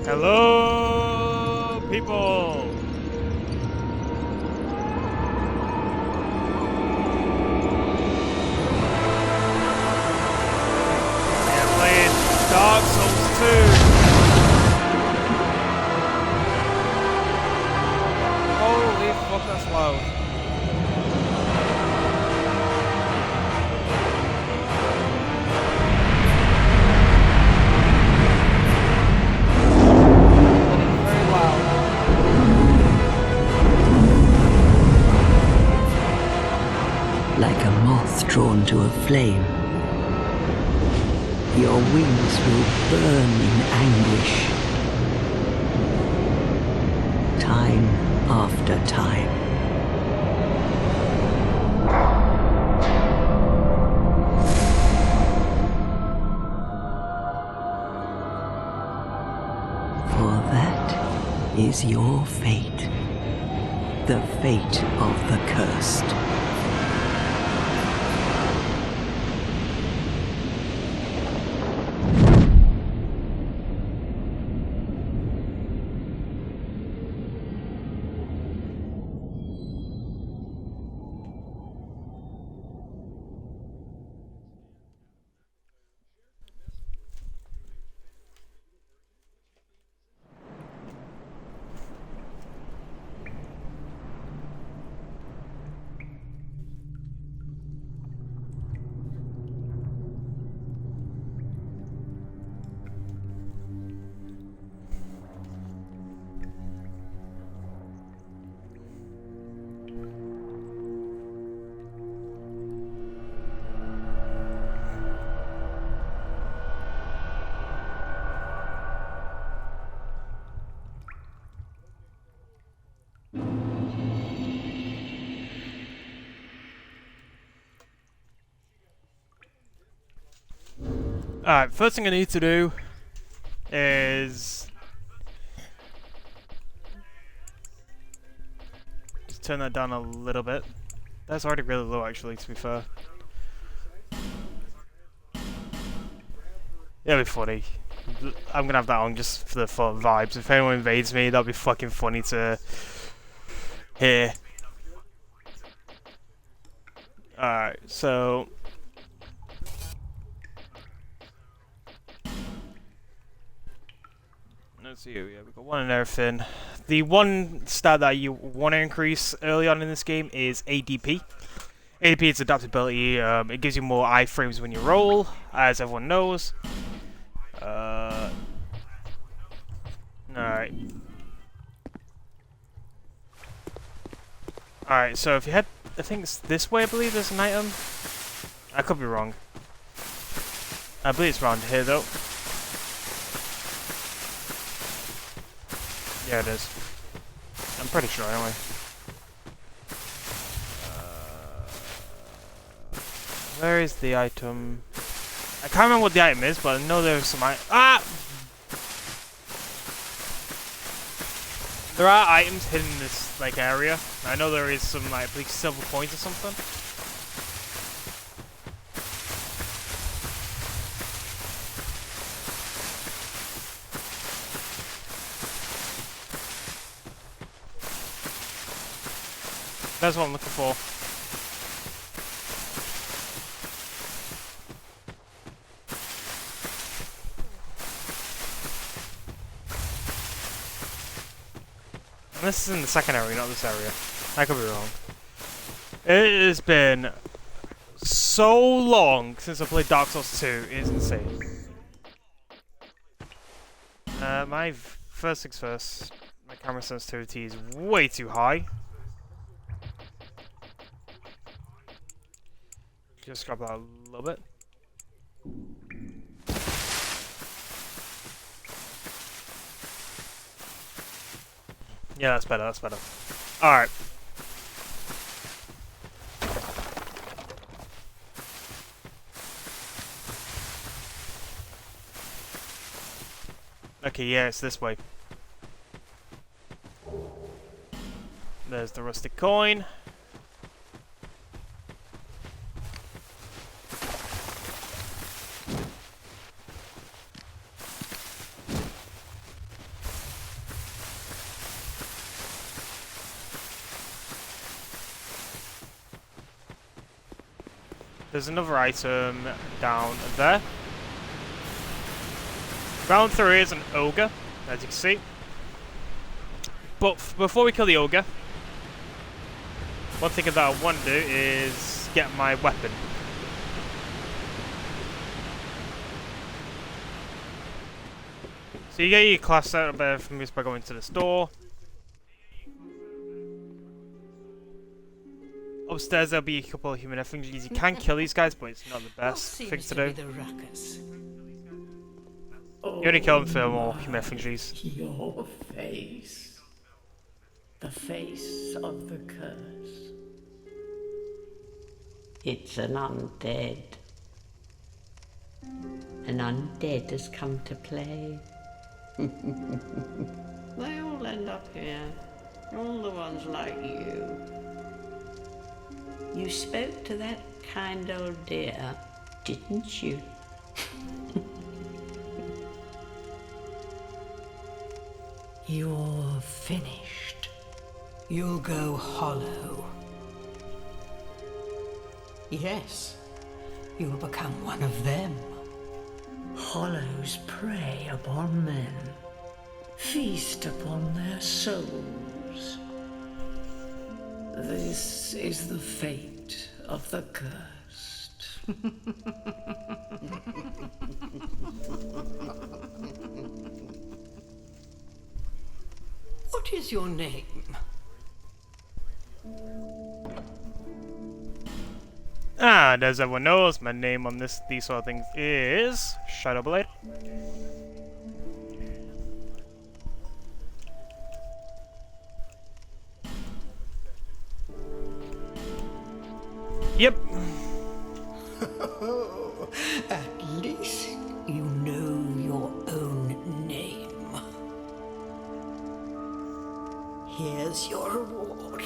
Hello, people! Yeah, playing Dark Souls 2. Holy fuck, that's loud. Very loud. Like a moth drawn to a flame. Your wings will burn in anguish. Time after time. For that is your fate. The fate of the cursed. Alright, first thing I need to do is just turn that down a little bit. That's already really low, actually, to be fair. It'll be funny. I'm gonna have that on just for the fun vibes. If anyone invades me, that'll be fucking funny to hear. Alright, so let's see here. Yeah, we've got one and everything. The one stat that you want to increase early on in this game is ADP. ADP is adaptability. It gives you more iframes when you roll, as everyone knows. Alright. Alright, so if you head, I think it's this way, I believe there's an item. I could be wrong. I believe it's around here, though. Yeah, it is. I'm pretty sure, anyway. Where is the item? I can't remember what the item is, but I know there's some Ah! There are items hidden in this, like, area. I know there is some, like, I believe silver coins or something. That's what I'm looking for. And this is in the second area, not this area. I could be wrong. It has been so long since I played Dark Souls 2. It is insane. My first things first. My camera sensitivity is way too high. Just drop that a little bit. Yeah, that's better, that's better. Alright. Okay, yeah, it's this way. There's the rustic coin. There's another item down there. Round 3 is an ogre, as you can see. But before we kill the ogre, one thing that I want to do is get my weapon. So you get your class set up there from this by going to the store. Upstairs there'll be a couple of human effigies. You can kill these guys, but it's not the best thing to do. You only kill them for more human effigies. Your face. The face of the curse. It's an undead. An undead has come to play. They all end up here. All the ones like you. You spoke to that kind old dear, didn't you? You're finished. You'll go hollow. Yes, you'll become one of them. Hollows prey upon men, feast upon their souls. This is the fate of the cursed. What is your name? And as everyone knows, my name on these sort of things is Shadowblade. Yep. At least you know your own name. Here's your reward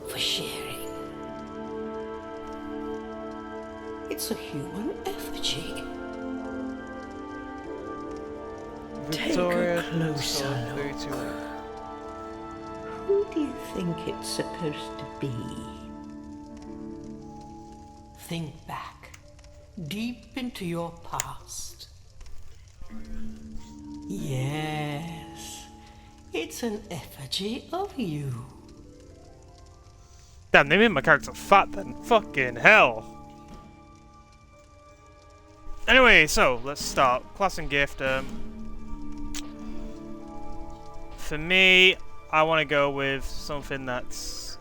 for sharing. It's a human effigy. Take a closer look. Who do you think it's supposed to be? Think back, deep into your past. Yes, it's an effigy of you. Damn, they made my character fat then. Fucking hell. Anyway, so let's start. Class and gift. For me, I want to go with something that's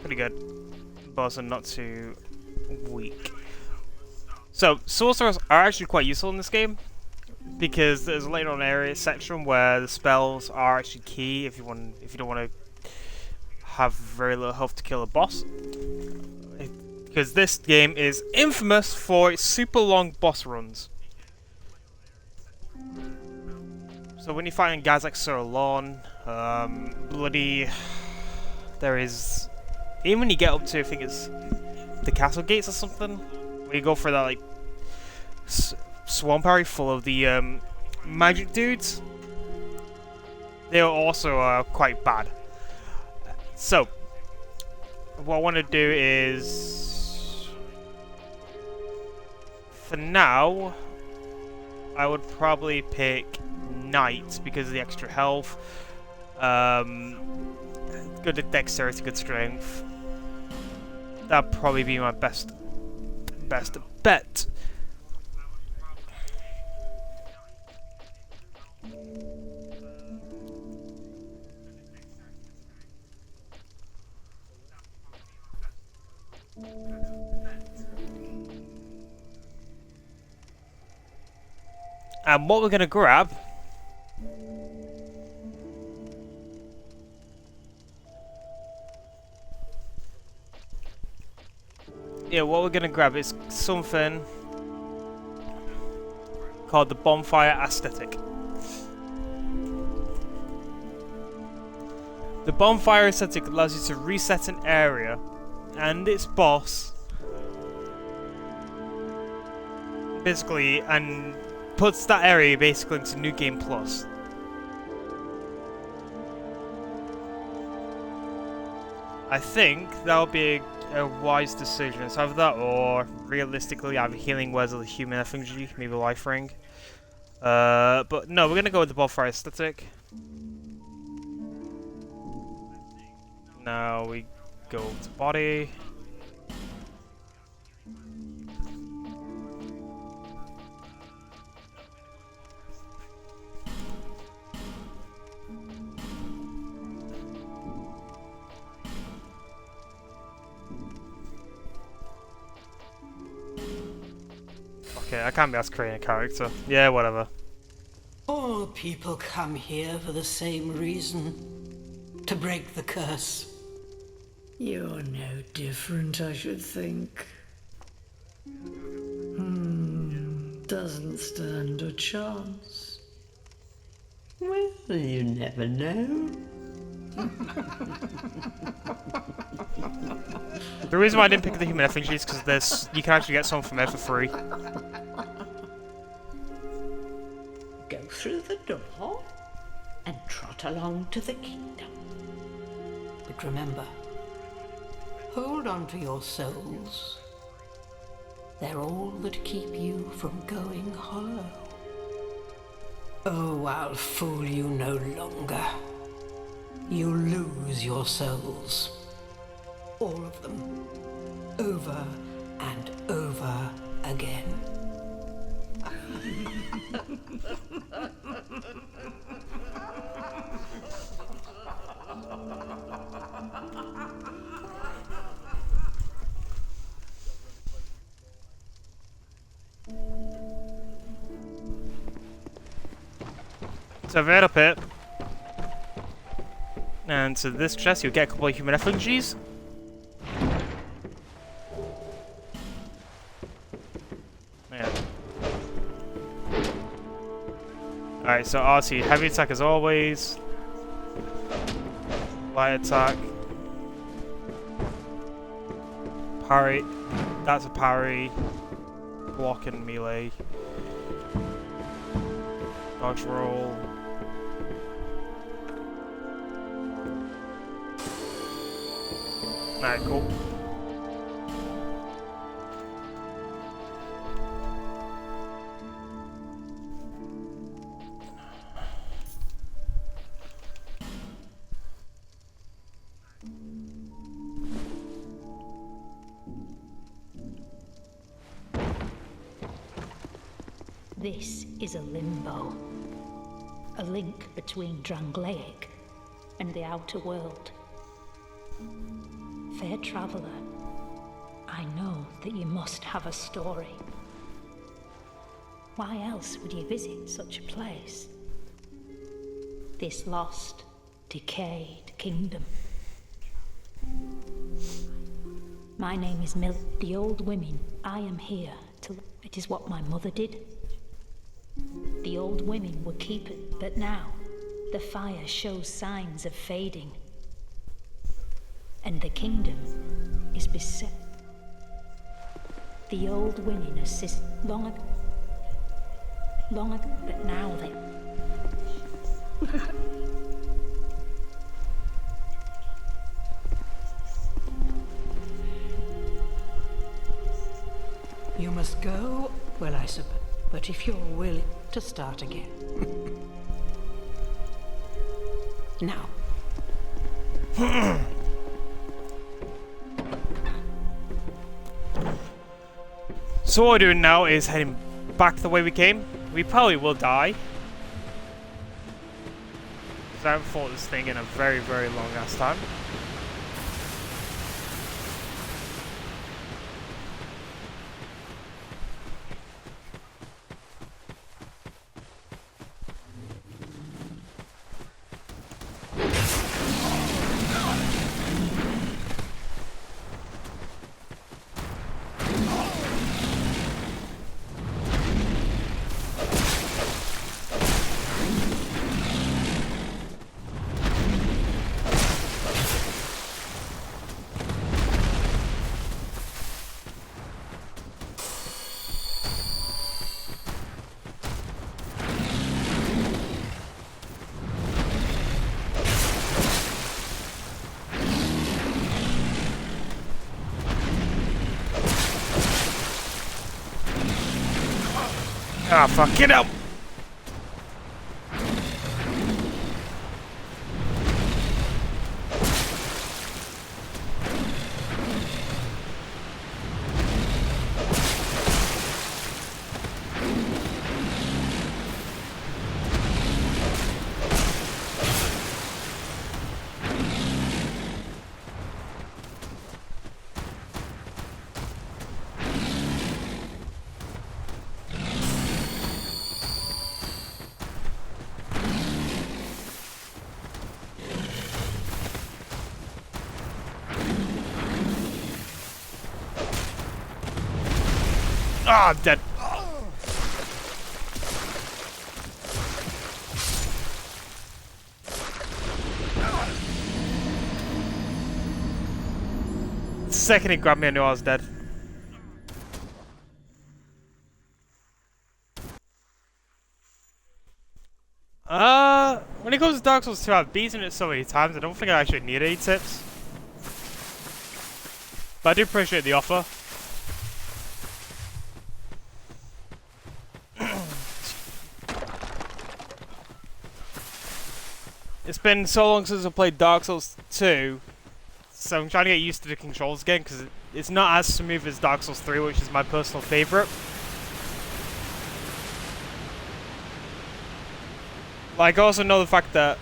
pretty good, but also not too weak. So sorcerers are actually quite useful in this game because there's a later on area section where the spells are actually key if you don't want to have very little health to kill a boss. Because this game is infamous for its super long boss runs. So when you're fighting guys like Sir Lorne, bloody... There is... Even when you get up to, I think it's the castle gates or something, where you go for that, like, swamp area full of the magic dudes, they are also quite bad. So, what I want to do is... For now, I would probably pick Knight because of the extra health. Good at dexterity, good strength. That'd probably be my best bet. And what we're going to grab is something called the Bonfire Aesthetic. The Bonfire Aesthetic allows you to reset an area and its boss basically, and puts that area basically into New Game Plus. I think that'll be a wise decision. It's either that or, realistically, I have healing words of the human effigy, maybe life ring. But no, we're gonna go with the bonfire aesthetic. Now we go to body. Okay, I can't be asked to create a character. Yeah, whatever. All people come here for the same reason. To break the curse. You're no different, I should think. Doesn't stand a chance. Well, you never know. The reason why I didn't pick the human effigy is because there's you can actually get some from there for free. Go through the door and trot along to the kingdom. But remember, hold on to your souls. They're all that keep you from going hollow. Oh, I'll fool you no longer. You lose your souls. All of them. Over and over again. So I've head up it. And to this chest you'll get a couple of human effigies. Yeah. Alright, so RC, heavy attack as always. Light attack. Parry. That's a parry. Block and melee. Dodge roll. Alright, cool. This is a limbo. A link between Drangleic and the outer world. Fair traveller, I know that you must have a story. Why else would you visit such a place? This lost, decayed kingdom. My name is Mill. The old women, I am here to... It is what my mother did. The old women would keep it, but now the fire shows signs of fading. And the kingdom is beset. The old women assist long ago, but now they... You must go, well, I suppose, but if you're willing to start again. Now. So what we're doing now is heading back the way we came. We probably will die. Because I haven't fought this thing in a very, very long ass time. Ah, fuck it up! Ah, I'm dead. The second he grabbed me, I knew I was dead. When it comes to Dark Souls 2, I've beaten it so many times, I don't think I actually need any tips. But I do appreciate the offer. It's been so long since I played Dark Souls 2, so I'm trying to get used to the controls again, because it's not as smooth as Dark Souls 3, which is my personal favourite. Like, I also know the fact that...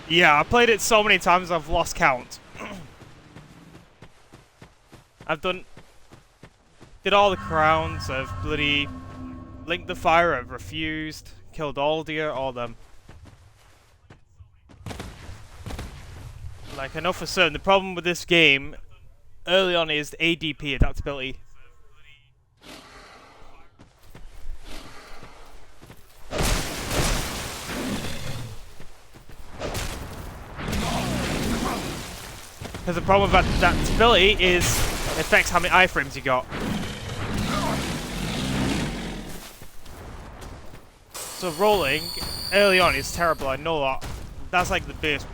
Yeah, I played it so many times I've lost count. Did all the crowns, I've bloody... Linked the Fire, I've refused, killed Aldir, all of them. Like, I know for certain, the problem with this game, early on, is the ADP, adaptability. Because the problem with adaptability is, it affects how many iframes you got. So rolling, early on, is terrible, I know that. That's like the base.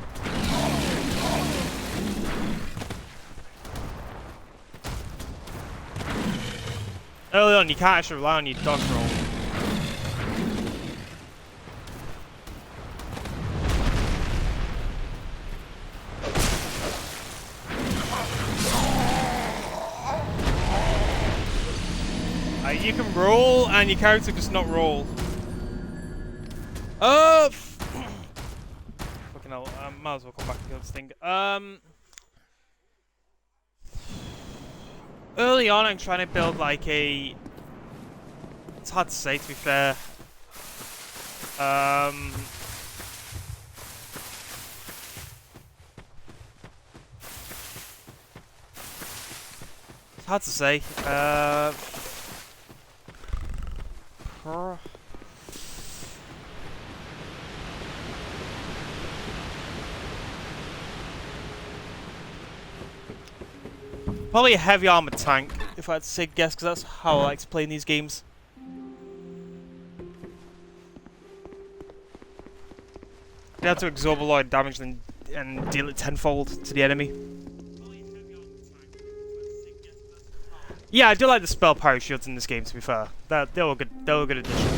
Early on, you can't actually rely on your dodge roll. You can roll, and your character does not roll. Fucking hell, I might as well come back and kill this thing. Early on, I'm trying to build like a... It's hard to say, to be fair. It's hard to say. Probably a heavy armored tank, if I had to say guess, because that's how I like to play in these games. They have to absorb a lot of damage and deal it tenfold to the enemy. Yeah, I do like the spell pyro shields in this game, to be fair. They were good. They were a good addition.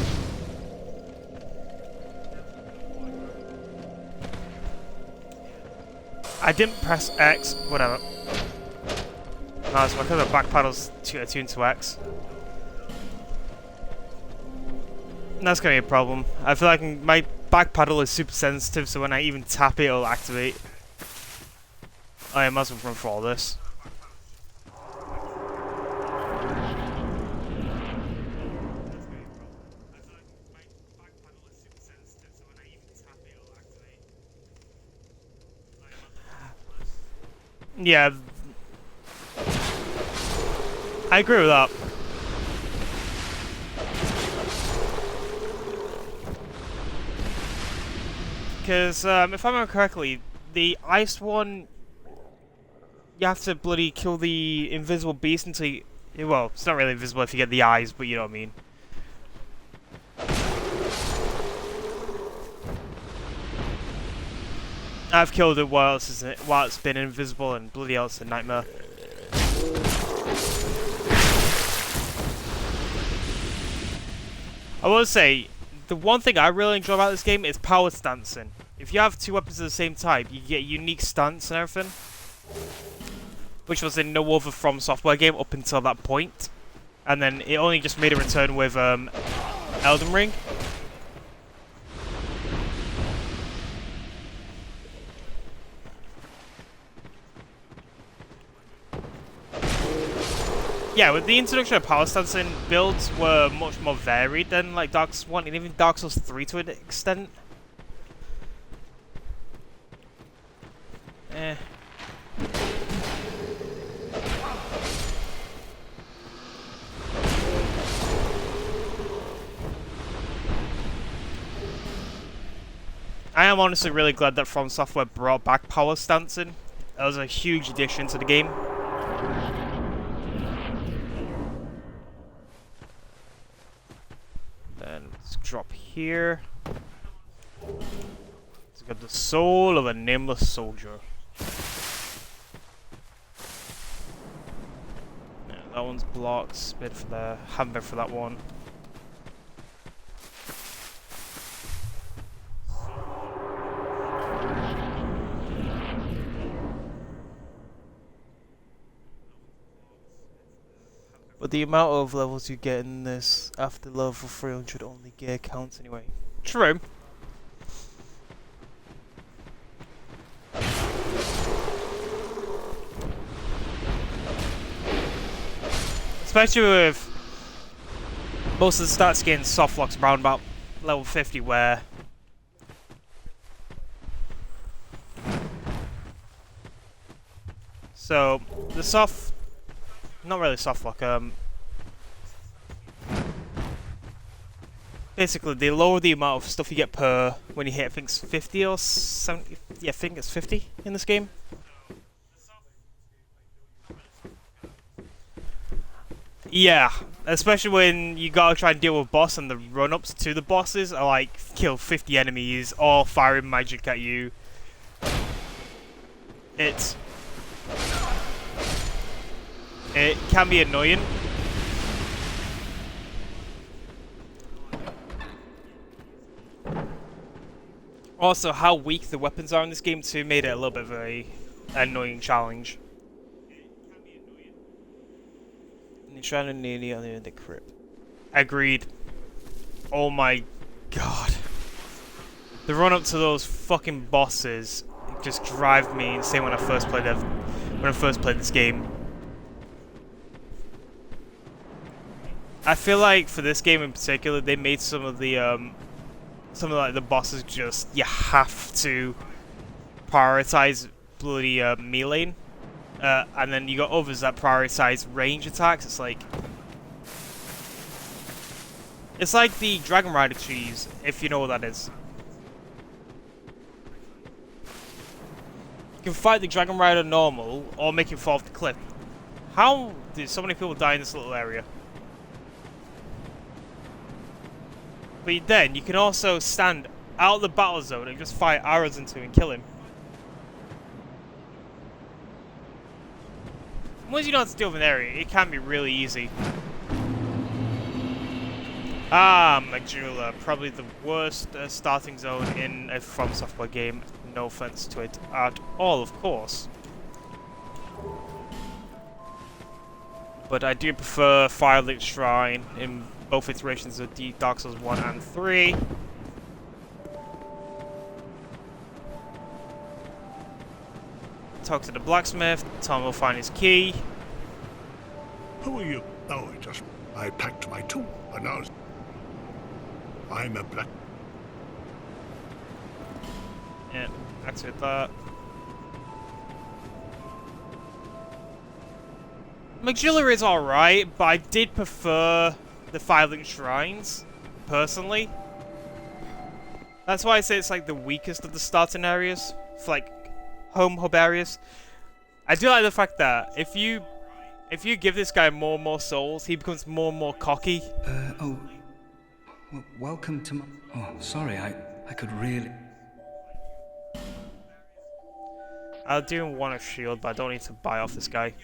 I didn't press X. Whatever. No, it's because the back paddle's tuned to X. That's gonna be a problem. I feel like my back paddle is super sensitive, so when I even tap it, it'll activate. I might as well run for all this. Yeah, I agree with that. Because if I remember correctly, the ice one, you have to bloody kill the invisible beast until you... Well, it's not really invisible if you get the eyes, but you know what I mean. I've killed it while it's been invisible, and bloody hell, it's a nightmare. I will say, the one thing I really enjoy about this game is power stancing. If you have two weapons of the same type, you get unique stance and everything, which was in no other From Software game up until that point. And then it only just made a return with Elden Ring. Yeah, with the introduction of power stancing, builds were much more varied than like Dark Souls 1 and even Dark Souls 3 to an extent. I am honestly really glad that From Software brought back power stancing. That was a huge addition to the game. Then let's drop here. It's got the soul of a nameless soldier. Yeah, that one's blocked. Bid for the haven't been for that one. But the amount of levels you get in this after level 300 only gear counts anyway. True. Especially with most of the stats getting soft locks around about level 50 where so the soft not really soft lock, basically they lower the amount of stuff you get per when you hit I think it's 50 or 70, yeah I think it's 50 in this game. Yeah, especially when you gotta try and deal with boss and the run-ups to the bosses are like kill 50 enemies, all firing magic at you. It can be annoying. Also, how weak the weapons are in this game too made it a little bit of a annoying challenge. You're trying to nearly on the crypt. Agreed. Oh my god. The run up to those fucking bosses just drive me insane when I first played this game. I feel like for this game in particular, they made some of like the bosses just you have to prioritize bloody melee, and then you got others that prioritize range attacks. It's like the Dragon Rider cheese, if you know what that is. You can fight the Dragon Rider normal or make him fall off the cliff. How did so many people die in this little area? But then, you can also stand out of the battle zone and just fire arrows into him and kill him. Once you know how to deal with an area, it can be really easy. Ah, Majula, probably the worst starting zone in a From Software game. No offense to it at all, of course. But I do prefer Firelit Shrine in both iterations of Dark Souls 1 and 3. Talk to the blacksmith, Tom will find his key. Who are you? Oh, I packed my tool, and now I'm a black. Yeah, activate that. Magilla is alright, but I did prefer the Firelink Shrines, personally. That's why I say it's like the weakest of the starting areas, for like home hub areas. I do like the fact that if you give this guy more and more souls, he becomes more and more cocky. Welcome to my... Oh, sorry, I could really... I do want a shield, but I don't need to buy off this guy.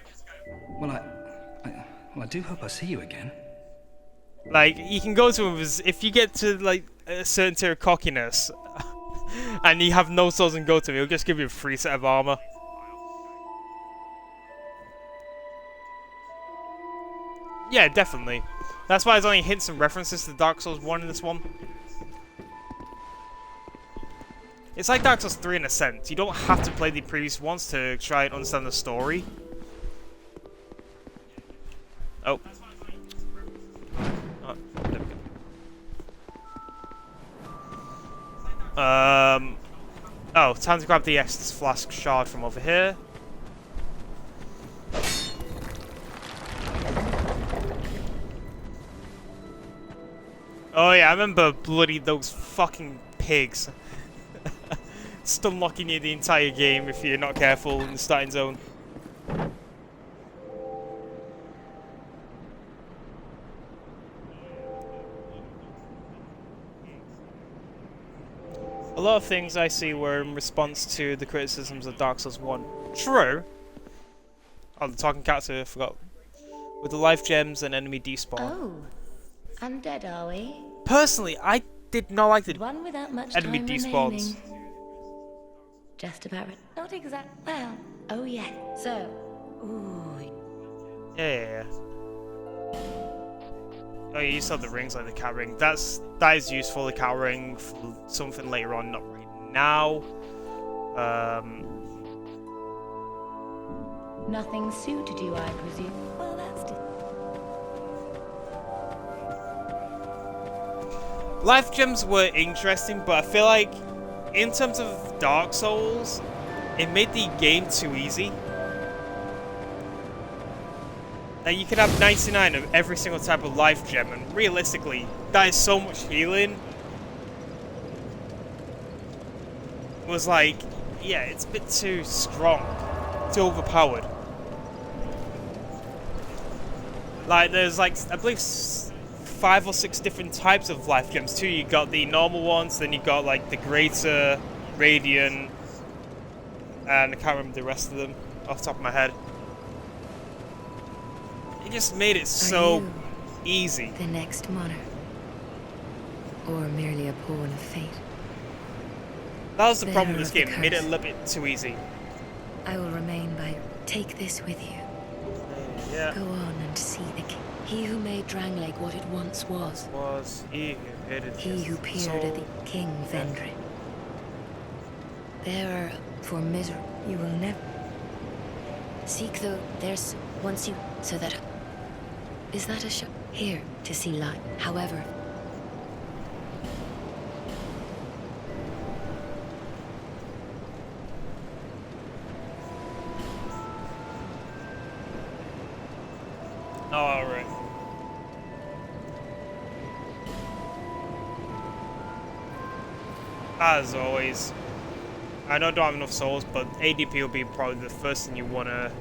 Well, I do hope I see you again. Like, you can go to him if you get to like a certain tier of cockiness, and you have no souls and go to him, he'll just give you a free set of armor. Yeah, definitely. That's why there's only hints and references to Dark Souls 1 in this one. It's like Dark Souls 3 in a sense. You don't have to play the previous ones to try and understand the story. Oh. Oh, there we go. Oh, time to grab the Estus Flask shard from over here. Oh yeah, I remember bloody those fucking pigs. Stun locking you the entire game if you're not careful in the starting zone. A lot of things I see were in response to the criticisms of Dark Souls 1. True. Oh, the talking character, I forgot. With the life gems and enemy despawn. Oh, undead, are we? Personally, I did not like the One without much enemy time despawns. remaining. Just about right. Not exact. Well, oh yeah. So, ooh. Yeah. Oh, yeah, you saw the rings like the cat ring. That is useful, the cat ring, for something later on, not right now. Nothing suited you, I presume. Well, that's Life gems were interesting, but I feel like, in terms of Dark Souls, it made the game too easy. Now you could have 99 of every single type of life gem, and realistically, that is so much healing. It was like, yeah, it's a bit too strong, too overpowered. Like, there's like, I believe 5 or 6 different types of life gems too. You got the normal ones, then you got like the greater, radiant, and I can't remember the rest of them off the top of my head. It just made it so easy. the next monarch. Or merely a pawn of fate. That was the problem Bearer with this of the game. It made it a curse. little bit too easy. I will remain by. Take this with you. Yeah. Go on and see the king. He who made Drangleic what it once was. Was he who hated He who peered at the King Vendry. Bearer for misery, you will never seek though. There's once you so that is that a show here to see light. However, All right. As always, I know I don't have enough souls, but ADP will be probably the first thing you want to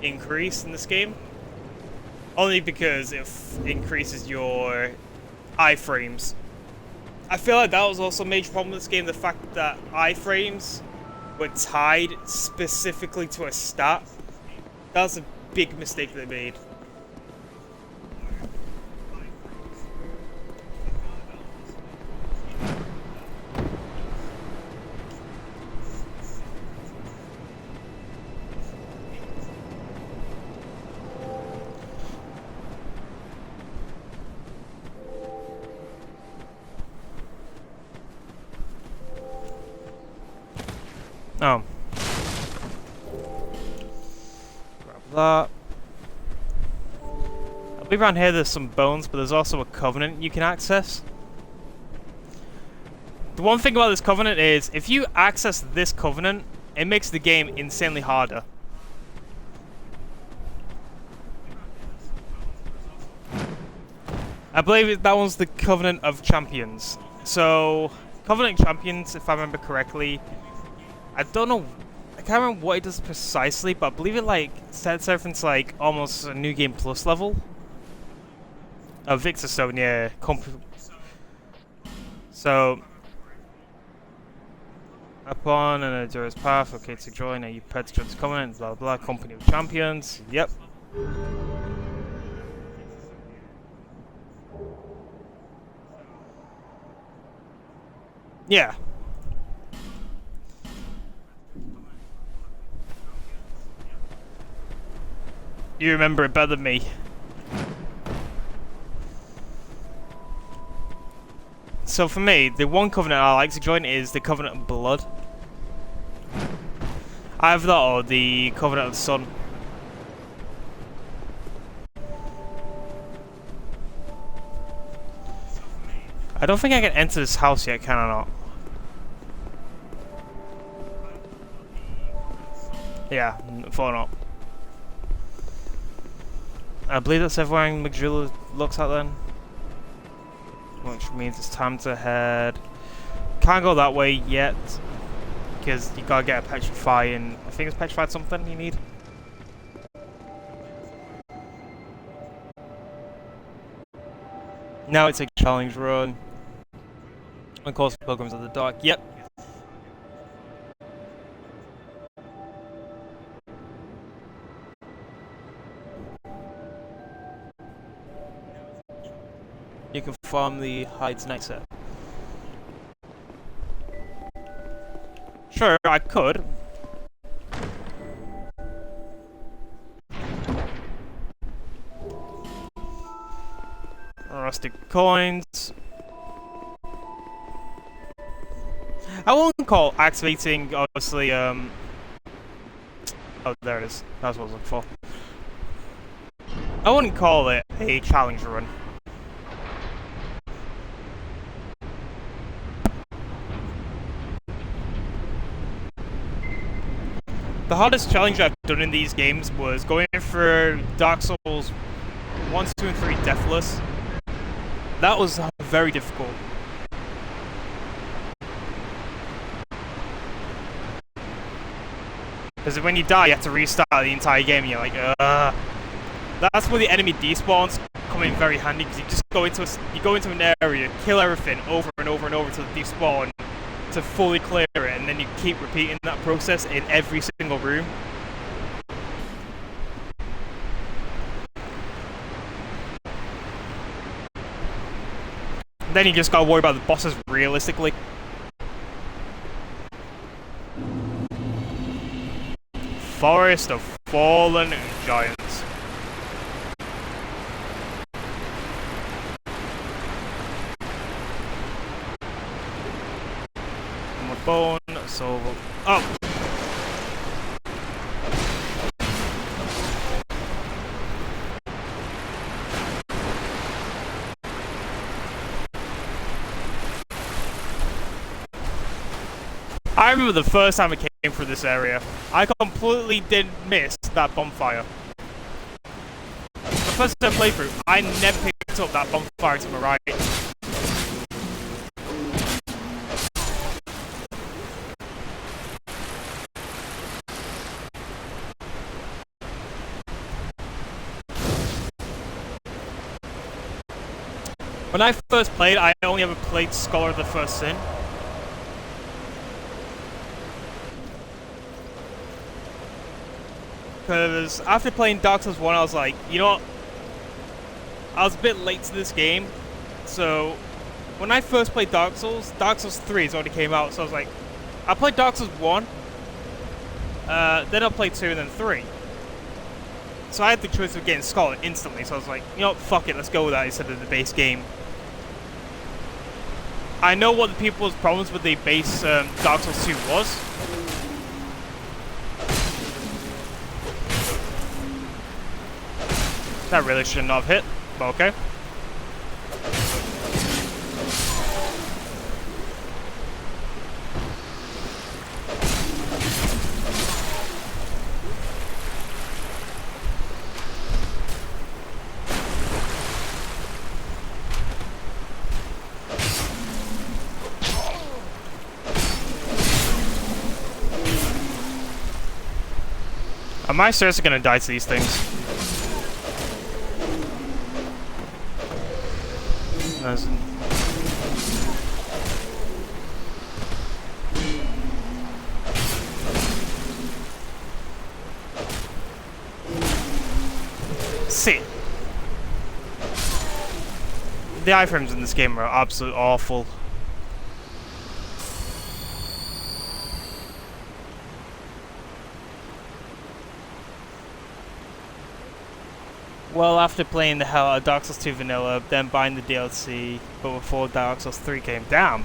increase in this game. Only because it increases your iframes. I feel like that was also a major problem with this game, the fact that iframes were tied specifically to a stat. That was a big mistake they made. Oh. Grab that. I believe around here there's some bones, but there's also a covenant you can access. The one thing about this covenant is, if you access this covenant, it makes the game insanely harder. I believe that one's the Covenant of Champions. So, Covenant Champions, if I remember correctly, I don't know, I can't remember what it does precisely, but I believe it like sets everything to like almost a New Game Plus level. Oh, Victor Stone, yeah. So, upon an endurance path, okay, to join a Petrogram's Covenant, blah blah, Company of Champions, yep. Yeah. You remember it better than me. So for me, the one covenant I like to join is the Covenant of Blood. Either that or the Covenant of the Sun. I don't think I can enter this house yet, can I not? Yeah, thought not. I believe that's everyone Magdula looks at then. Which means it's time to head... Can't go that way yet. Because you gotta get a petrify and... I think it's petrified something you need. Now it's a challenge run. Of course, Pilgrims of the Dark. Yep. You can farm the hides next set. Sure, I could. Rustic coins. I won't call activating, obviously, oh, there it is. That's what I was looking for. I wouldn't call it a challenge run. The hardest challenge I've done in these games was going for Dark Souls 1, 2, and 3 Deathless. That was very difficult. Because when you die, you have to restart the entire game, and you're like, That's where the enemy despawns come in very handy, because you just go into an area, kill everything over and over and over till they despawn, to fully clear it, and then you keep repeating that process in every single room. And then you just gotta worry about the bosses realistically. Forest of Fallen Giants. More bone, so... Oh! I remember the first time I came through this area, I completely did miss that bonfire. The first time I played through, I never picked up that bonfire to my right. When I first played, I only ever played Scholar of the First Sin. Because after playing Dark Souls 1, I was like, you know what? I was a bit late to this game. So, when I first played Dark Souls 3 has already came out. So I was like, I'll play Dark Souls 1. Then I'll play 2 and then 3. So I had the choice of getting Scholar instantly. So I was like, you know what? Fuck it. Let's go with that instead of the base game. I know what the people's problems with the base Dark Souls 2 was. That really should not have hit, but okay. Am I seriously gonna die to these things? See, the iframes in this game are absolutely awful. well after playing the hell out of Dark Souls 2 Vanilla, then buying the DLC, but before Dark Souls 3 came down.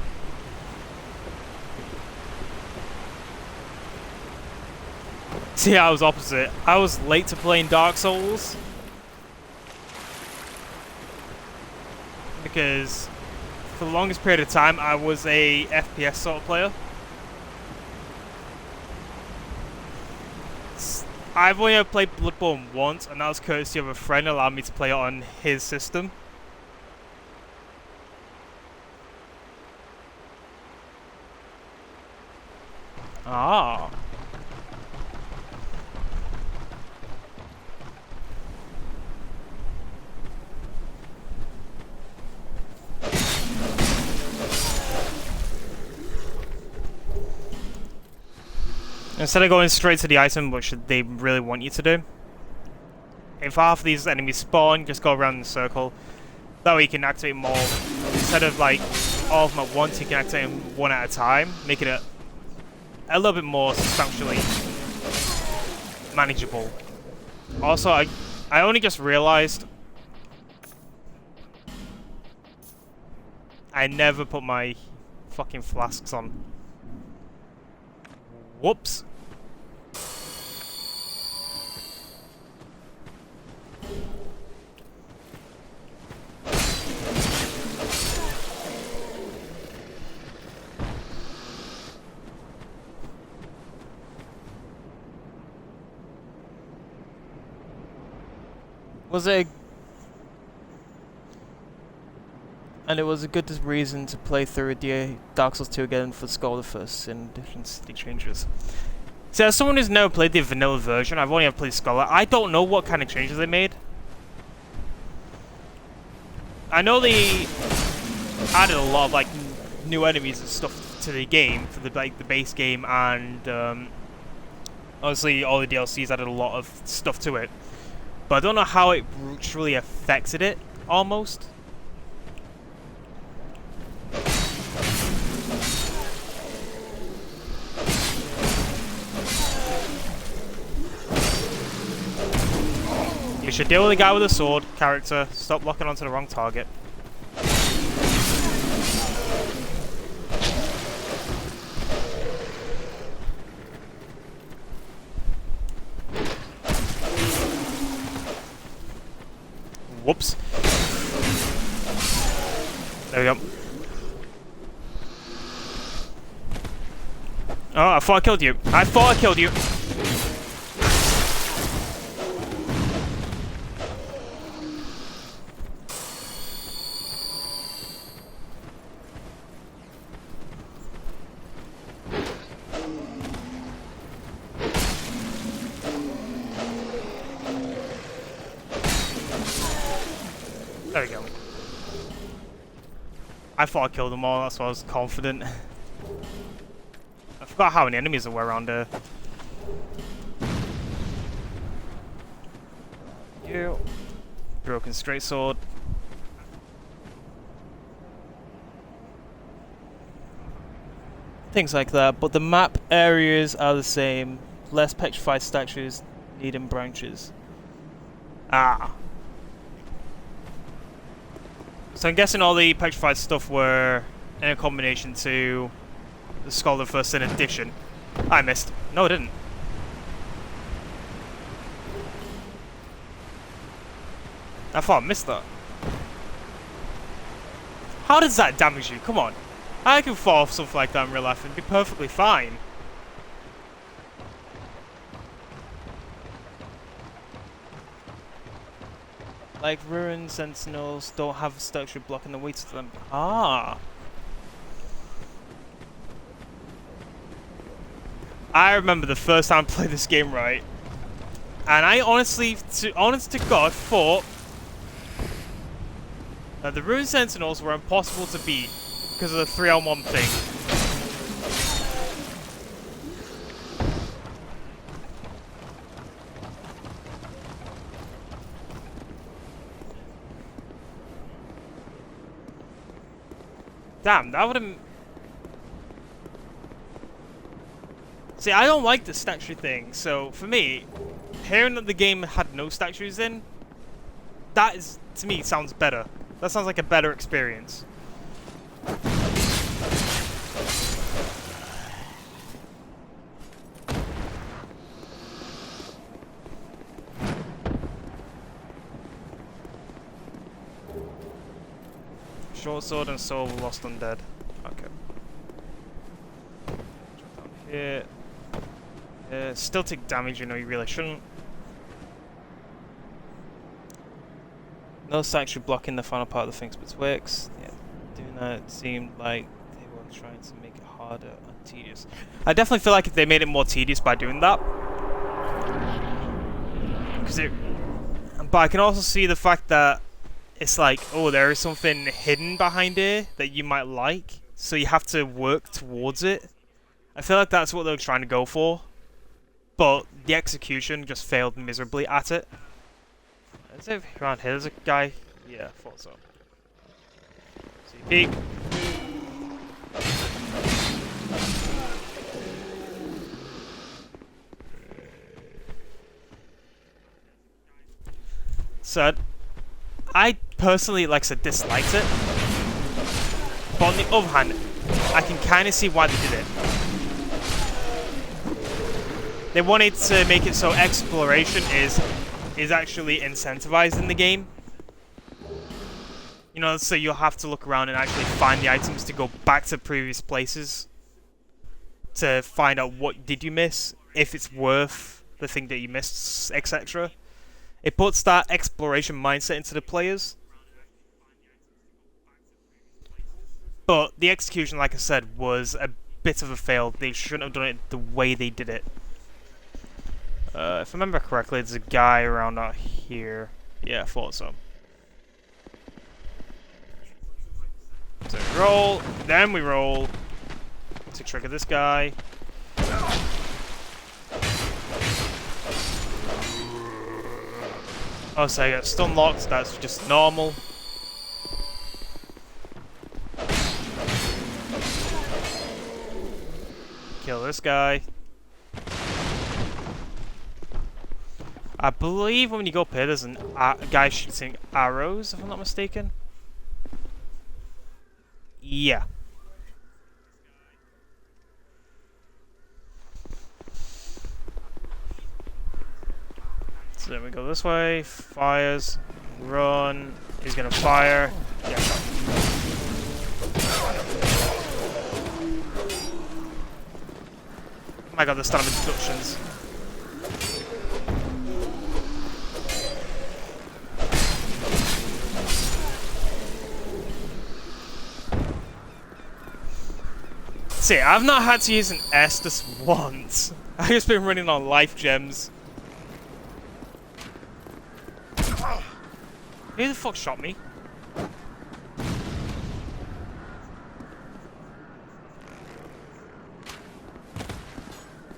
See, I was opposite. I was late to playing Dark Souls because for the longest period of time I was a FPS sort of player. I've only ever played Bloodborne once, and that was courtesy of a friend allowed me to play it on his system. Ah. Instead of going straight to the item, which they really want you to do, if half of these enemies spawn, just go around in a circle. That way you can activate more. Instead of like all of them at once, you can activate them one at a time, making it a little bit more substantially manageable. Also, I only just realized I never put my fucking flasks on. Whoops. And it was a good reason to play through Dark Souls 2 again for Skull the First in different city changes. So as someone who's never played the vanilla version, I've only ever played Scholar, I don't know what kind of changes they made. I know they added a lot of like new enemies and stuff to the game for the base game, and obviously all the DLCs added a lot of stuff to it. But I don't know how it truly affected it, almost. You should deal with the guy with a sword, character. Stop locking onto the wrong target. Whoops. There we go. Oh, I thought I killed you. I thought I killed you. There we go. I thought I killed them all, that's why I was confident. I forgot how many enemies there were around here. You. Broken straight sword. Things like that, but the map areas are the same. Less petrified statues needing branches. Ah. So I'm guessing all the petrified stuff were in a combination to the Skull of the First in addition. I missed. No, I didn't. I thought I missed that. How does that damage you? Come on. I can fall off something like that in real life and be perfectly fine. Like ruined sentinels don't have a statue blocking the way to them. Ah. I remember the first time I played this game, right? And I honestly, honest to God, thought that the ruined sentinels were impossible to beat because of the 3-on-1 thing. Damn, that would've... See, I don't like the statue thing, so for me, hearing that the game had no statues in that is, to me, sounds better. That sounds like a better experience. Short sword and soul lost undead. Okay. Drop down here. Still take damage, you know you really shouldn't. No sanctuary blocking the final part of the things but Twix. Yeah, doing that seemed like they were trying to make it harder and tedious. I definitely feel like if they made it more tedious by doing that. But I can also see the fact that it's like, oh, there is something hidden behind here that you might like, so you have to work towards it. I feel like that's what they were trying to go for, but the execution just failed miserably at it. Is it around here? There's a guy. Yeah, thought so. See, peek. So, I personally, like I said, disliked it. But on the other hand, I can kind of see why they did it. They wanted to make it so exploration is actually incentivized in the game. You know, so you'll have to look around and actually find the items to go back to previous places to find out what did you miss, if it's worth the thing that you missed, etc. It puts that exploration mindset into the players. But the execution, like I said, was a bit of a fail. They shouldn't have done it the way they did it. If I remember correctly, there's a guy around out here. Yeah, I thought so. So we roll, then we roll to trigger this guy. Oh, so I got stun locked, that's just normal. Kill this guy. I believe when you go up here, there's a guy shooting arrows, if I'm not mistaken. Yeah. So then we go this way, fires, run, he's gonna fire, yeah. Oh my god, the stun of introductions. See, I've not had to use an Estus once. I've just been running on life gems. Who the fuck shot me?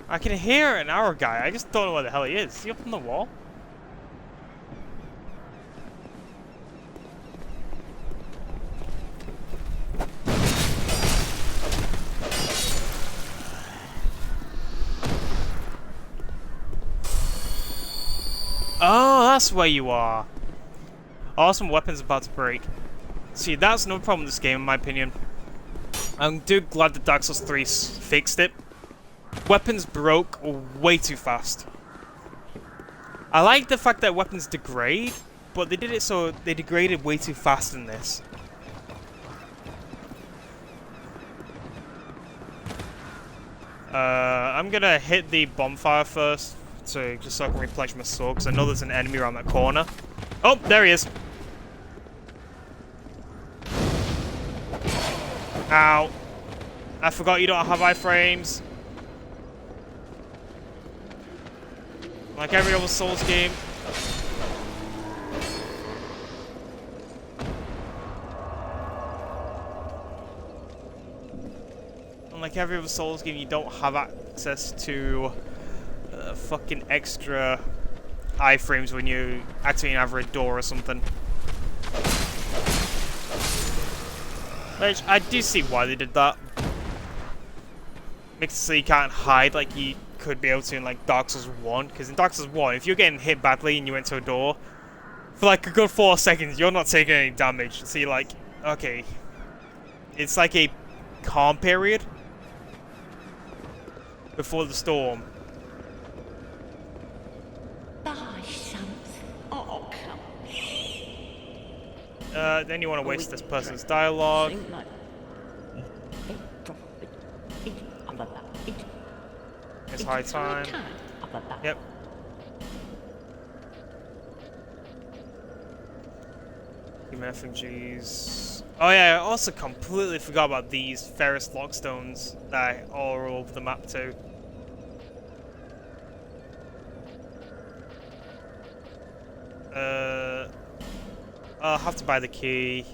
I can hear an arrow guy, I just don't know where the hell he is. Is he up on the wall? Oh, that's where you are. Awesome weapons about to break. See, that's no problem with this game, in my opinion. I'm glad that Dark Souls 3 fixed it. Weapons broke way too fast. I like the fact that weapons degrade, but they did it so they degraded way too fast in this. I'm gonna hit the bonfire first, just so I can replenish my sword, because I know there's an enemy around that corner. Oh, there he is. Ow. I forgot you don't have iframes. Like every other Souls game. Unlike every other Souls game, you don't have access to fucking extra iframes when you activate either a door or something. Which, I do see why they did that. Makes it so you can't hide like you could be able to in like Dark Souls 1. Because in Dark Souls 1, if you're getting hit badly and you went to a door, For like a good 4 seconds, you're not taking any damage. So you're like, okay. It's like a calm period before the storm. Buy something. Oh, come Then you want to waste this person's dialogue. Seem like It's high time. Yep. Human effigies. Oh yeah, I also completely forgot about these Ferris lockstones that are all over the map too. I'll have to buy the key.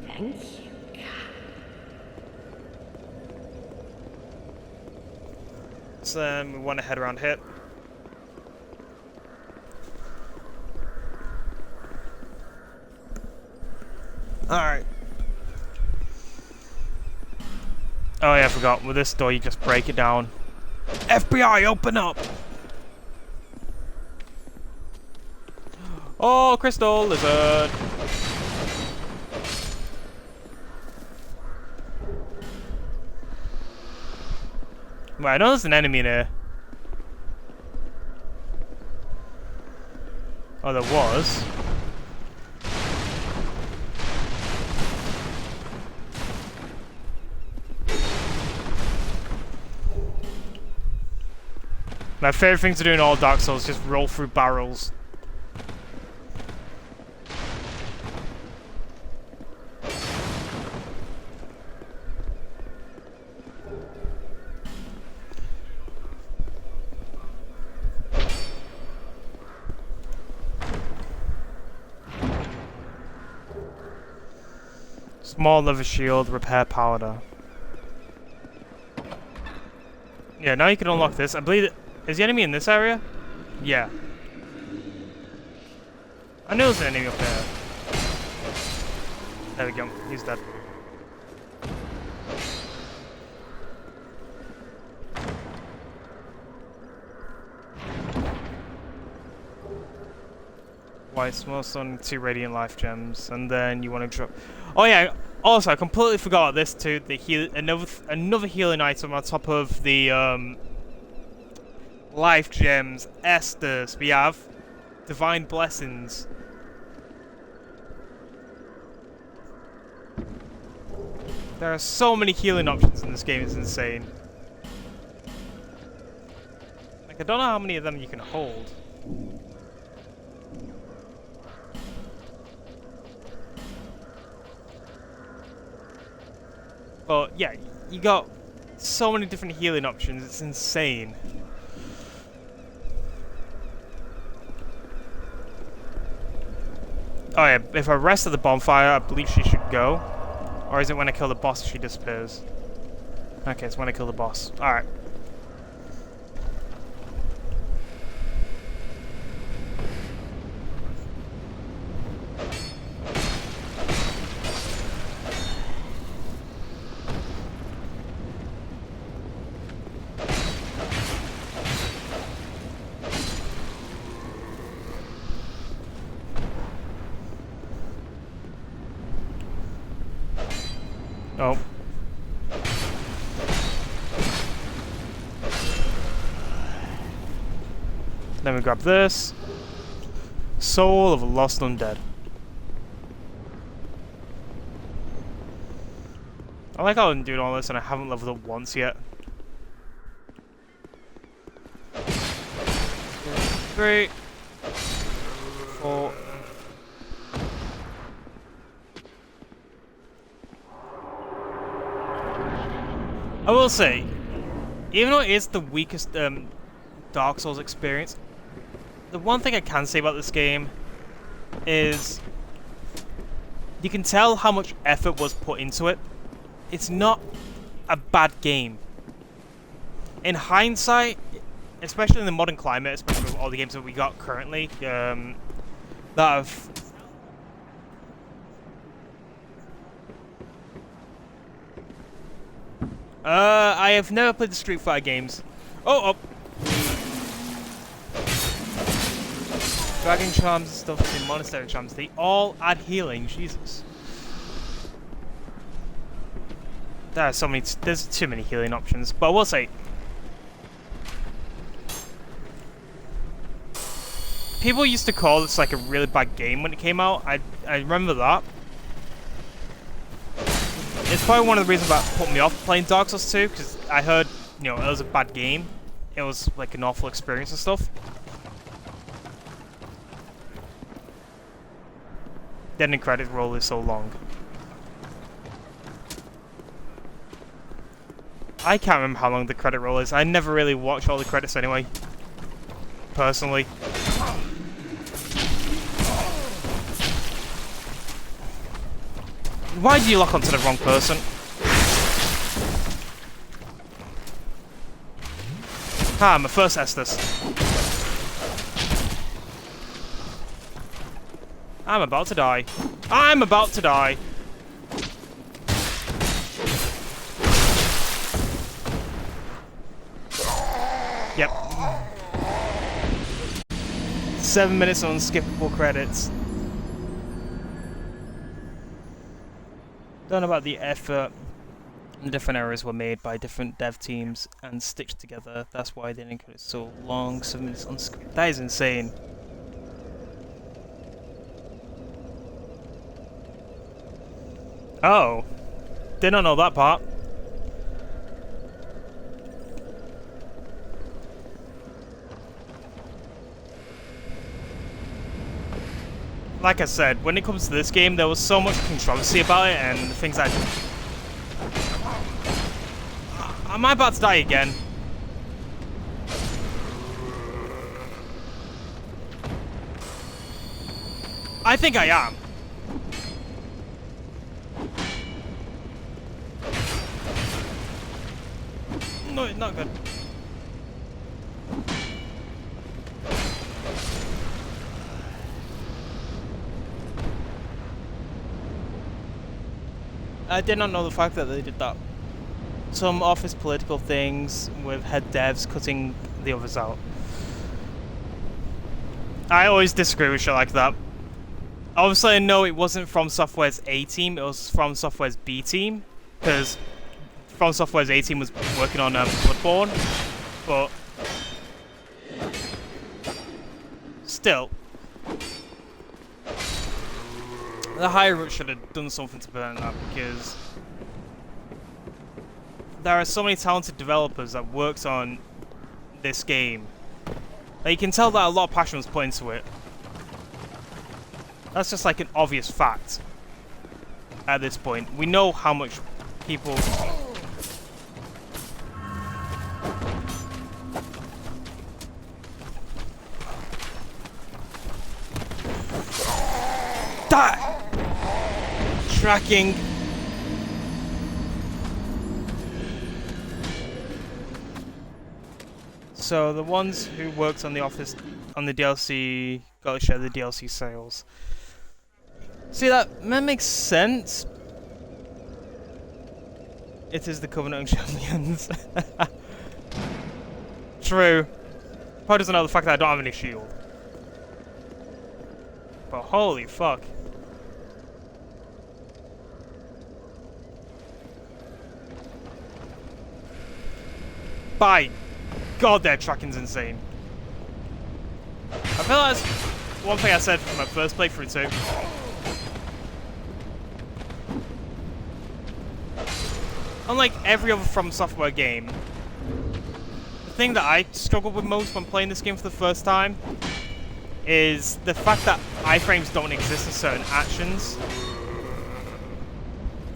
Thank you. So then we want to head around here. Alright. Oh yeah, I forgot. With this door, you just break it down. FBI, open up! Oh, crystal lizard! Wait, I know there's an enemy in here. Oh, there was. My favorite thing to do in all Dark Souls is just roll through barrels. Small leather shield, repair powder. Yeah, now you can unlock this. I believe is the enemy in this area? Yeah. I know there's an enemy up there. There we go. He's dead. White small stone, 2 radiant life gems, and then you want to drop. Oh yeah. Also, I completely forgot this too. The another healing item on top of the life gems, Esthers. We have divine blessings. There are so many healing options in this game. It's insane. Like I don't know how many of them you can hold. But yeah, you got so many different healing options, it's insane. Oh yeah, if I rest at the bonfire, I believe she should go. Or is it when I kill the boss she disappears? Okay, it's when I kill the boss. Alright. Oh. Then we grab this. Soul of a Lost Undead. I like how I'm doing all this and I haven't leveled up once yet. 3, 4. I will say, even though it is the weakest Dark Souls experience, the one thing I can say about this game is you can tell how much effort was put into it. It's not a bad game. In hindsight, especially in the modern climate, especially with all the games that we got currently, that have... I have never played the Street Fighter games. Oh, oh. dragon charms and stuff to monastery charms. They all add healing. Jesus. There are so many. There's too many healing options. But I will say, people used to call this like a really bad game when it came out. I remember that. It's probably one of the reasons that put me off playing Dark Souls 2, because I heard, you know, it was a bad game. It was like an awful experience and stuff. Then the credit roll is so long. I can't remember how long the credit roll is. I never really watch all the credits anyway. Personally. Why do you lock onto the wrong person? Ah, I'm a first Estus. I'm about to die. I'm about to die. Yep. 7 minutes on skippable credits. Don't know about the effort. Different errors were made by different dev teams and stitched together. That's why they didn't cut it so long. 7 minutes on script. That is insane. Oh. Did not know that part. Like I said, when it comes to this game, there was so much controversy about it and things like... Am I about to die again? I think I am. No, not good. I did not know the fact that they did that. Some office political things with head devs cutting the others out. I always disagree with shit like that. Obviously, no, it wasn't From Software's A team, it was From Software's B team. Because From Software's A team was working on Bloodborne. But still, the higher up should have done something to prevent that, because there are so many talented developers that worked on this game. Like, you can tell that a lot of passion was put into it. That's just like an obvious fact at this point. We know how much people... Die! Tracking. So the ones who worked on the office on the DLC got to share the DLC sales. See, that makes sense. It is the Covenant of Champions. True. Probably doesn't know the fact that I don't have any shield. But holy fuck. By God, their tracking's insane. I feel like that's one thing I said from my first playthrough too. Unlike every other From Software game, the thing that I struggled with most when playing this game for the first time is the fact that iframes don't exist in certain actions.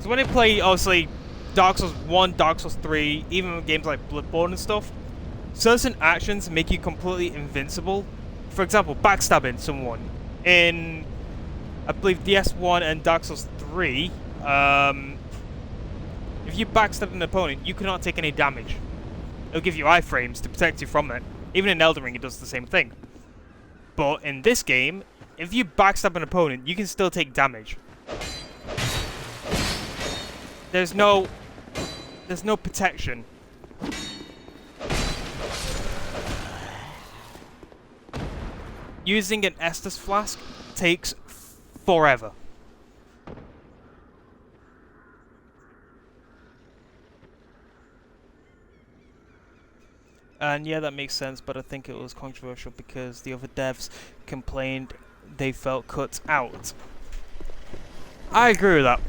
So when I play, obviously, Dark Souls 1, Dark Souls 3, even games like Bloodborne and stuff, certain actions make you completely invincible. For example, backstabbing someone. In, I believe, DS1 and Dark Souls 3, if you backstab an opponent, you cannot take any damage. It'll give you iframes to protect you from it. Even in Elden Ring, it does the same thing. But in this game, if you backstab an opponent, you can still take damage. There's no protection. using an Estus flask takes forever. And yeah, that makes sense, but I think it was controversial because the other devs complained they felt cut out. I agree with that.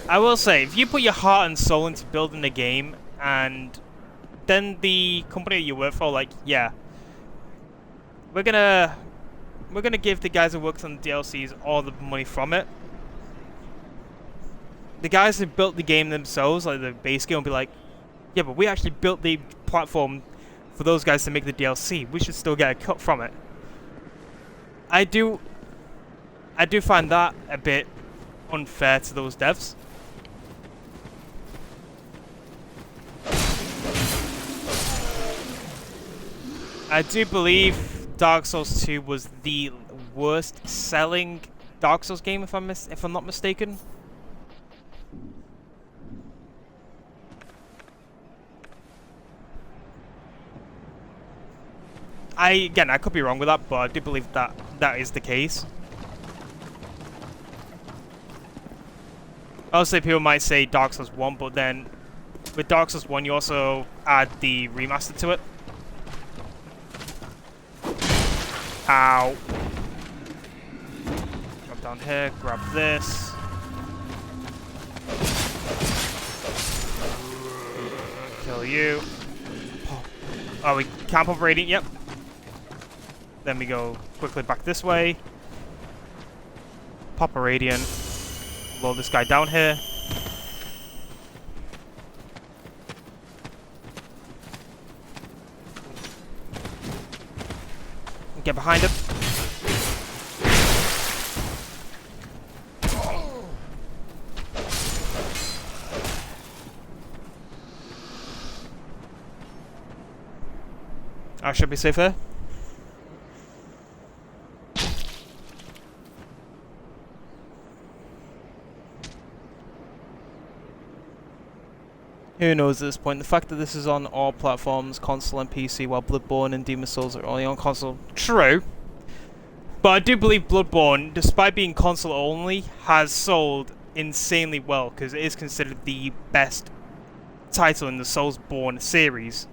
I will say, if you put your heart and soul into building the game, and then the company you work for, like, yeah, we're gonna give the guys who worked on the DLCs all the money from it. The guys who built the game themselves, like the base game, will be like, yeah, but we actually built the platform for those guys to make the DLC. We should still get a cut from it. I do find that a bit unfair to those devs. I do believe Dark Souls 2 was the worst selling Dark Souls game, if I'm not mistaken. Again, I could be wrong with that, but I do believe that that is the case. Obviously, people might say Dark Souls 1, but then with Dark Souls 1, you also add the remaster to it. Ow. Drop down here, grab this. Kill you. Oh, we can't pop Radiant, yep. Then we go quickly back this way. Pop a Radiant. Load this guy down here. Get behind him. I should be safe here. Who knows at this point? The fact that this is on all platforms, console and PC, while Bloodborne and Demon's Souls are only on console. True. But I do believe Bloodborne, despite being console only, has sold insanely well, because it is considered the best title in the Soulsborne series.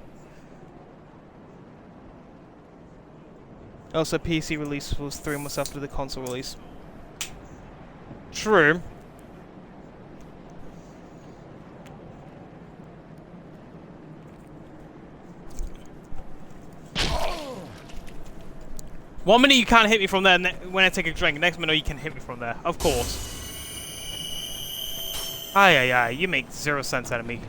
Also, PC release was 3 months after the console release. True. One minute you can't hit me from there when I take a drink, next minute you can hit me from there. Of course. Aye, you make 0 sense out of me.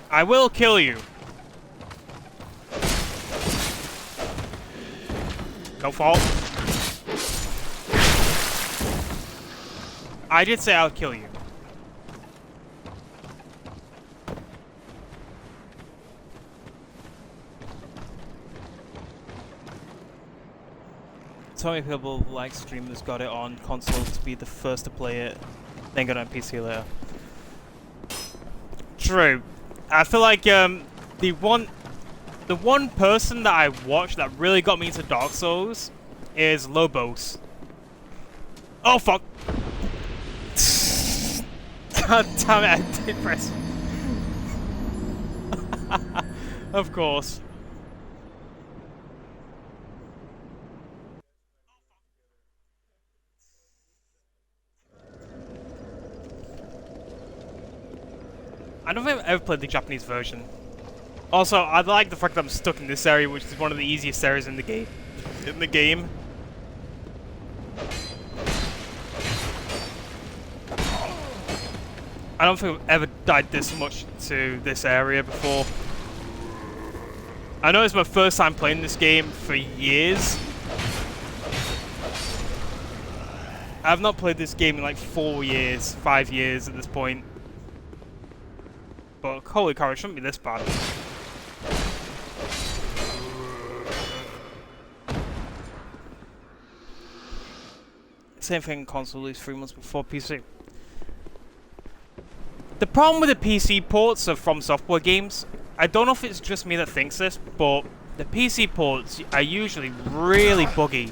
I will kill you. No fault. I did say I'll kill you. So many people, like streamers, got it on console to be the first to play it, then got it on PC later. True. I feel like the one person that I watched that really got me into Dark Souls is Lobos. Oh fuck! God damn it! I did press. Of course. I don't think I've ever played the Japanese version. Also, I like the fact that I'm stuck in this area, which is one of the easiest areas in the game. I don't think I've ever died this much to this area before. I know it's my first time playing this game for years. I've not played this game in like 4 years, 5 years at this point. But holy cow, it shouldn't be this bad. Same thing in console, released 3 months before PC. The problem with the PC ports of From Software games, I don't know if it's just me that thinks this, but the PC ports are usually really buggy.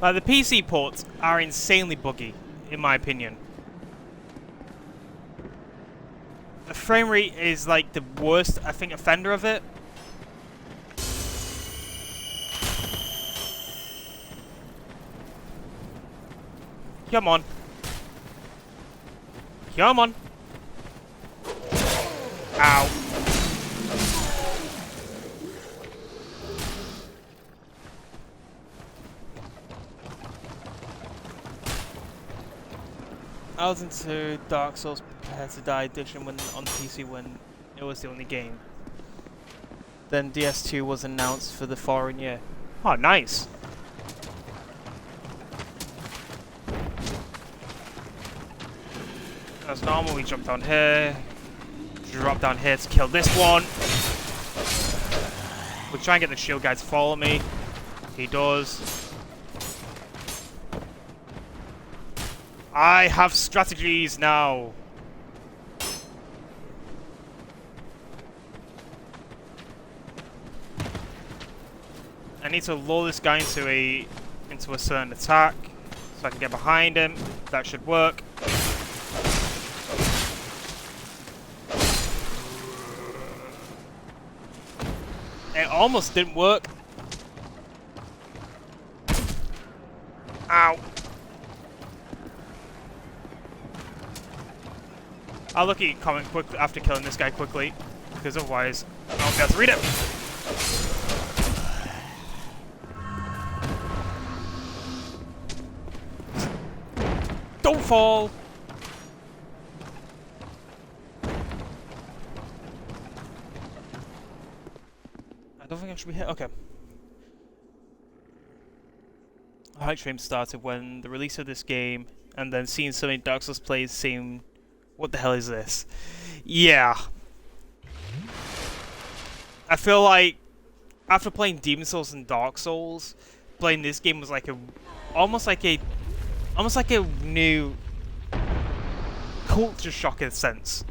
The PC ports are insanely buggy, in my opinion. The frame rate is like the worst, I think, offender of it. Come on. Come on. Ow. I was into Dark Souls Prepare to Die edition when on PC when it was the only game. Then DS2 was announced for the following year. Oh, nice. As normal, we jump down here, drop down here to kill this one. We'll try and get the shield guy to follow me. He does. I have strategies now. I need to lure this guy into a certain attack so I can get behind him. That should work. It almost didn't work. Ow. I'll look at your comment quickly after killing this guy quickly, because otherwise I won't be able to read it. Don't fall! I don't think I should be hit. Okay. The hype train started when the release of this game, and then seeing so many Dark Souls plays seemed, what the hell is this? Yeah. I feel like after playing Demon Souls and Dark Souls, playing this game was like almost like a new culture shock in a sense.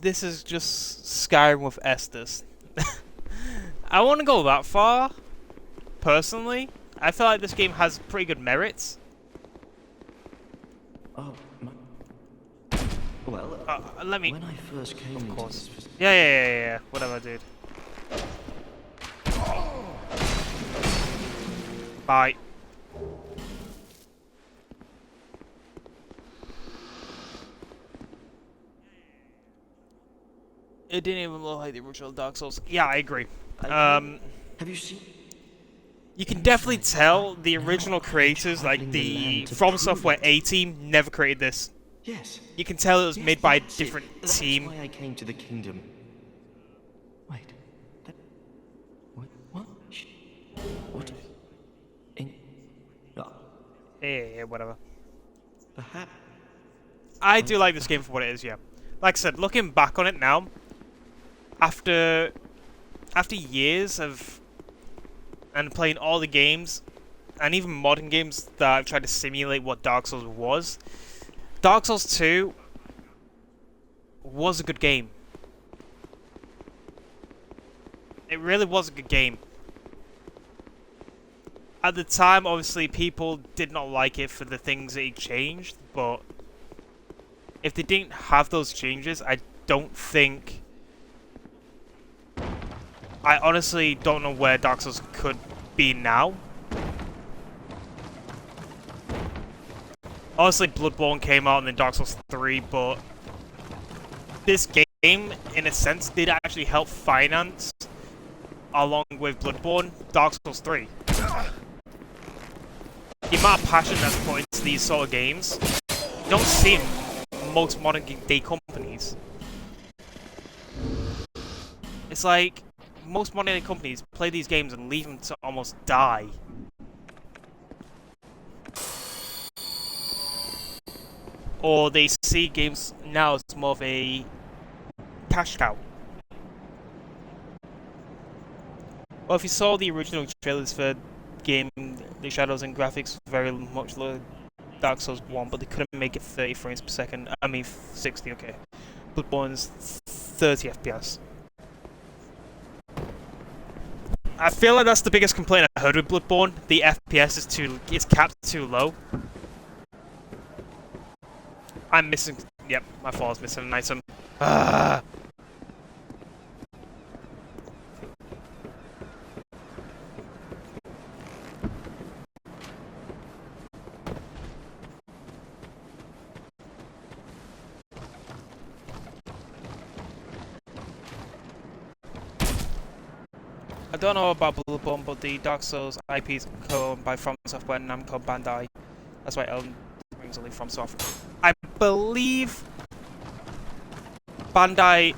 This is just Skyrim with Estus. I want to go that far, personally. I feel like this game has pretty good merits. Oh, well, let me. when I first came Of into course. this Yeah. Whatever, dude. Bye. It didn't even look like the original Dark Souls. Yeah, I agree. have you seen? You can definitely tell the original creators, like the From Software A team, never created this. Yes. You can tell it was made by a different That's team. why I came to the kingdom. Wait. What? What? Yeah, whatever. Perhaps. I do like this game for what it is, yeah. Like I said, looking back on it now, after years of and playing all the games, and even modern games that I've tried to simulate what Dark Souls was, Dark Souls 2 was a good game. It really was a good game. At the time, obviously, people did not like it for the things that it changed, but if they didn't have those changes, I don't think... I honestly don't know where Dark Souls could be now. Obviously, Bloodborne came out and then Dark Souls 3, but this game, in a sense, did actually help finance, along with Bloodborne, Dark Souls 3. The amount of passion that's put into these sort of games, you don't see in most modern day companies. It's like most modern companies play these games and leave them to almost die. Or they see games now as more of a cash cow. Well, if you saw the original trailers for game, the shadows and graphics very much like Dark Souls 1, but they couldn't make it 30 frames per second. I mean 60, okay. Bloodborne's 30 FPS. I feel like that's the biggest complaint I heard with Bloodborne. The FPS is capped too low. I'm missing. Yep, my fault. Is missing an item. Ah. I don't know about Bloodborne, but the Dark Souls IP is owned by From Software and Namco Bandai. That's why Elden Ring's only From Software. I believe Bandai.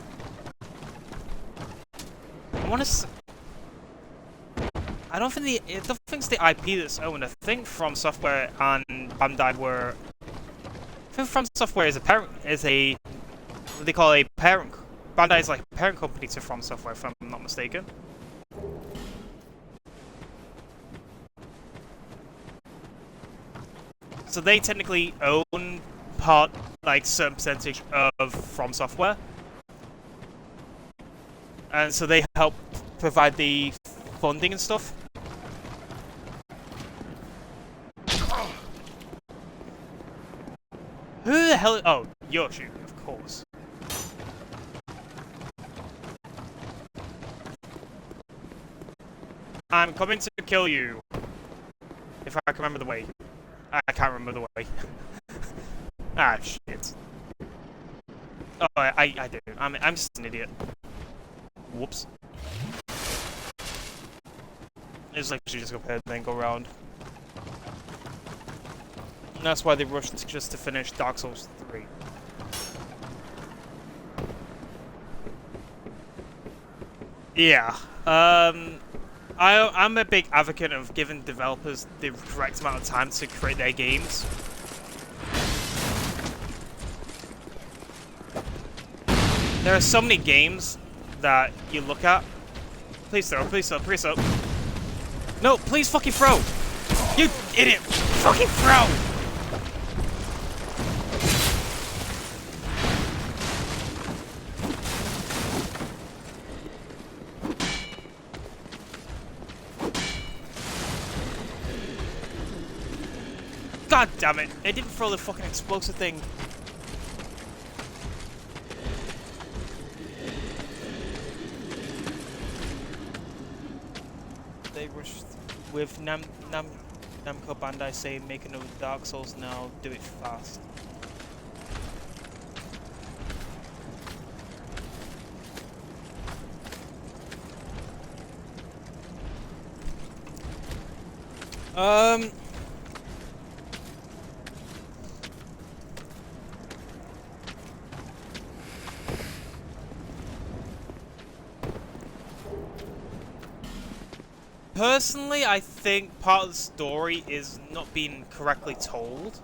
I want to. I don't think it's the IP that's owned. I think From Software and Bandai were. I think From Software is a parent. What they call a parent. Bandai is like a parent company to From Software, if I'm not mistaken. So they technically own certain percentage of From Software. And so they help provide the funding and stuff. Who the hell? Oh, Yoshi, of course. I'm coming to kill you. If I can remember the way. I can't remember the way. Ah, shit. Oh, I do. I'm just an idiot. Whoops. It's like she just go ahead and then go around. And that's why they rushed just to finish Dark Souls 3. Yeah. I'm a big advocate of giving developers the correct amount of time to create their games. There are so many games that you look at. Please throw, please throw, please throw. No, please fucking throw! You idiot! Fucking throw! God damn it! It didn't throw the fucking explosive thing. They rushed with Namco Bandai saying make another Dark Souls now, do it fast. Personally, I think part of the story is not being correctly told.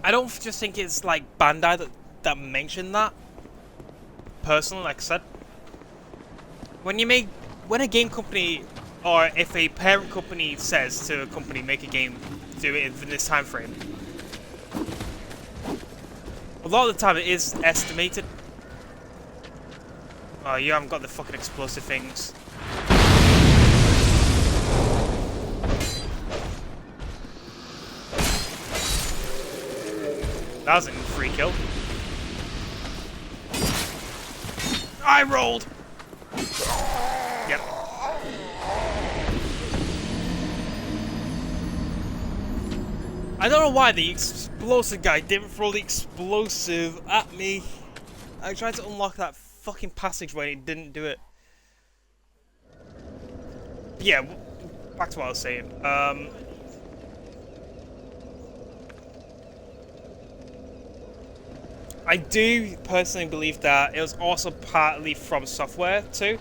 I don't just think it's like Bandai that mentioned that. Personally, like I said, when a game company or if a parent company says to a company make a game, do it in this time frame. A lot of the time, it is estimated. Oh, you haven't got the fucking explosive things. That was a free kill. I rolled! Yep. I don't know why the explosive guy didn't throw the explosive at me. I tried to unlock that fucking passageway and he didn't do it. Yeah, back to what I was saying. I do personally believe that it was also partly from software too.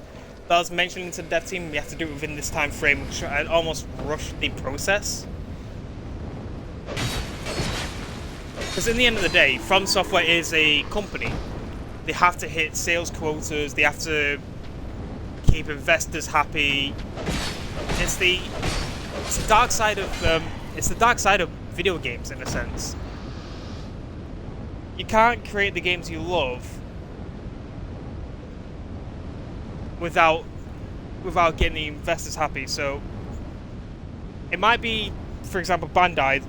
That was mentioned to the dev team. We have to do it within this time frame, which I almost rushed the process. Because in the end of the day, From Software is a company. They have to hit sales quotas. They have to keep investors happy. It's the dark side of video games in a sense. You can't create the games you love without getting the investors happy. So it might be, for example, Bandai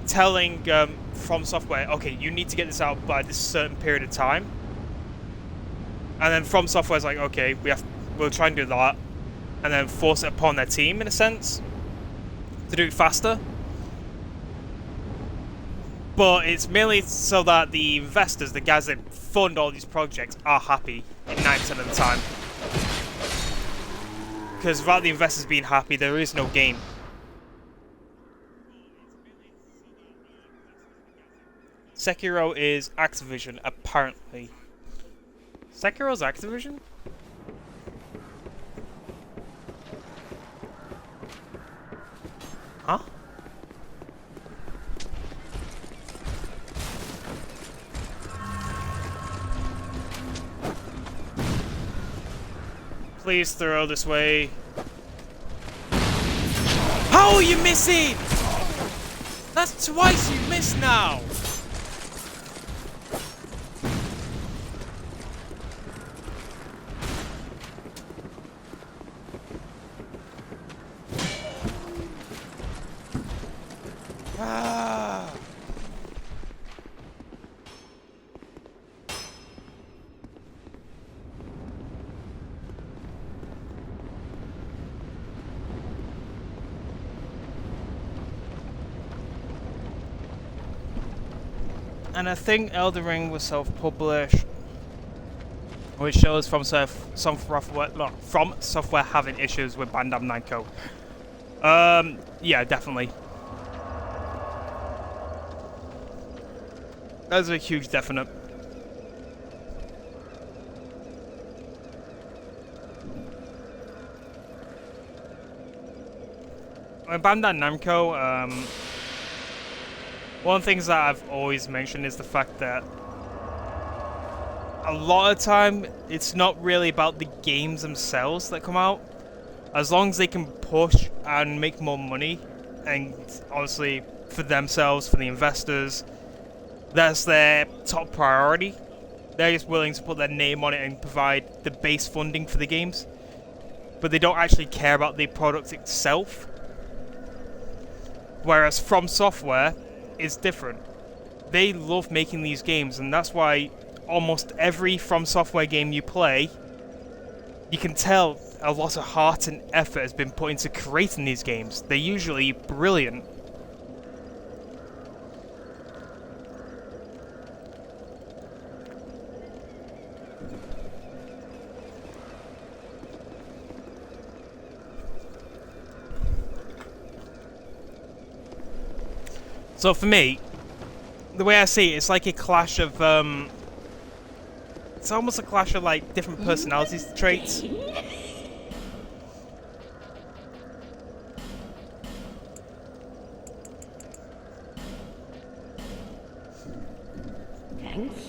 telling From Software, okay, you need to get this out by this certain period of time, and then From Software's like, okay, we'll try and do that, and then force it upon their team in a sense to do it faster. But it's mainly so that the investors, the guys that fund all these projects, are happy in 90% of the time. Because without the investors being happy, there is no game. Sekiro is Activision, apparently. Sekiro's Activision? Huh? Please throw this way. How are you missing? That's twice you missed now. Ah. And I think Elden Ring was self-published, which shows From Software having issues with Bandai Namco. Yeah, definitely. That's a huge definite. With Bandai Namco, one of the things that I've always mentioned is the fact that a lot of time it's not really about the games themselves that come out. As long as they can push and make more money, and obviously for themselves, for the investors, that's their top priority. They're just willing to put their name on it and provide the base funding for the games, but they don't actually care about the product itself. Whereas From Software is different. They love making these games, and that's why almost every From Software game you play, you can tell a lot of heart and effort has been put into creating these games. They're usually brilliant. So for me, the way I see it, it's like a clash of, it's almost a clash of like different personality traits. Thanks.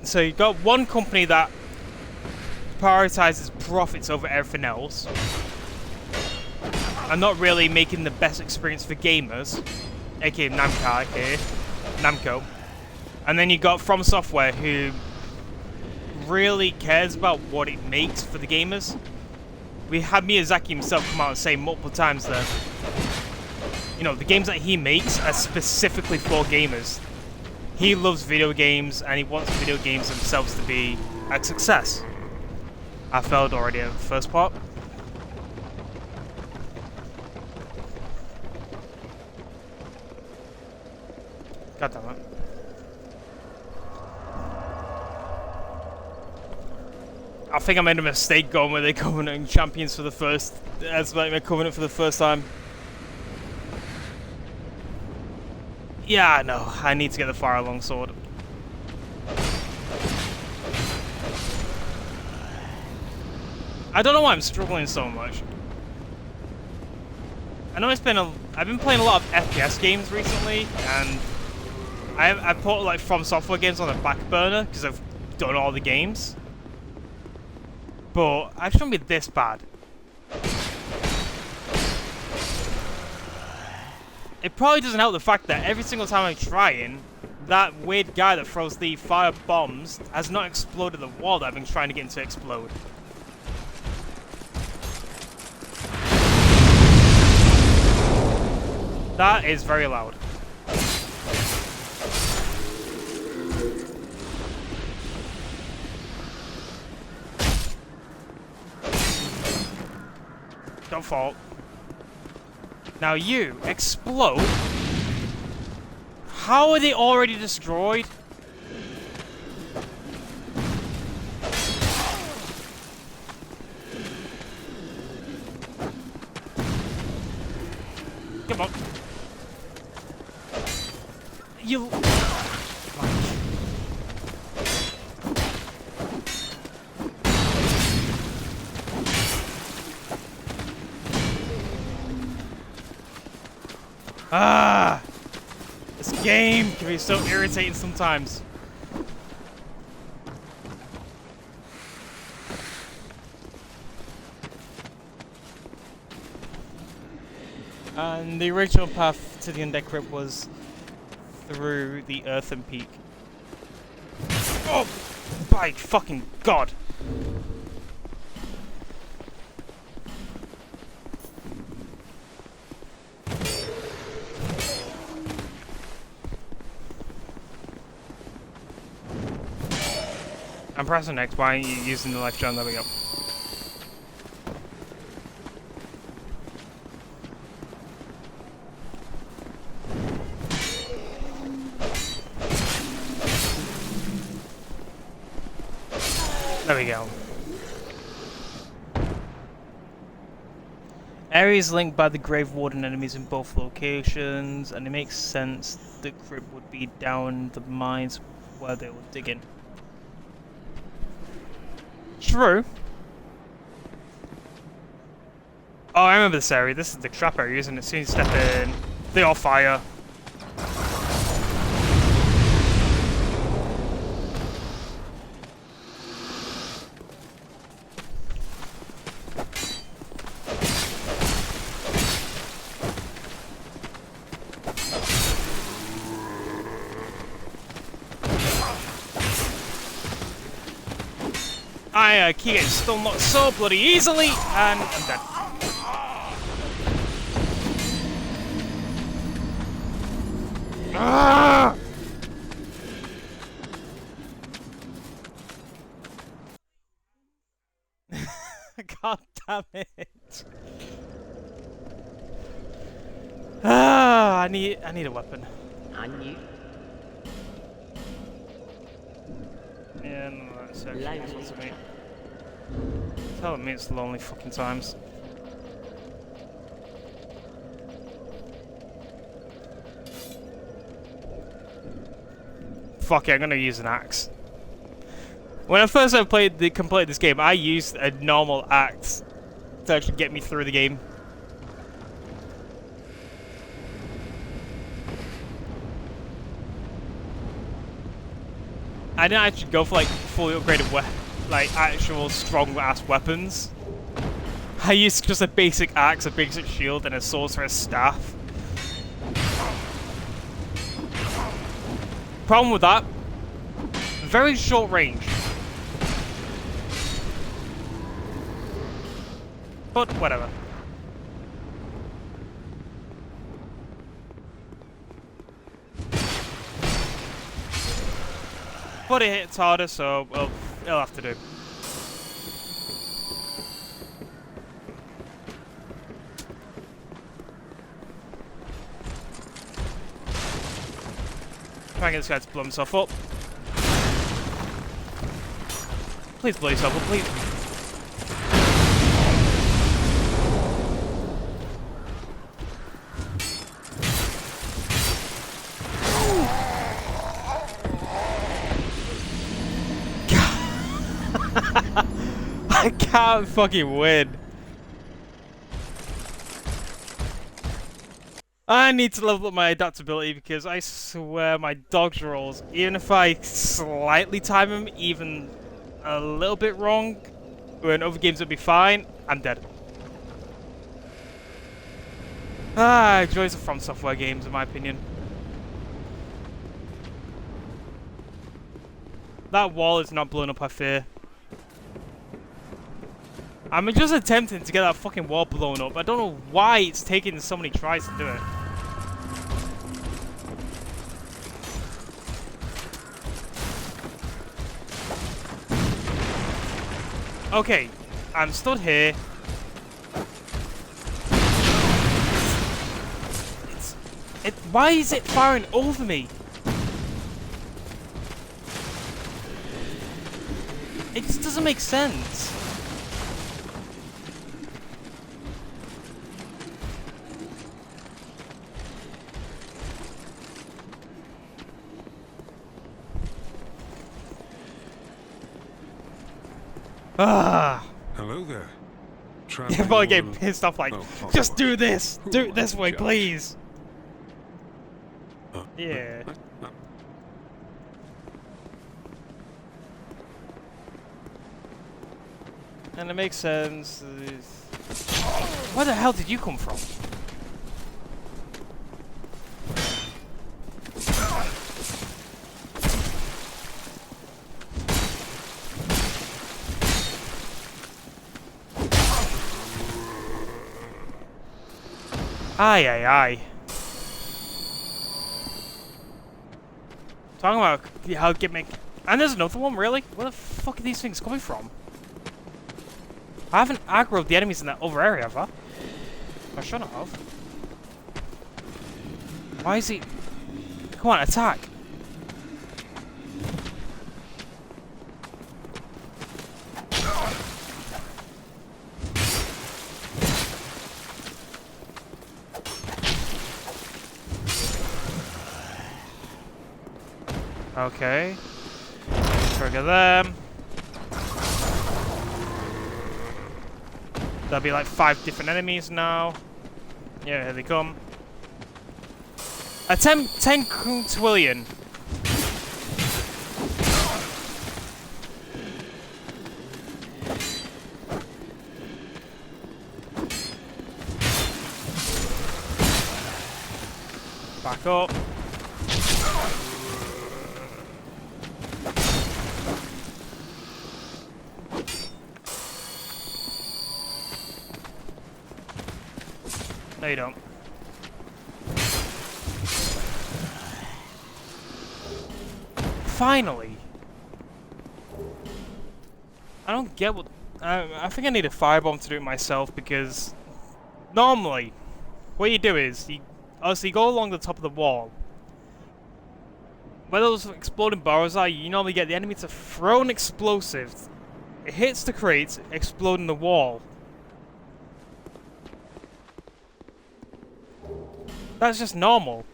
So you've got one company that prioritizes profits over everything else, and not really making the best experience for gamers, aka Namco. And then you got From Software, who really cares about what it makes for the gamers. We had Miyazaki himself come out and say multiple times that, you know, the games that he makes are specifically for gamers. He loves video games, and he wants video games themselves to be a success. I failed already at the first part. God damn it. I think I made a mistake going with the Covenant Champions for the first... as like my Covenant for the first time. Yeah, no, I need to get the fire longsword. I don't know why I'm struggling so much. I know I've been playing a lot of FPS games recently, and I've put like From Software games on the back burner because I've done all the games. But I shouldn't be this bad. It probably doesn't help the fact that every single time I'm trying, that weird guy that throws the fire bombs has not exploded the wall that I've been trying to get him to explode. That is very loud. Don't fall. Now you explode. How are they already destroyed? Come on. You. Ah! This game can be so irritating sometimes. And the original path to the Undead Crypt was through the Earthen Peak. Oh! By fucking God! I'm pressing X. Why aren't you using the life gem? There we go. There we go. Areas linked by the Grave Warden enemies in both locations, and it makes sense the crypt would be down the mines where they were digging. True. Oh, I remember this area. This is the trap area, isn't it? As soon as you step in, they all fire. I keep getting stunned not so bloody easily, and I'm dead. Ah! God damn it! Ah, I need a weapon. I knew. Yeah, no, that's actually useful to me. Telling me it's lonely fucking times. Fuck it, I'm gonna use an axe. When I first completed this game, I used a normal axe to actually get me through the game. I didn't actually go for like fully upgraded like actual strong ass weapons. I used just a basic axe, a basic shield, and a sorcerer's staff. Problem with that, very short range. But whatever. But it hits harder, so well, it'll have to do. Try and get this guy to blow himself up. Please blow yourself up, please. can't fucking win. I need to level up my adaptability because I swear my dodge rolls, even if I slightly time them even a little bit wrong, when other games would be fine, I'm dead. Joys of From Software games, in my opinion. That wall is not blown up, I fear. I'm just attempting to get that fucking wall blown up. I don't know why it's taking so many tries to do it. Okay, I'm stood here. Why is it firing over me? It just doesn't make sense. Hello there. You're probably getting pissed off like, just do this! Do it this way, please! Yeah. And it makes sense. Where the hell did you come from? Aye, aye, aye. Talking about how gimmick. And there's another one, really? Where the fuck are these things coming from? I haven't aggroed the enemies in that other area, have I? I shouldn't have. Why is he... Come on, attack! Okay. Trigger them. There'll be like 5 different enemies now. Yeah, here they come. A 10 quintillion. Back up. No, you don't. Finally! I don't get what... I think I need a firebomb to do it myself because... Normally, what you do is, you go along the top of the wall. Where those exploding barrels are, you normally get the enemy to throw an explosive. It hits the crates, exploding the wall. That's just normal.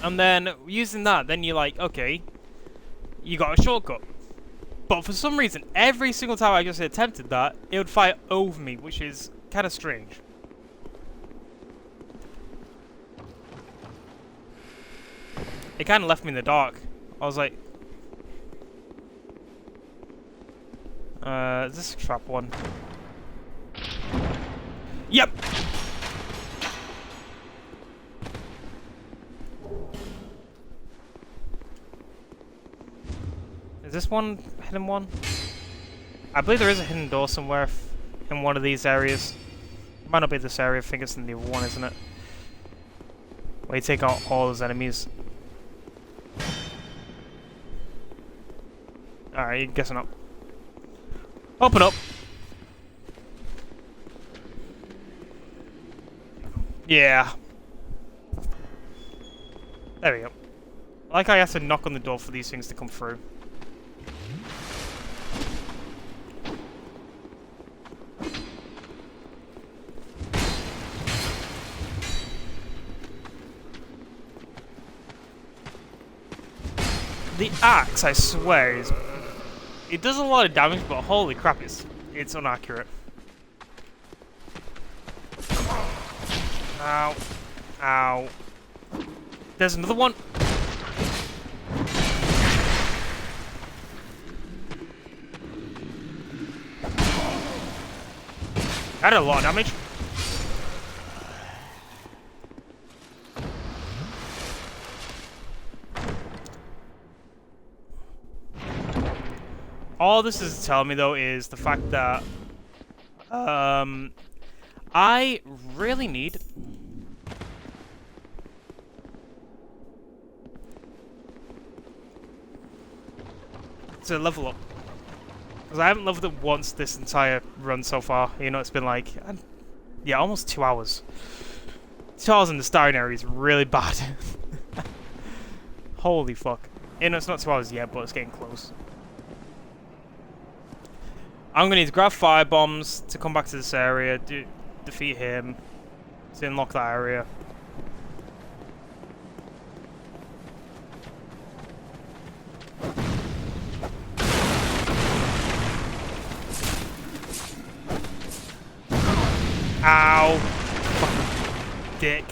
And then, using that, then you're like, okay, you got a shortcut. But for some reason, every single time I just attempted that, it would fire over me, which is kind of strange. It kind of left me in the dark. I was like... is this a trap one? Yep! Is this one hidden one? I believe there is a hidden door somewhere in one of these areas. It might not be this area, I think it's in the other one, isn't it? Where you take out all those enemies. Alright, you're guessing up. Open up! Yeah. There we go. Like I have to knock on the door for these things to come through. The axe, I swear, it does a lot of damage, but holy crap, it it's inaccurate. Ow. Ow. There's another one. I did a lot of damage. All this is telling me though is the fact that I really need to level up. Because I haven't leveled up once this entire run so far. You know, it's been like, yeah, almost 2 hours. 2 hours in the starting area is really bad. Holy fuck. You know, it's not 2 hours yet, but it's getting close. I'm gonna need to grab fire bombs to come back to this area, defeat him, to unlock that area. Ow! Fucking dick.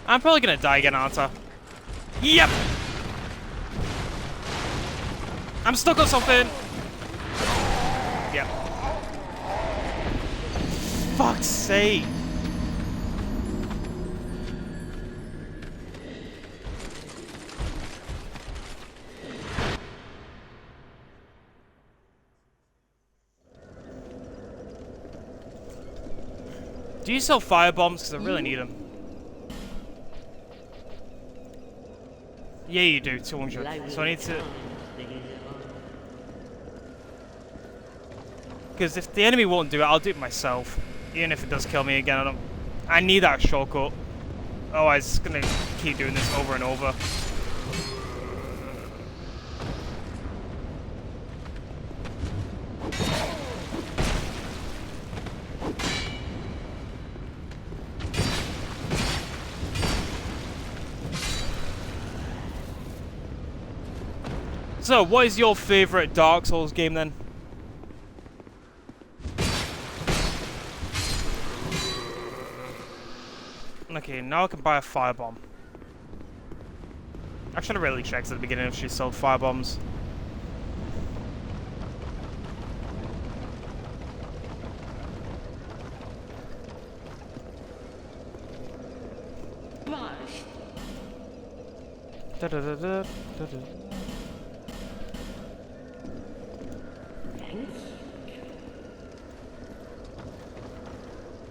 I'm probably gonna die again, aren't I? Yep! I'm stuck on something! Yep. Fuck's sake! Do you sell fire bombs? Because I really need them. Yeah, you do, 200. So I need to... Because if the enemy won't do it, I'll do it myself. Even if it does kill me again, I need that shortcut. Otherwise, it's gonna keep doing this over and over. So, what is your favourite Dark Souls game then? Okay, now I can buy a firebomb. I should have really checked at the beginning if she sold firebombs. Da da da da da da.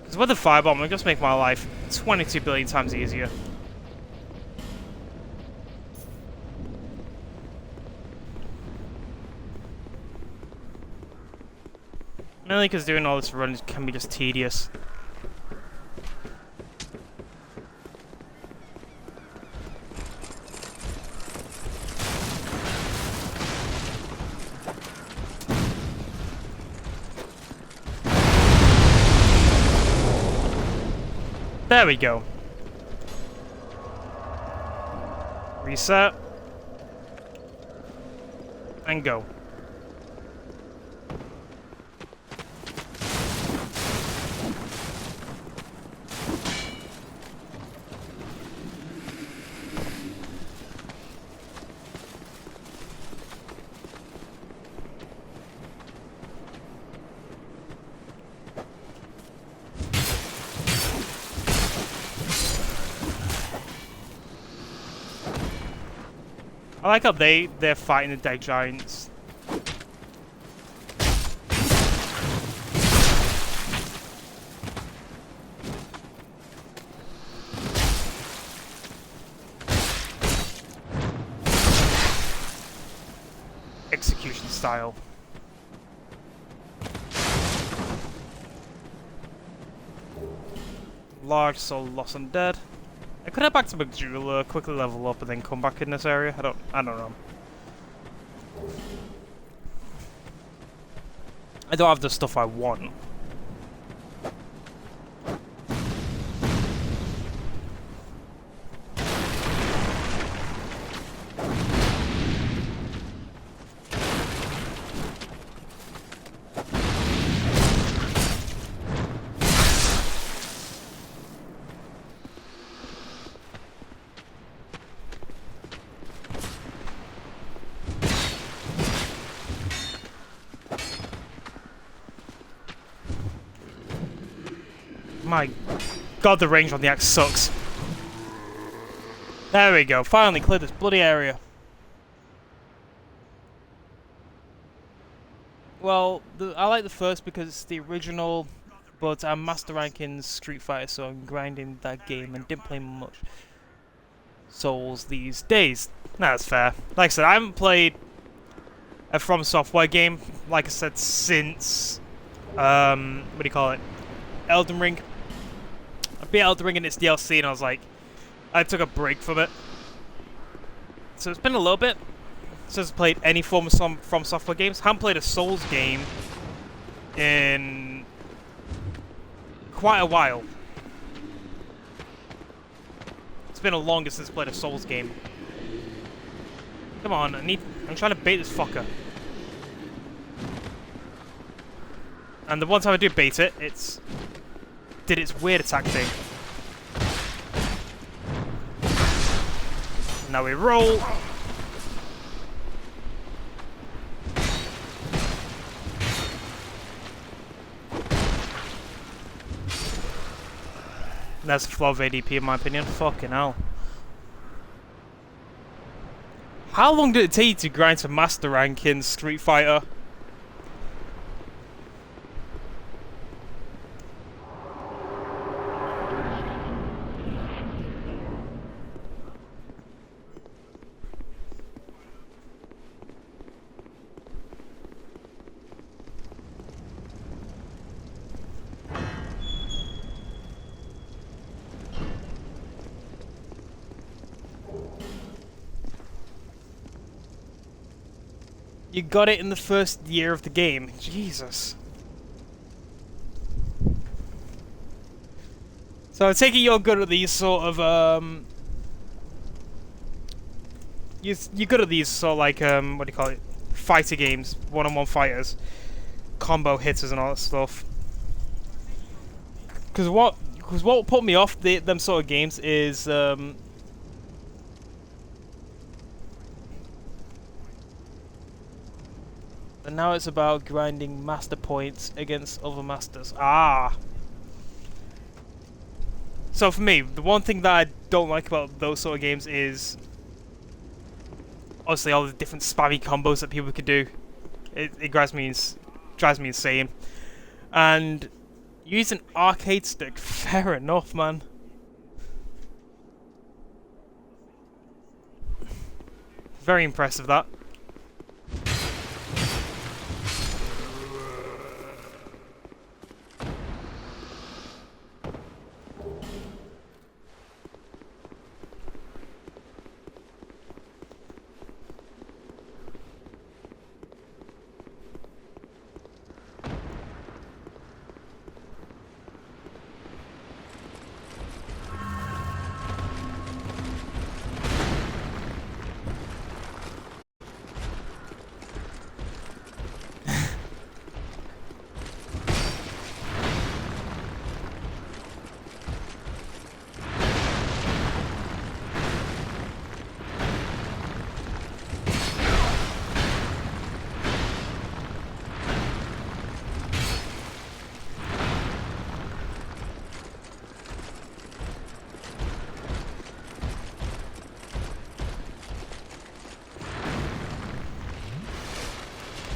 Because with the firebomb, it'll just make my life 22 billion times easier. Mainly because doing all this run can be just tedious. There we go. Reset. And go. I like how they're fighting the dead giants. Execution style. Large soul lost and dead. I could head back to Majula, quickly level up, and then come back in this area. I don't know. I don't have the stuff I want. My god, the range on the axe sucks. There we go, finally cleared this bloody area. Well, I like the first because it's the original, but I'm master ranking Street Fighter, so I'm grinding that game and didn't play much Souls these days. That's fair. Like I said, I haven't played a From Software game, like I said, since, what do you call it? Elden Ring. I beat Elden Ring in its DLC and I was like, I took a break from it. So it's been a little bit since I played any form of From Software games. Haven't played a Souls game in quite a while. It's been the longest since I played a Souls game. Come on, I'm trying to bait this fucker. And the one time I do bait it, did its weird attack thing. Now we roll. That's a flaw of ADP in my opinion. Fucking hell. How long did it take you to grind to master rank in Street Fighter? You got it in the first year of the game. Jesus. So I take it you're good at these sort of, you're good at these sort of like, what do you call it? Fighter games. One-on-one fighters. Combo hitters and all that stuff. Because what put me off them sort of games is, and now it's about grinding master points against other masters. Ah! So for me, the one thing that I don't like about those sort of games is obviously all the different spammy combos that people can do. It drives me insane. And use an arcade stick, fair enough, man. Very impressive, that.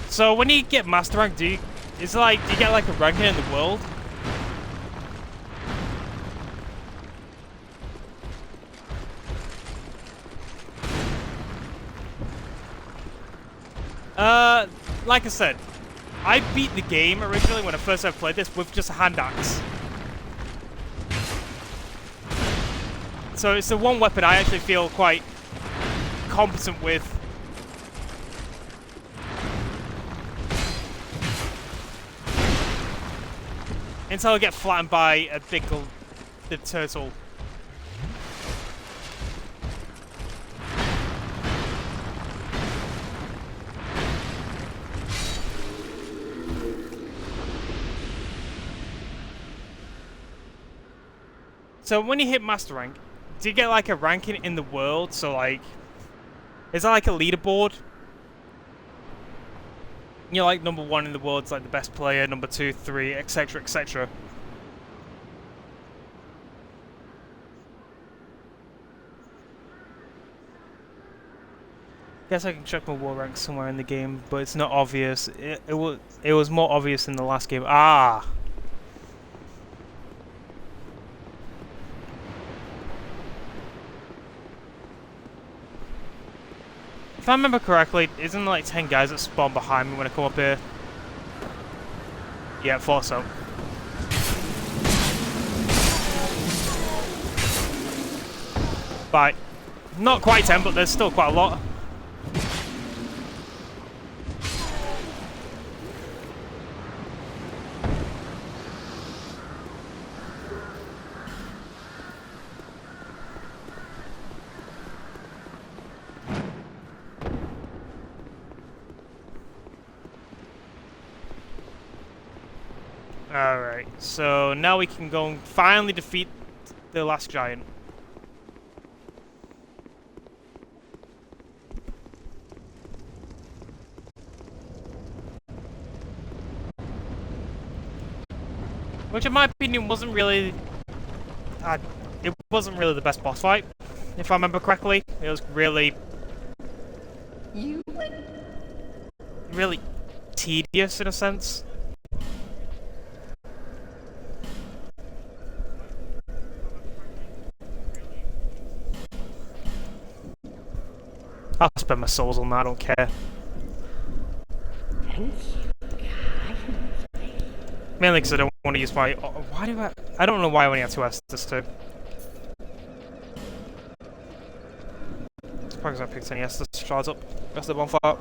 So when you get master rank, do you get like a ranking in the world? Like I said, I beat the game originally when I first ever played this with just a hand axe. So it's the one weapon I actually feel quite competent with. Until I get flattened by a big the turtle. So when you hit master rank, do you get like a ranking in the world? So like, is that like a leaderboard? You're like number 1 in the world's like the best player, number 2, 3, etc, etc. Guess I can check my war rank somewhere in the game, but it's not obvious. It was more obvious in the last game. Ah! If I remember correctly, isn't there like 10 guys that spawn behind me when I come up here? Yeah, I thought so. But not quite 10, but there's still quite a lot. Alright, so now we can go and finally defeat the last giant. Which in my opinion wasn't really... it wasn't really the best boss fight, if I remember correctly. It was really... really tedious in a sense. I'll spend my souls on that, I don't care. Mainly because I don't want to use my... why do I don't know why I only have 2 Estus too. It's probably because I picked any Estus shards up. Rest of the bonfire.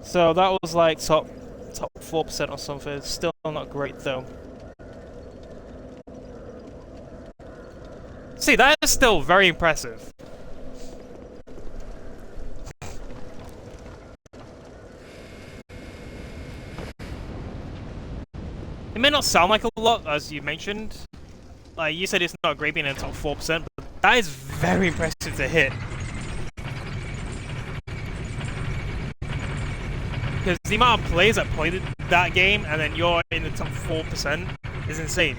So that was like top 4% or something. Still not great though. See, that is still very impressive. It may not sound like a lot, as you mentioned. Like, you said it's not great being in the top 4%, but that is very impressive to hit. Because the amount of players that played that game, and then you're in the top 4%, is insane.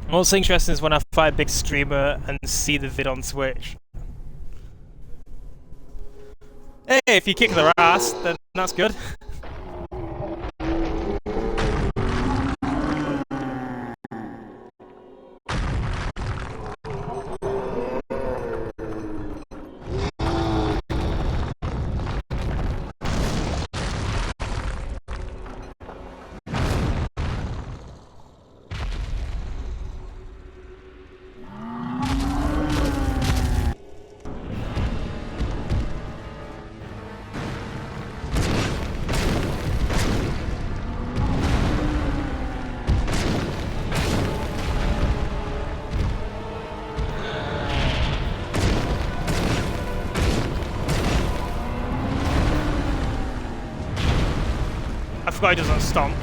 What's interesting is when I fight a big streamer and see the vid on Twitch. Hey, if you kick their ass, then that's good. I forgot he doesn't stomp.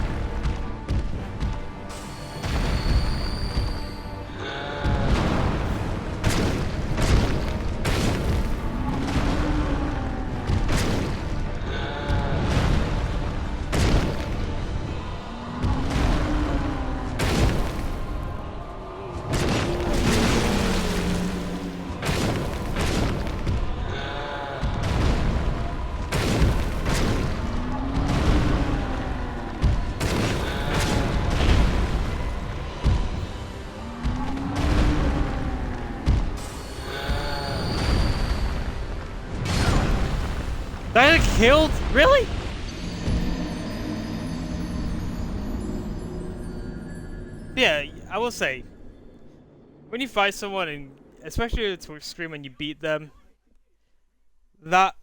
That killed? Really? Yeah, I will say, when you fight someone and especially to extreme when you beat them. That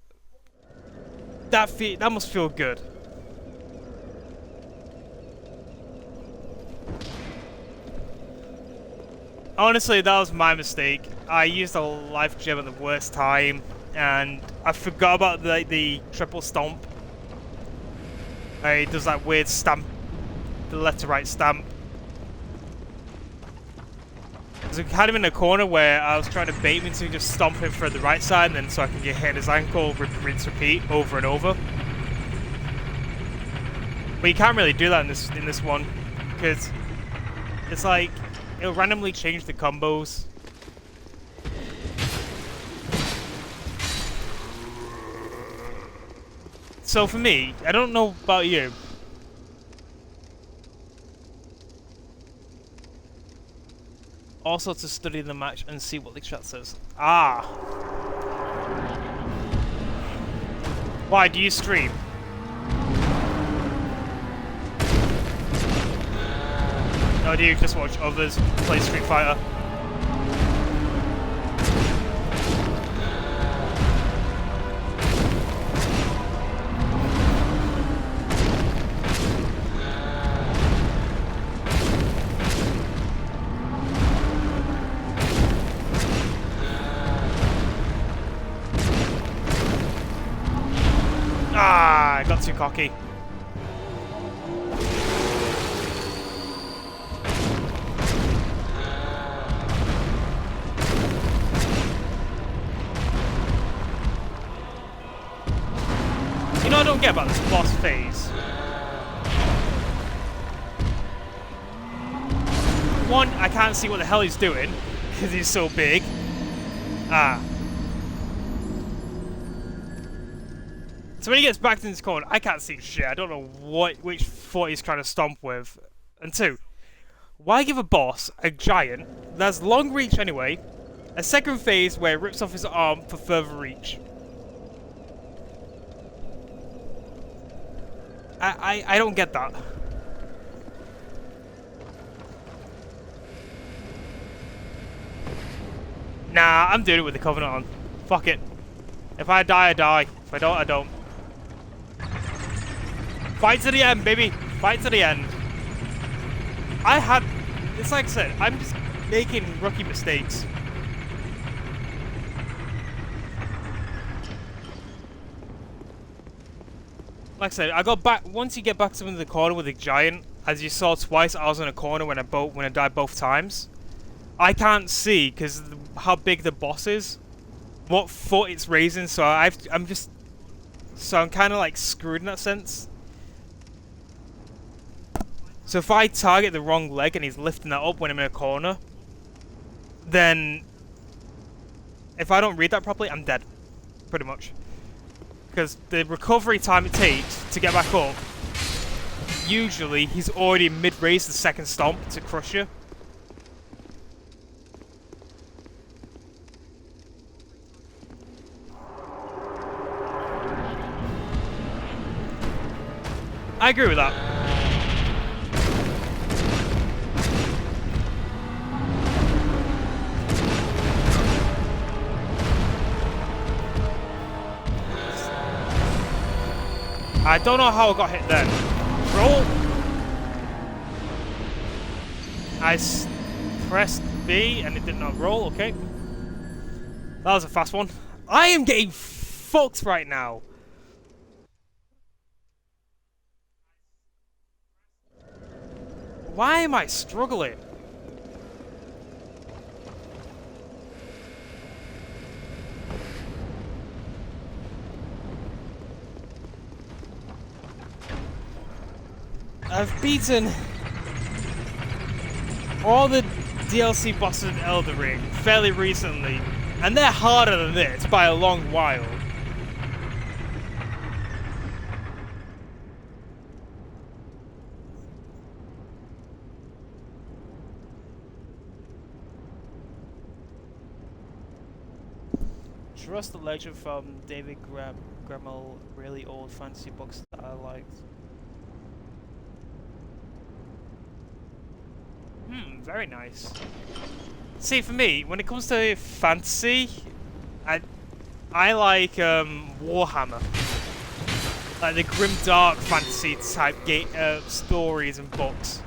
must feel good. Honestly, that was my mistake. I used a life gem at the worst time, and I forgot about the triple stomp. It does that weird stamp, the left to right stamp. So we had him in a corner where I was trying to bait him into just stomp him for the right side, and then so I can get hit his ankle, rinse, repeat, over and over. But you can't really do that in this one, because it's like it'll randomly change the combos. So for me, I don't know about you. Also to study the match and see what the chat says. Ah. Why do you stream? Or do you just watch others play Street Fighter? Ah, I got too cocky. You know, I don't get about this boss phase. One, I can't see what the hell he's doing because he's so big. Ah. So when he gets back in this corner, I can't see shit. I don't know which foot he's trying to stomp with. And two, why give a boss, a giant, that's long reach anyway, a second phase where it rips off his arm for further reach? I don't get that. Nah, I'm doing it with the Covenant on. Fuck it. If I die, I die. If I don't, I don't. Fight to the end, baby. Fight to the end. It's like I said, I'm just making rookie mistakes. Like I said, I got back, once you get back to the corner with the giant, as you saw twice, I was in a corner when I died both times. I can't see, because how big the boss is, what foot it's raising, so I'm kind of like screwed in that sense. So if I target the wrong leg and he's lifting that up when I'm in a corner, then if I don't read that properly, I'm dead. Pretty much. Because the recovery time it takes to get back up, usually he's already mid-raised the second stomp to crush you. I agree with that. I don't know how I got hit then. Roll. I pressed B and it did not roll. Okay. That was a fast one. I am getting fucked right now. Why am I struggling? I've beaten all the DLC bosses in Elden Ring fairly recently, and they're harder than this by a long while. Trust the legend from David Gremmel, really old fantasy books that I liked. Very nice. See, for me, when it comes to fantasy, I I like Warhammer, like the grim dark fantasy type stories and books.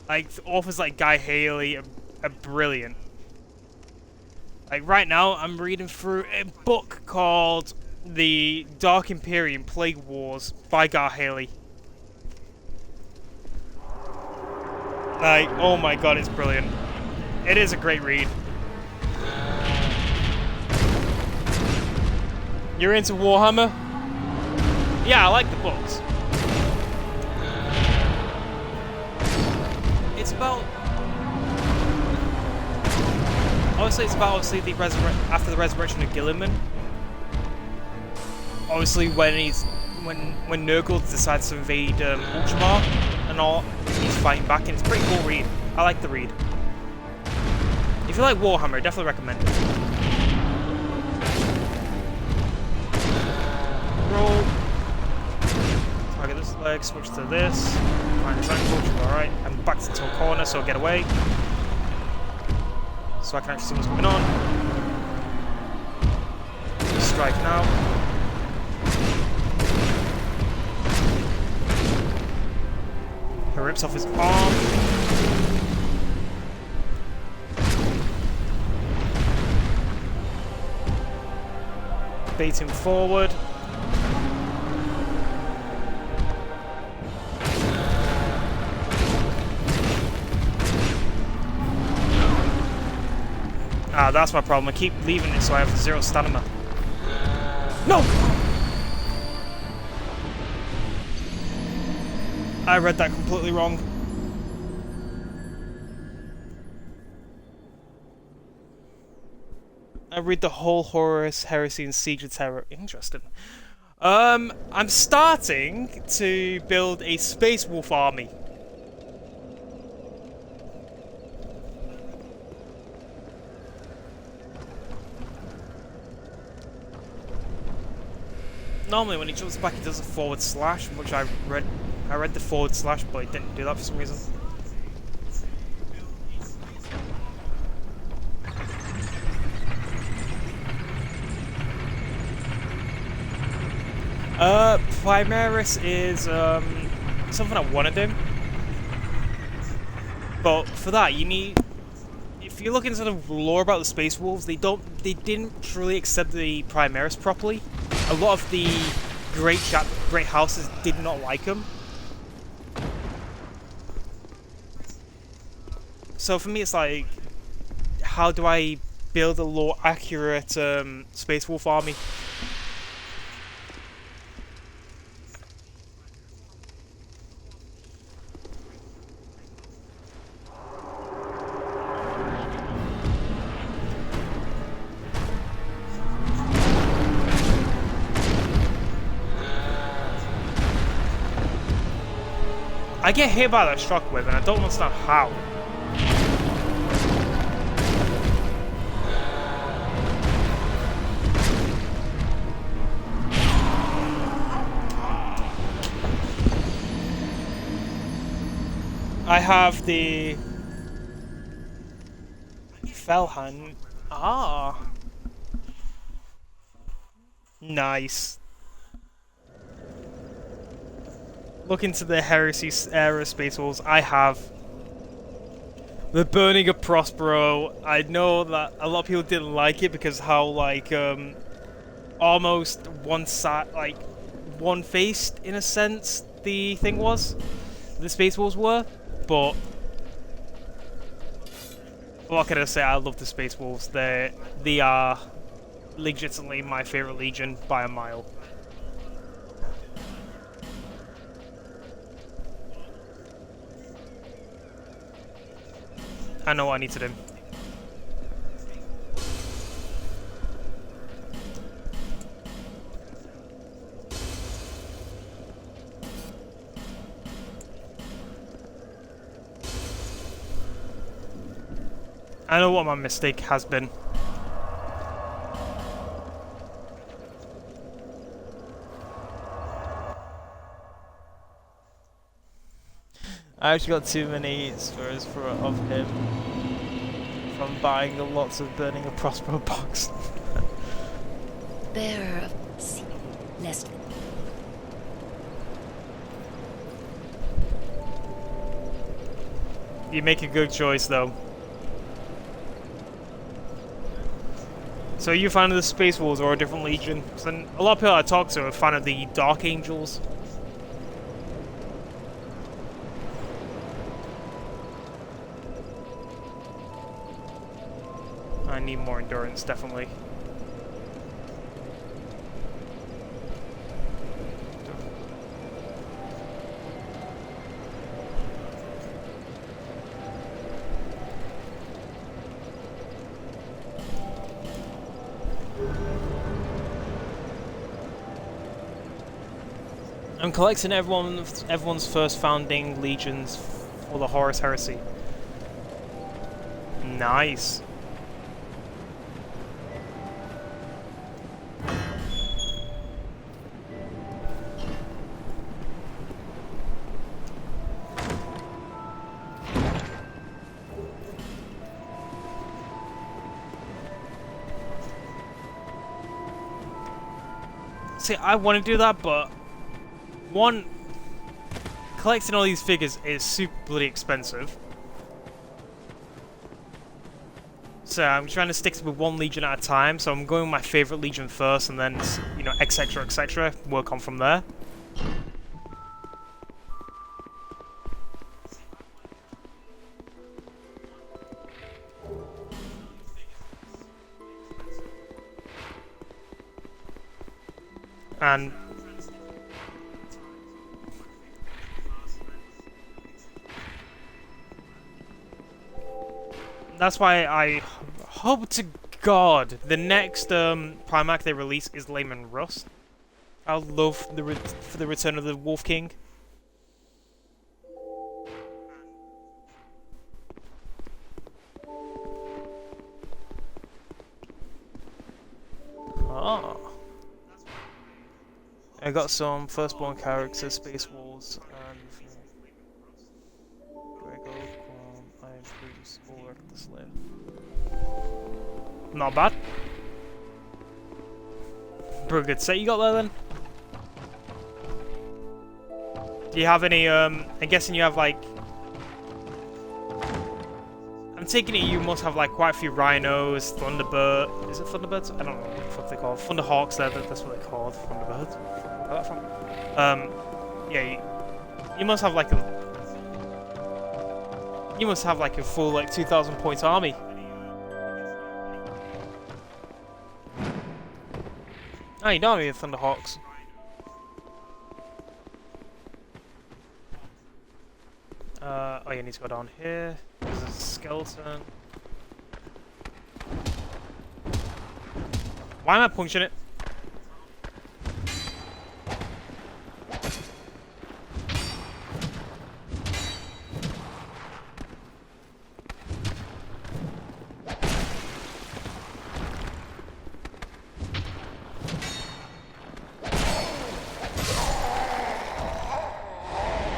Like authors like Guy Haley are brilliant. Like right now, I'm reading through a book called The Dark Imperium Plague Wars by Guy Haley. Like, oh my god, it's brilliant. It is a great read. You're into Warhammer? Yeah, I like the books. It's about... Obviously, it's about the after the resurrection of Gilliman. Obviously, when Nurgle decides to invade Ultramar and all, he's fighting back, and it's a pretty cool read. I like the read. If you like Warhammer, I definitely recommend it. Roll. Target this leg, switch to this. Find this angle, alright. I'm back to a corner, so I'll get away. So I can actually see what's going on. Strike now. He rips off his arm. Bait him forward. Ah, that's my problem. I keep leaving it so I have 0 stamina. No! I read that completely wrong. I read the whole Horus, Heresy, and Siege of Terror. Interesting. I'm starting to build a Space Wolf army. Normally when he jumps back he does a forward slash, which I read the forward slash, but he didn't do that for some reason. Primaris is something I want to do, but for that you need. If you look into the lore about the Space Wolves, they didn't truly accept the Primaris properly. A lot of the great houses did not like them. So for me, it's like, how do I build a lore accurate Space Wolf army? I get hit by that shockwave and I don't understand how. I have the Felhan. Ah. Nice. Look into the Heresy era Space Wolves. I have the Burning of Prospero. I know that a lot of people didn't like it because how like almost one-faced in a sense the thing was. The Space Wolves were, but what can I say? I love the Space Wolves. They are legitimately my favorite legion by a mile. I know what I need to do. I know what my mistake has been. I actually got too many spurs of him. I'm buying lots of Burning a Prospero box. Bearer of sea, lest You make a good choice, though. So are you a fan of the Space Wolves or a different Legion? 'Cause then a lot of people I talk to are a fan of the Dark Angels. I need more endurance, definitely. I'm collecting everyone's first founding legions for the Horus Heresy. Nice. See, I want to do that, but one, collecting all these figures is super bloody expensive. So I'm trying to stick with one legion at a time. So I'm going with my favorite legion first, and then, you know, etc. Work on from there. And that's why I hope to God the next Primarch they release is Layman Rust. I love for the return of the Wolf King. Ah. I got some firstborn characters, Space Wolves, and Grego, Quam, Iron Priest, Bulwark, the Slayer. Not bad. Pretty good set you got there then. Do you have any, I'm guessing you have like... I'm taking it you must have like quite a few Rhinos, Thunderbird... Is it Thunderbirds? I don't know what the fuck they're called. Thunderhawks, that's what they're called. Thunderbirds. Where that from? Yeah, you must have like a... You must have like a full like 2,000 point army. Oh, you don't need Thunderhawks. Oh, you need to go down here. There's a skeleton. Why am I punching it?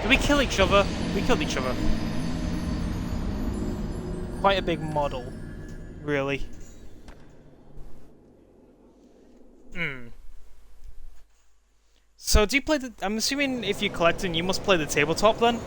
Did we kill each other? We killed each other. Quite a big model, really. So do you play the... I'm assuming if you're collecting, you must play the tabletop then?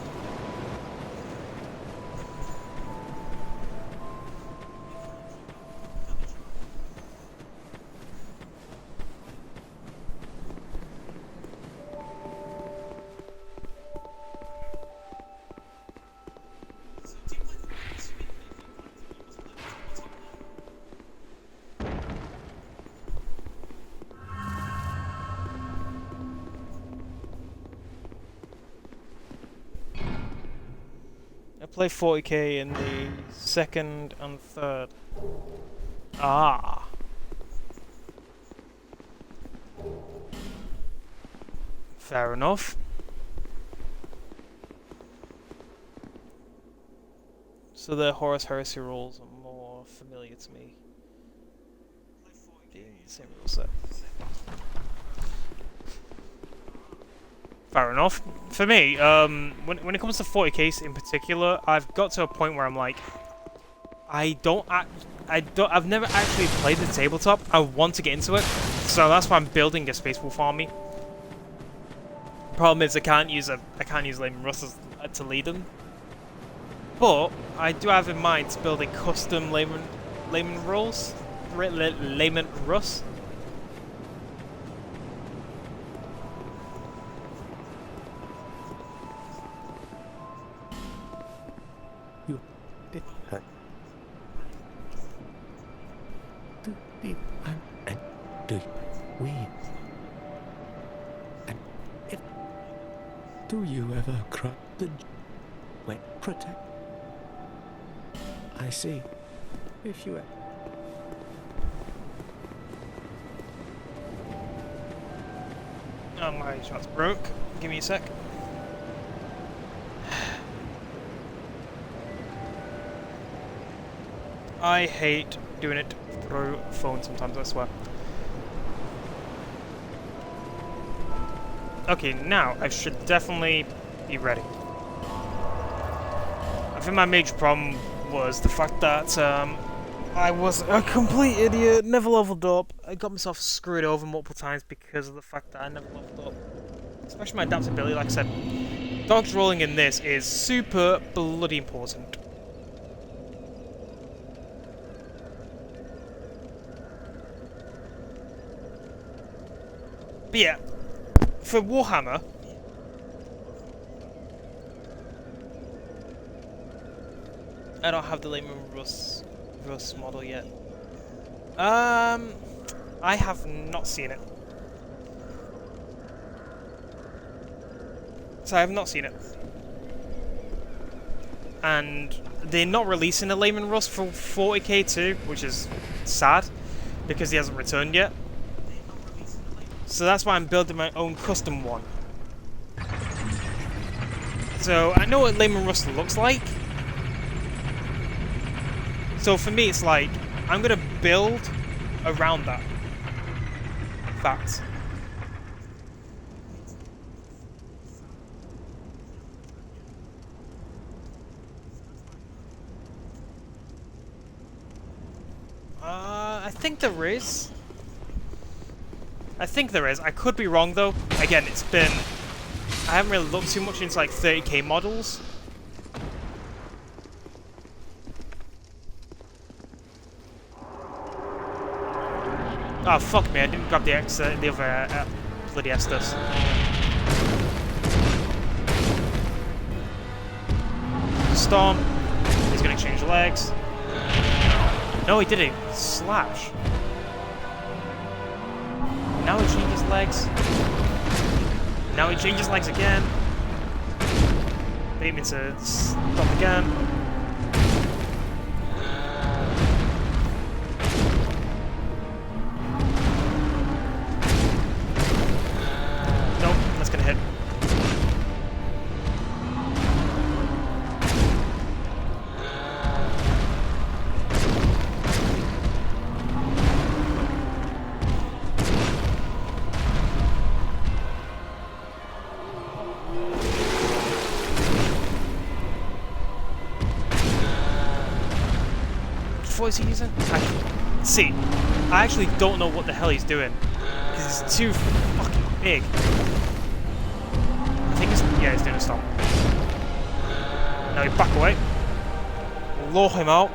Play 40k in the second and third. Ah. Fair enough. So the Horus Heresy rules are more familiar to me. Being the same rule set. Fair enough. For me, when it comes to 40k in particular, I've got to a point where I'm like, I've never actually played the tabletop. I want to get into it, so that's why I'm building a Space Wolf army. Problem is, I can't use Layman Russ to lead them. But I do have in mind to build a custom Layman Russ. You did her. And do we? And if do you ever cry the when protect? I see. If you Oh, my shot's broke. Give me a sec. I hate doing it through phone sometimes, I swear. Okay, now I should definitely be ready. I think my major problem was the fact that I was a complete idiot, never leveled up. I got myself screwed over multiple times because of the fact that I never leveled up. Especially my adaptability, like I said. Dodge rolling in this is super bloody important. But yeah, for Warhammer, I don't have the Layman Russ model yet. I have not seen it. So I have not seen it. And they're not releasing a Layman Russ for 40k too, which is sad, because he hasn't returned yet. So that's why I'm building my own custom one. So I know what Layman Russ looks like. So for me, it's like, I'm going to build around that fact. I think there is. I could be wrong though. Again, I haven't really looked too much into like 30k models. Oh fuck me! I didn't grab the other bloody Estus. Storm. He's gonna change legs. No, he didn't. Slash. Now he changes legs. Now he changes legs again. Bait me to stop again. Nope, that's gonna hit. What is he using? I actually don't know what the hell he's doing. Because it's too fucking big. I think he's doing a stomp. Now you back away. Lure him out.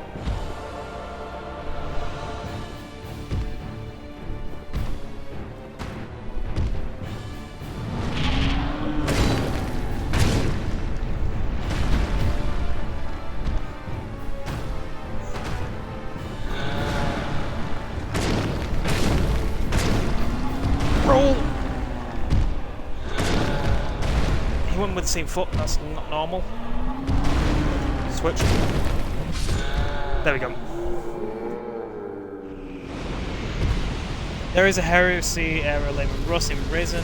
With the same foot, that's not normal. Switch. There we go. There is a Heresy era Layman Russ in Risen.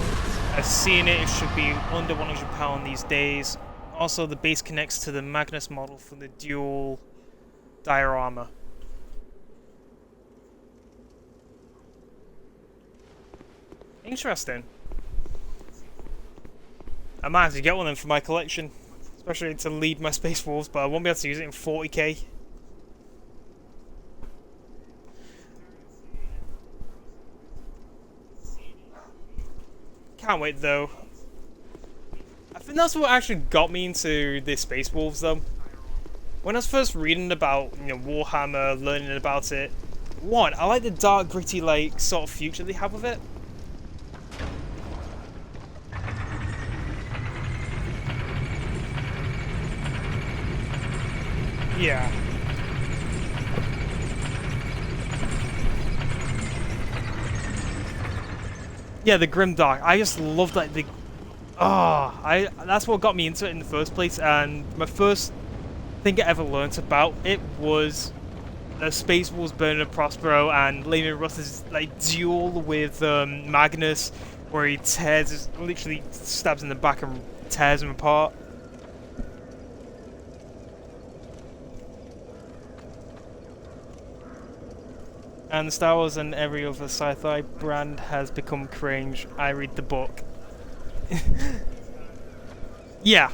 I've seen it, it should be under £100 these days. Also, the base connects to the Magnus model for the dual diorama. Interesting. I might have to get one of them for my collection, especially to lead my Space Wolves, but I won't be able to use it in 40k. Can't wait though. I think that's what actually got me into the Space Wolves though. When I was first reading about, Warhammer, learning about it, one, I like the dark, gritty, like, sort of future they have with it. Yeah. Yeah, the grimdark. I just love that. That's what got me into it in the first place. And my first thing I ever learnt about it was Space Wolves, Bernard Prospero, and Lehman Russ's like duel with Magnus, where he literally stabs in the back and tears him apart. And Star Wars and every other sci-fi brand has become cringe. I read the book. Yeah.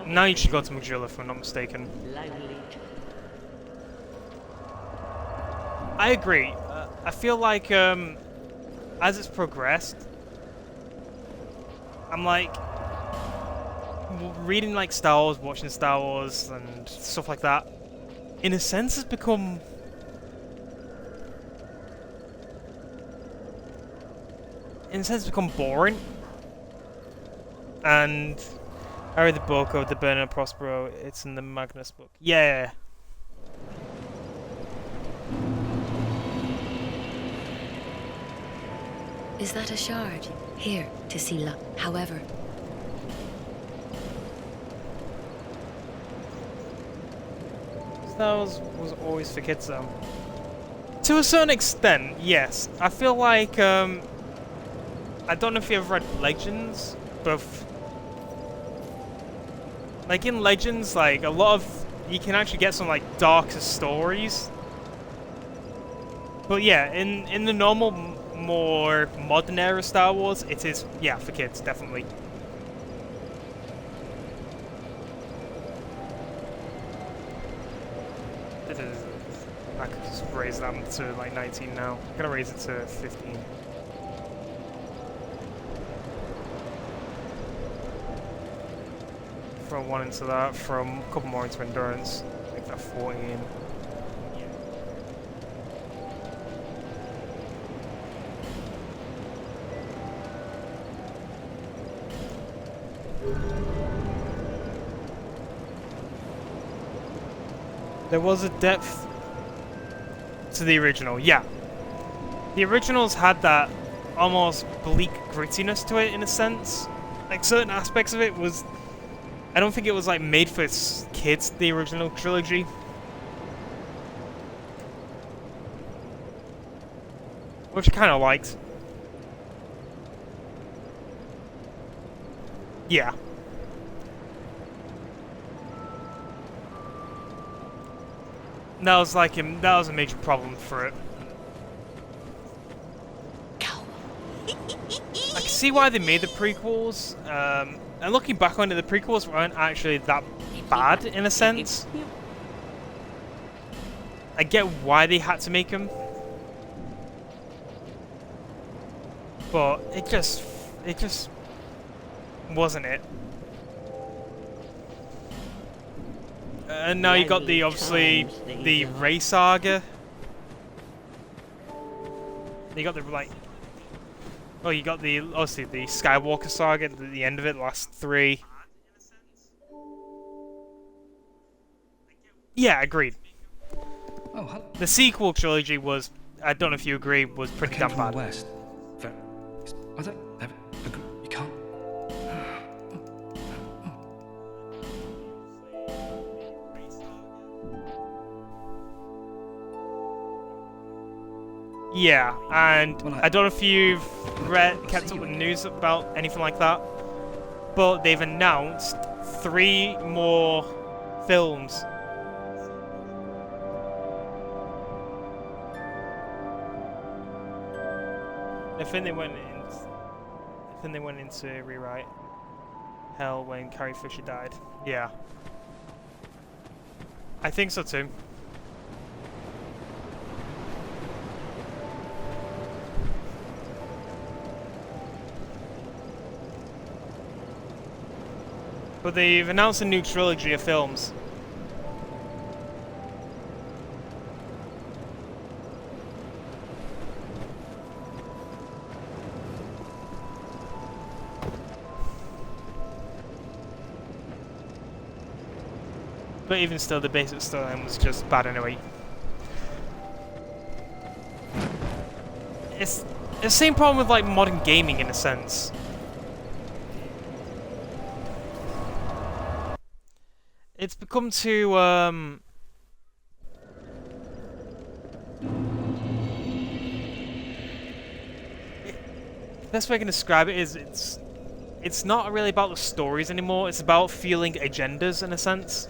Now you should go to Magilla if I'm not mistaken. I agree. I feel like as it's progressed, I'm like reading like Star Wars, watching Star Wars and stuff like that. In a sense, has become boring. And I read the book of the Bernard Prospero. It's in the Magnus book. Yeah. Is that a shard? Here, to see luck. However... Star Wars was always for kids, though. To a certain extent, yes. I feel like, I don't know if you ever read Legends, but... Like, in Legends, like, a lot of... You can actually get some, like, darker stories. But yeah, in the normal... more modern era Star Wars, it is, yeah, for kids, definitely. I could just raise them to like 19 now. I'm gonna raise it to 15. Throw one into that, from a couple more into endurance. Make that 14. There was a depth to the original, yeah. The originals had that almost bleak grittiness to it, in a sense. Like, certain aspects of it was... I don't think it was, like, made for kids, the original trilogy. Which I kind of liked. Yeah. That was like that was a major problem for it. I can see why they made the prequels. And looking back on it, the prequels weren't actually that bad in a sense. I get why they had to make them, but it just wasn't it. And now you got the, obviously, the Rey saga. You got the, like... Oh, you got the, obviously, the Skywalker saga at the end of it, the last 3. Yeah, agreed. Oh, the sequel trilogy was, I don't know if you agree, was pretty damn bad. West. You can't... Yeah, and I don't know if you've kept up with the news about anything like that, but they've announced 3 more films. I think they went in Then they went into rewrite Hell when Carrie Fisher died. Yeah. I think so too. But they've announced a new trilogy of films. But even still, the basic storyline was just bad anyway. It's the same problem with like modern gaming in a sense. It's become too the best way I can describe it is it's not really about the stories anymore, it's about feeling agendas in a sense.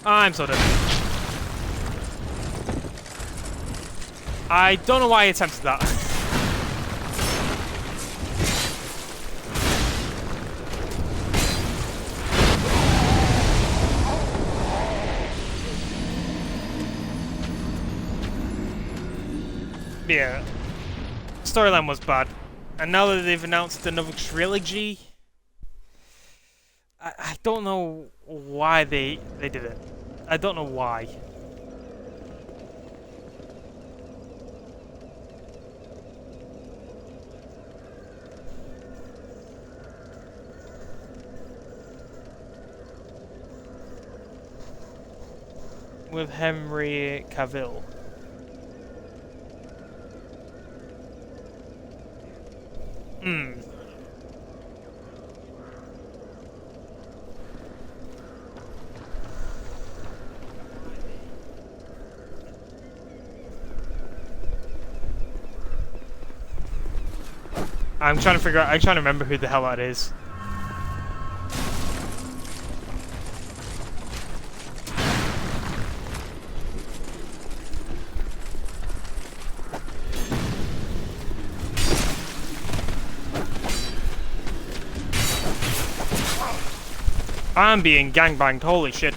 I'm so dead. I don't know why I attempted that. Yeah. Storyline was bad. And now that they've announced another trilogy, I don't know why they did it. I don't know why. With Henry Cavill. I'm trying to remember who the hell that is. I'm being gangbanged, holy shit.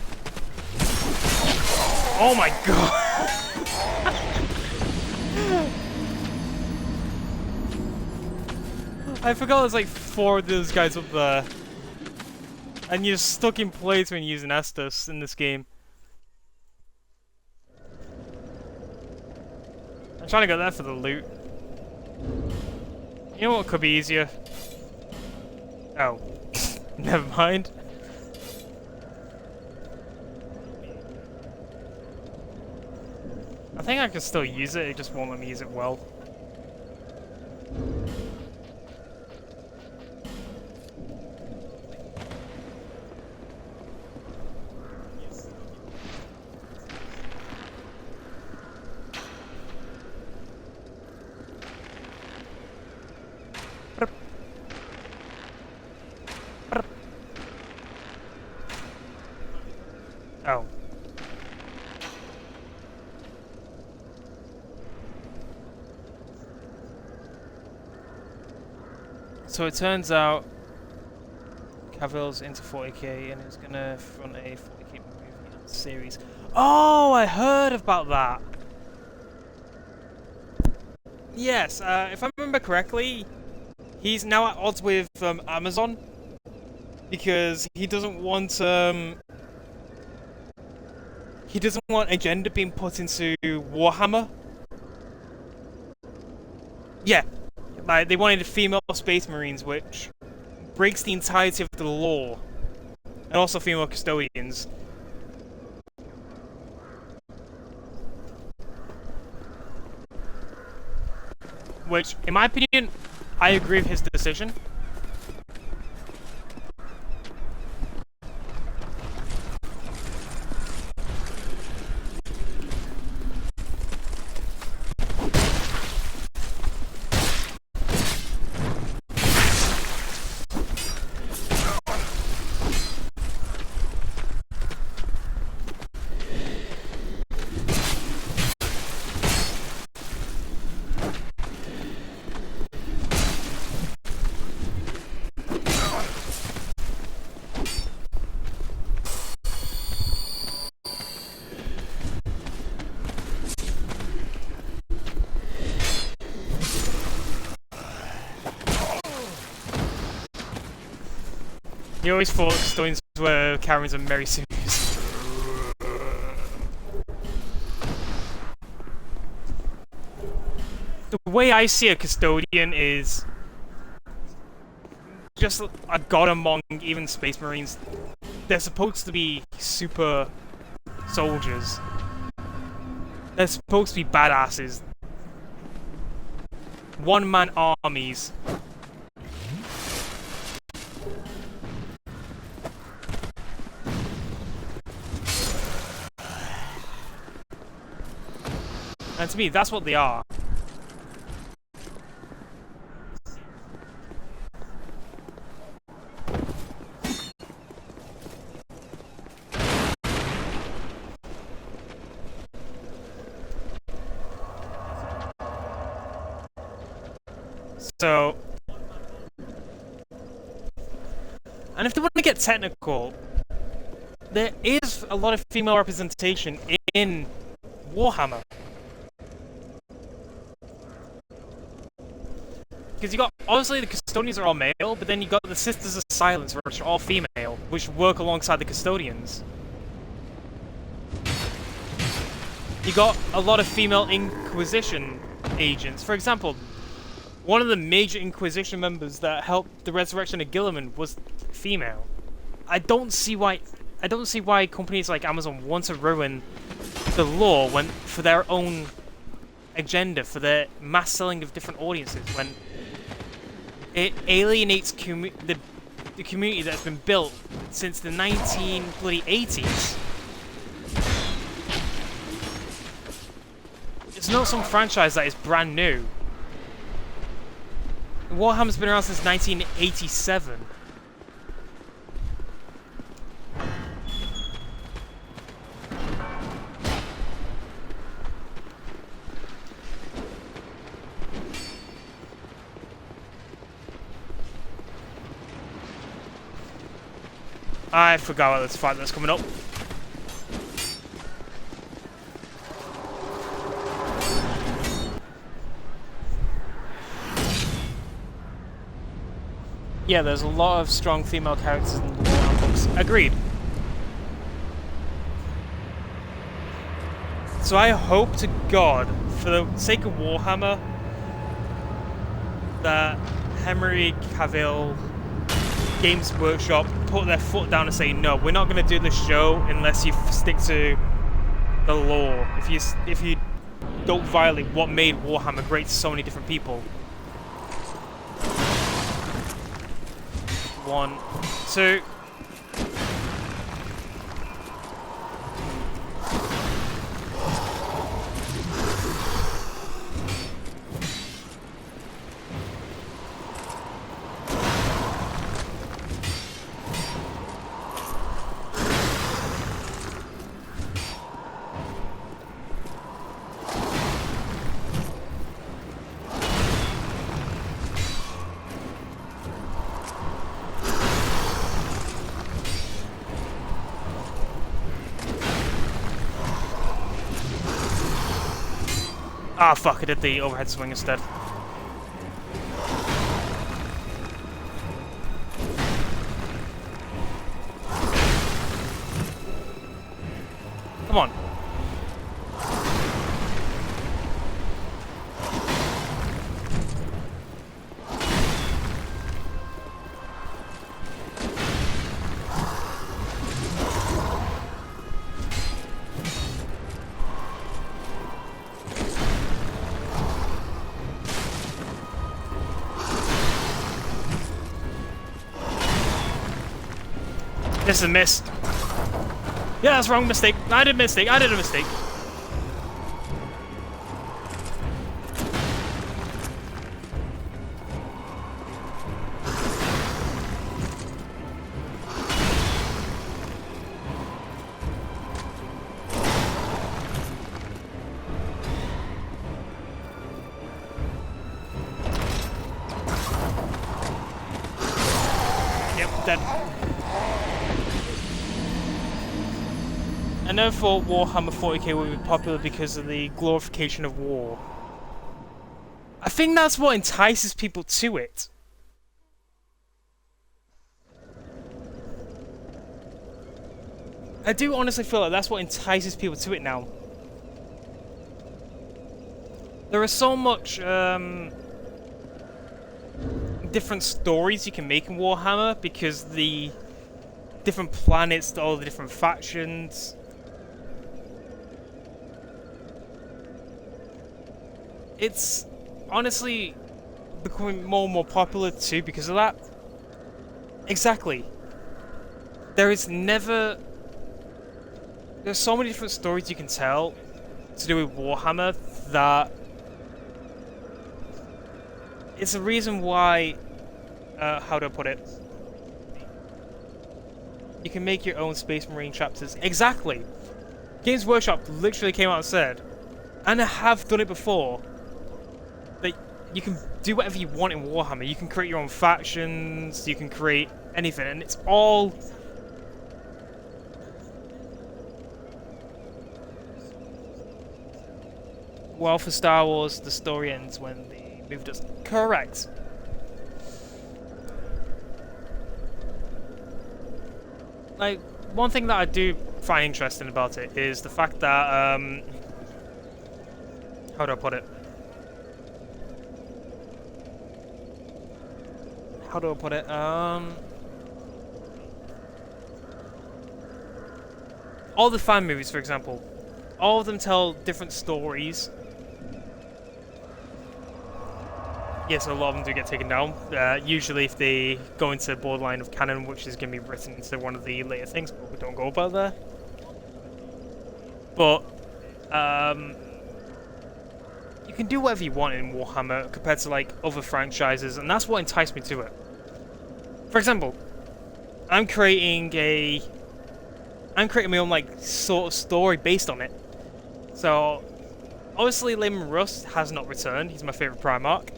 Oh my god. I forgot there's like 4 of those guys up there. And you're stuck in place when using Estus in this game. I'm trying to go there for the loot. You know what could be easier? Oh. Never mind. I think I can still use it, it just won't let me use it well. Oh. So it turns out Cavill's into 40k and is gonna front a 40k movie series. Oh, I heard about that. Yes, if I remember correctly, he's now at odds with Amazon because he doesn't want agenda being put into Warhammer. Yeah. Like, they wanted female space marines, which breaks the entirety of the lore. And also female custodians. Which, in my opinion, I agree with his decision. You always thought custodians were Karens and Mary Sue's. The way I see a custodian is just a god among even Space Marines. They're supposed to be super soldiers. They're supposed to be badasses. One-man armies. And to me, that's what they are. So, and if they want to get technical, there is a lot of female representation in Warhammer. Because you got, obviously the custodians are all male, but then you got the Sisters of Silence, which are all female, which work alongside the custodians. You got a lot of female Inquisition agents. For example, one of the major Inquisition members that helped the resurrection of Gilliman was female. I don't see why companies like Amazon want to ruin the lore when for their own agenda, for their mass selling of different audiences, when it alienates the community that's been built since the 1980s. It's not some franchise that is brand new. Warhammer's been around since 1987. I forgot about this fight that's coming up. Yeah, there's a lot of strong female characters in the Warhammer books. Agreed. So I hope to God, for the sake of Warhammer, that Henry Cavill Games Workshop put their foot down and say, no, we're not going to do this show unless you stick to the lore. If you don't violate what made Warhammer great to so many different people. 1, 2. Ah, fuck, I did the overhead swing instead. Come on. This is a miss. Yeah, that's wrong. Mistake. I did a mistake. I did a mistake. Yep, dead. I never thought Warhammer 40k would be popular because of the glorification of war. I think that's what entices people to it. I do honestly feel like that's what entices people to it now. There are so much different stories you can make in Warhammer because the different planets, all the different factions. It's honestly becoming more and more popular too because of that. Exactly. There's so many different stories you can tell to do with Warhammer that it's a reason why, how do I put it? You can make your own Space Marine chapters. Exactly! Games Workshop literally came out and said, and I have done it before, that you can do whatever you want in Warhammer. You can create your own factions, you can create anything, and it's all... Well, for Star Wars, the story ends when the movie does. Correct. Like, one thing that I do find interesting about it is the fact that, how do I put it? How do I put it? All the fan movies, for example, all of them tell different stories. Yes, a lot of them do get taken down. Usually if they go into borderline of canon, which is going to be written into one of the later things, but we don't go about there. But, you can do whatever you want in Warhammer compared to, like, other franchises, and that's what enticed me to it. For example, I'm creating my own, like, sort of story based on it. So, obviously Layman Rust has not returned. He's my favourite Primarch.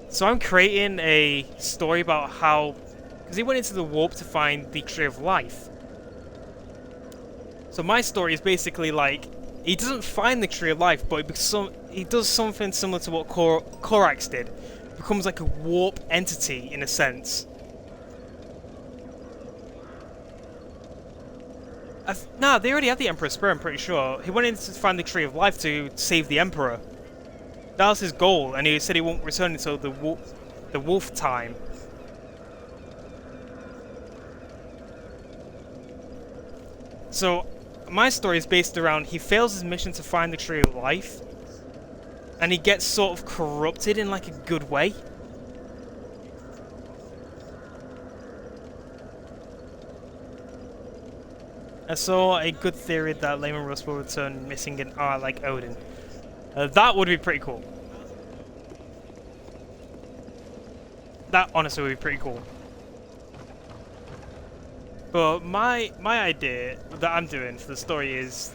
So I'm creating a story about how... Because he went into the warp to find the Tree of Life. So my story is basically like... He doesn't find the Tree of Life, but he does something similar to what Korax did. He becomes like a warp entity, in a sense. Nah, they already had the Emperor's Spear, I'm pretty sure. He went in to find the Tree of Life to save the Emperor. That was his goal, and he said he won't return until the wolf time. So, my story is based around he fails his mission to find the Tree of Life, and he gets sort of corrupted in like a good way. I saw a good theory that Layman Rust will return missing an art like Odin. That would be pretty cool. That honestly would be pretty cool. But my idea that I'm doing for the story is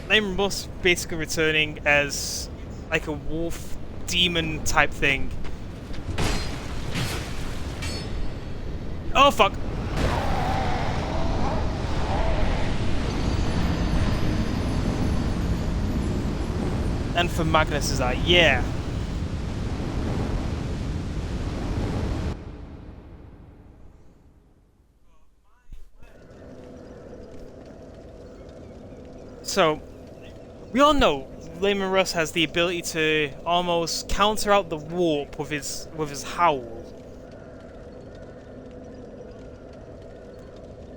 Layman Rust basically returning as like a wolf demon type thing. Oh fuck! And for Magnus is that, yeah. So, we all know Layman Rust has the ability to almost counter out the warp with his howl.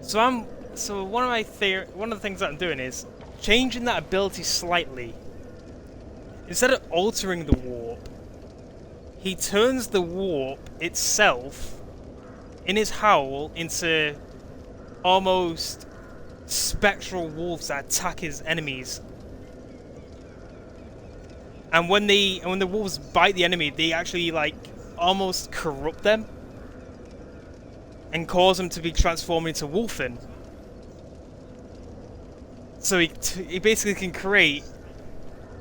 So one of the things that I'm doing is changing that ability slightly. Instead of altering the warp, he turns the warp itself in his howl into almost spectral wolves that attack his enemies. And when the wolves bite the enemy, they actually like almost corrupt them and cause them to be transformed into wolfen. So he basically can create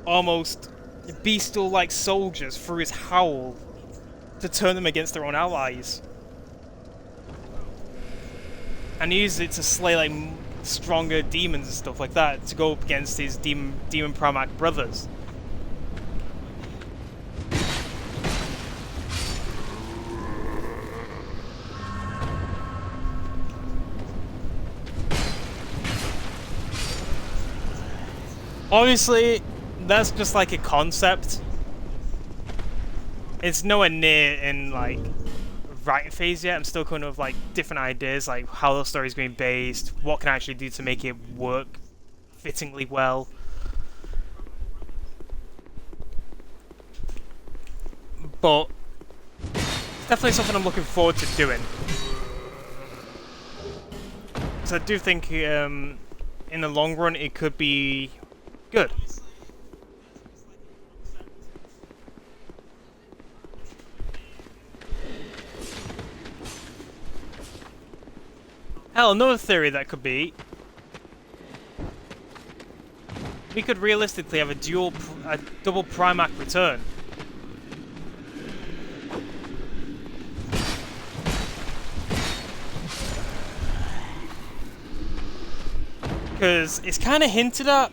almost bestial-like soldiers through his howl to turn them against their own allies. And he uses it to slay like stronger demons and stuff like that to go up against his demon Primarch brothers. Obviously, that's just like a concept. It's nowhere near in like writing phase yet. I'm still coming up with like different ideas, like how the story's going to be based, what can I actually do to make it work fittingly well. But it's definitely something I'm looking forward to doing. So I do think in the long run it could be good. Hell, another theory that could be, we could realistically have a double Primarch return. Because it's kind of hinted at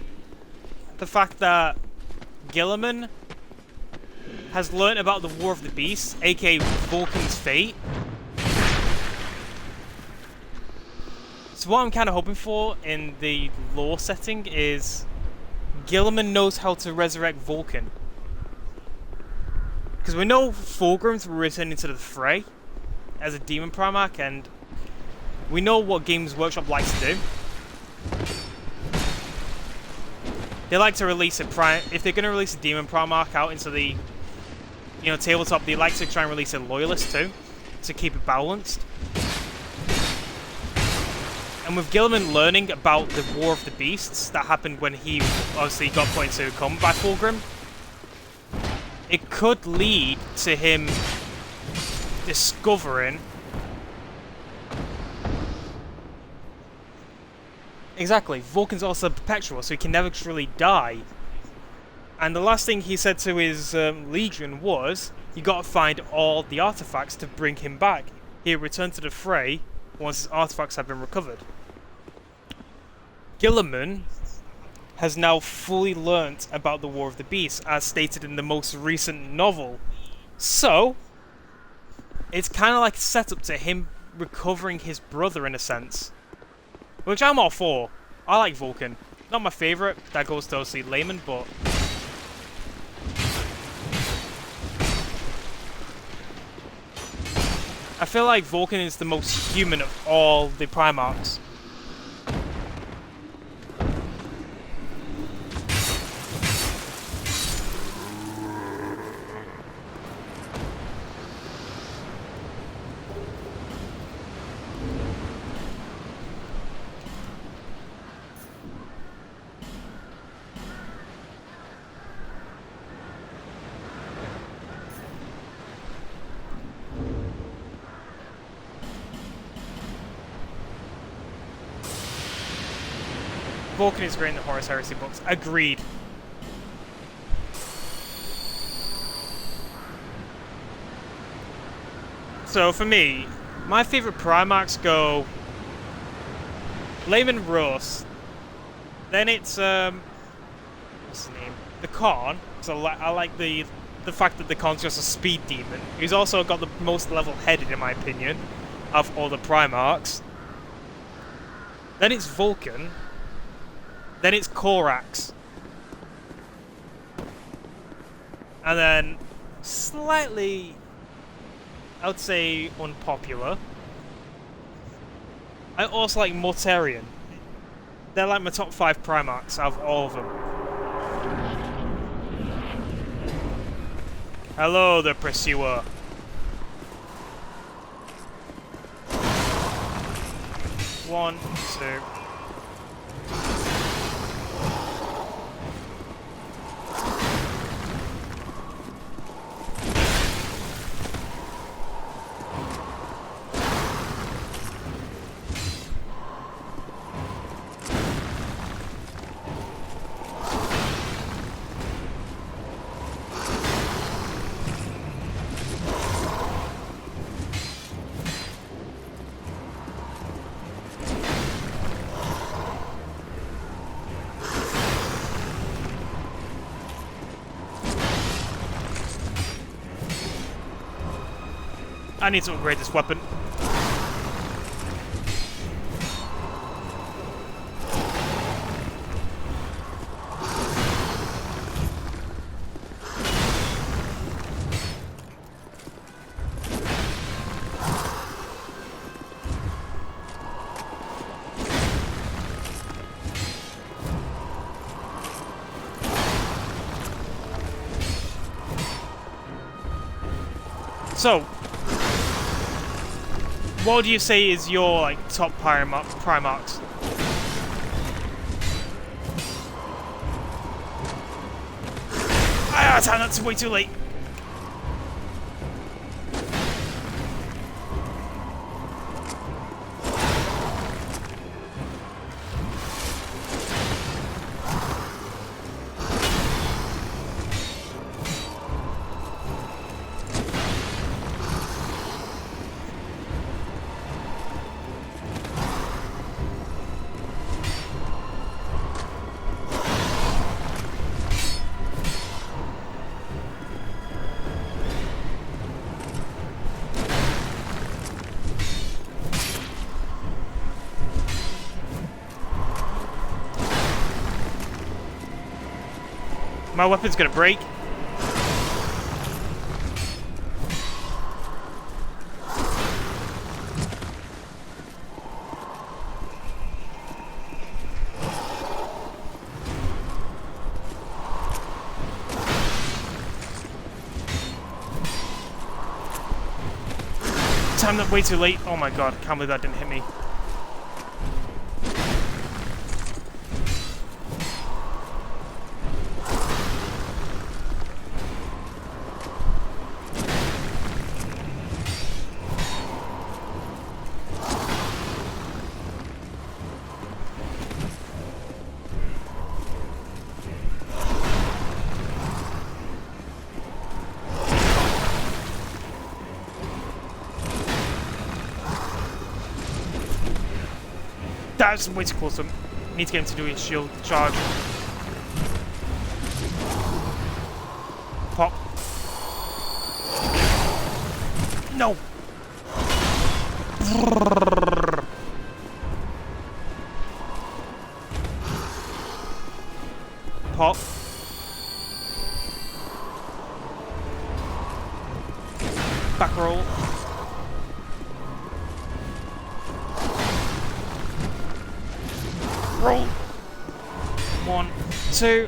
the fact that Gilliman has learnt about the War of the Beasts, aka Vulcan's fate. So what I'm kind of hoping for in the lore setting is Gilliman knows how to resurrect Vulcan. Because we know Fulgrim's returning to the fray as a Demon Primarch, and we know what Games Workshop likes to do. They like to release if they're going to release a Demon Primarch out into the, tabletop, they like to try and release a Loyalist too, to keep it balanced. And with Gilliman learning about the War of the Beasts that happened when he obviously got put into a coma by Fulgrim, it could lead to him discovering exactly, Vulcan's also perpetual, so he can never truly die. And the last thing he said to his legion was, you gotta find all the artifacts to bring him back. He'll return to the fray once his artifacts have been recovered. Gilliman has now fully learnt about the War of the Beasts, as stated in the most recent novel. So, it's kind of like a setup to him recovering his brother in a sense. Which I'm all for. I like Vulcan. Not my favourite, that goes to obviously Layman, but I feel like Vulcan is the most human of all the Primarchs. Vulcan is great in the Horus Heresy books. Agreed. So for me, my favourite Primarchs go Layman Rose. Then it's what's his name? The Khan. So I like the fact that the Khan's just a speed demon. He's also got the most level-headed, in my opinion, of all the Primarchs. Then it's Vulcan. Then it's Korax. And then, slightly, I would say, unpopular, I also like Mortarion. They're like my top 5 Primarchs out of all of them. Hello, the Pursuer. One, two. I need to upgrade this weapon. So, what do you say is your like top Primarchs? Ah, damn, that's way too late. My weapon's gonna break. Damn, that way too late. Oh my god, can't believe that didn't hit me. That's way too close to him. Need to get him to do his shield charge. Pop. No! Pop. Back roll. Roll. 1, 2.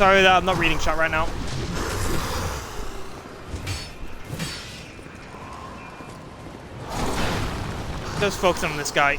Sorry that I'm not reading chat right now. Just focusing on this guy.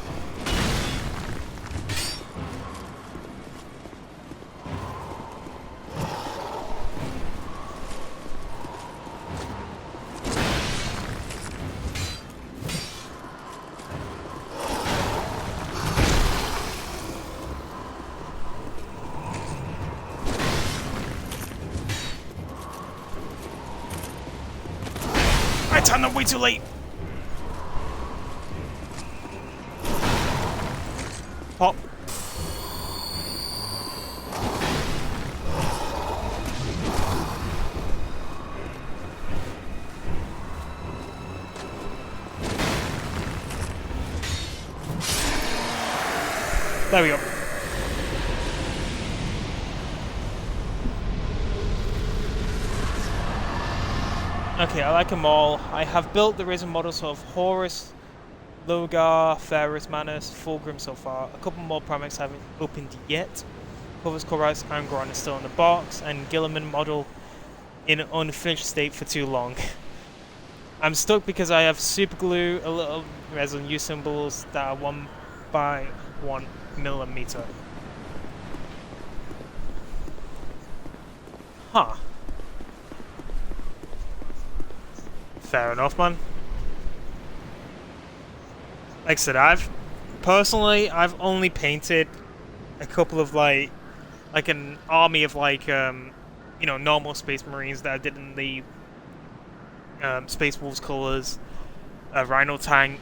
I timed them way too late. Pop. There we go. Okay, I like them all. I have built the risen models of Horus, Logar, Ferrus, Manus, Fulgrim so far. A couple more Primax haven't opened yet. Corvus Corax and Angron is still in the box, and Gilliman model in an unfinished state for too long. I'm stuck because I have super glue, a little resin U symbols that are 1 by 1 millimeter. Huh. Fair enough, man. Like I said, I've only painted a couple of like an army of like you know, normal Space Marines that I did in the Space Wolves colors, a Rhino tank,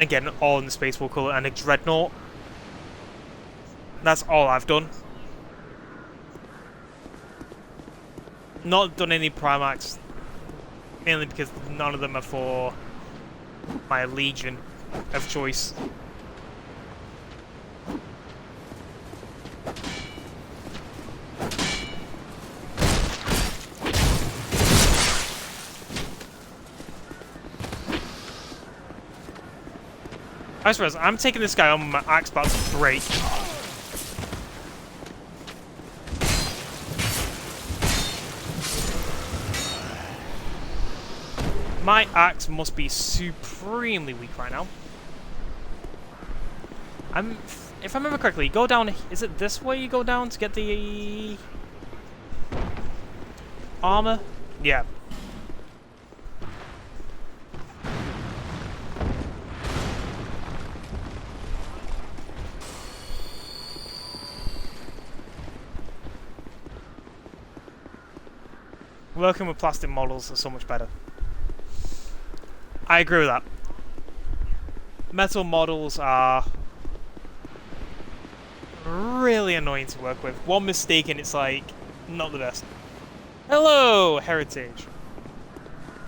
again all in the Space Wolf color, and a Dreadnought. That's all I've done. Not done any Primax, mainly because none of them are for my Legion of choice. I suppose I'm taking this guy on with my axe about to break. My axe must be supremely weak right now. If I remember correctly, you go down. Is it this way you go down to get the armor? Yeah. Working with plastic models is so much better. I agree with that. Metal models are really annoying to work with. One mistake and it's like, not the best. Hello, Heritage.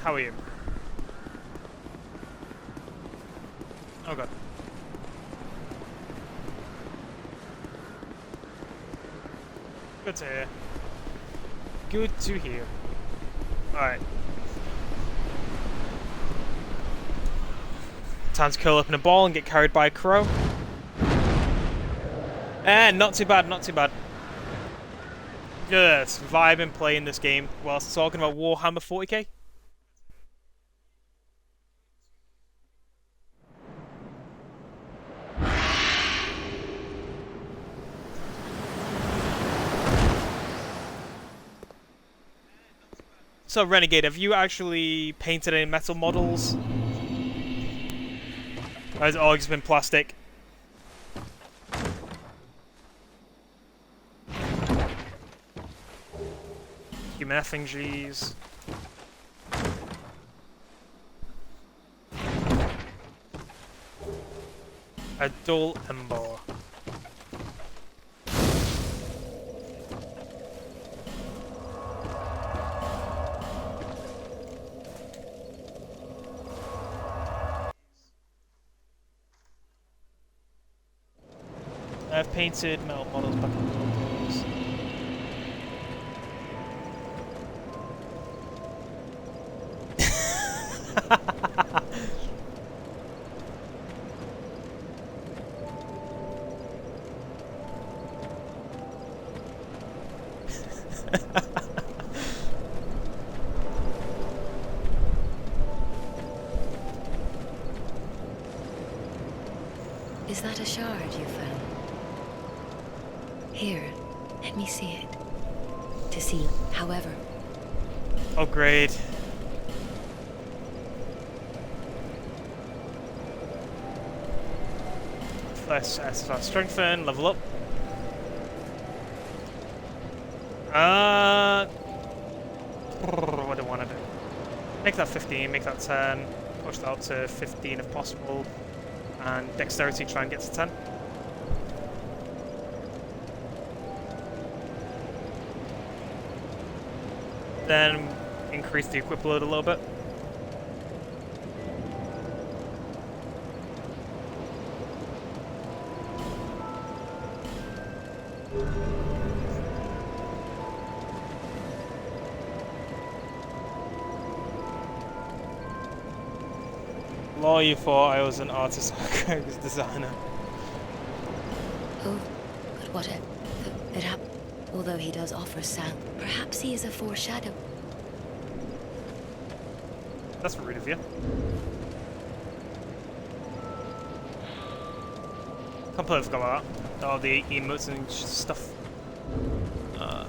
How are you? Oh god. Good to hear. Good to hear. Alright. Time to curl up in a ball and get carried by a crow. And not too bad, not too bad. Just vibing playing this game whilst talking about Warhammer 40k. So Renegade, have you actually painted any metal models? Or has it all just been plastic? Human effigies. A dull ember. I've painted metal models back in the old days. Is that a shard you found? Here, let me see it. To see, however. Upgrade. Let's strengthen, level up. What do I want to do? Make that 15, make that 10, push that up to 15 if possible, and dexterity try and get to 10. Then increase the equip load a little bit. Law, you thought I was an artist or designer. Oh, but what if it happened? Although he does offer sound, perhaps he is a foreshadow. That's rude of you. Completely forgot about that. All the emotes and stuff. Oh.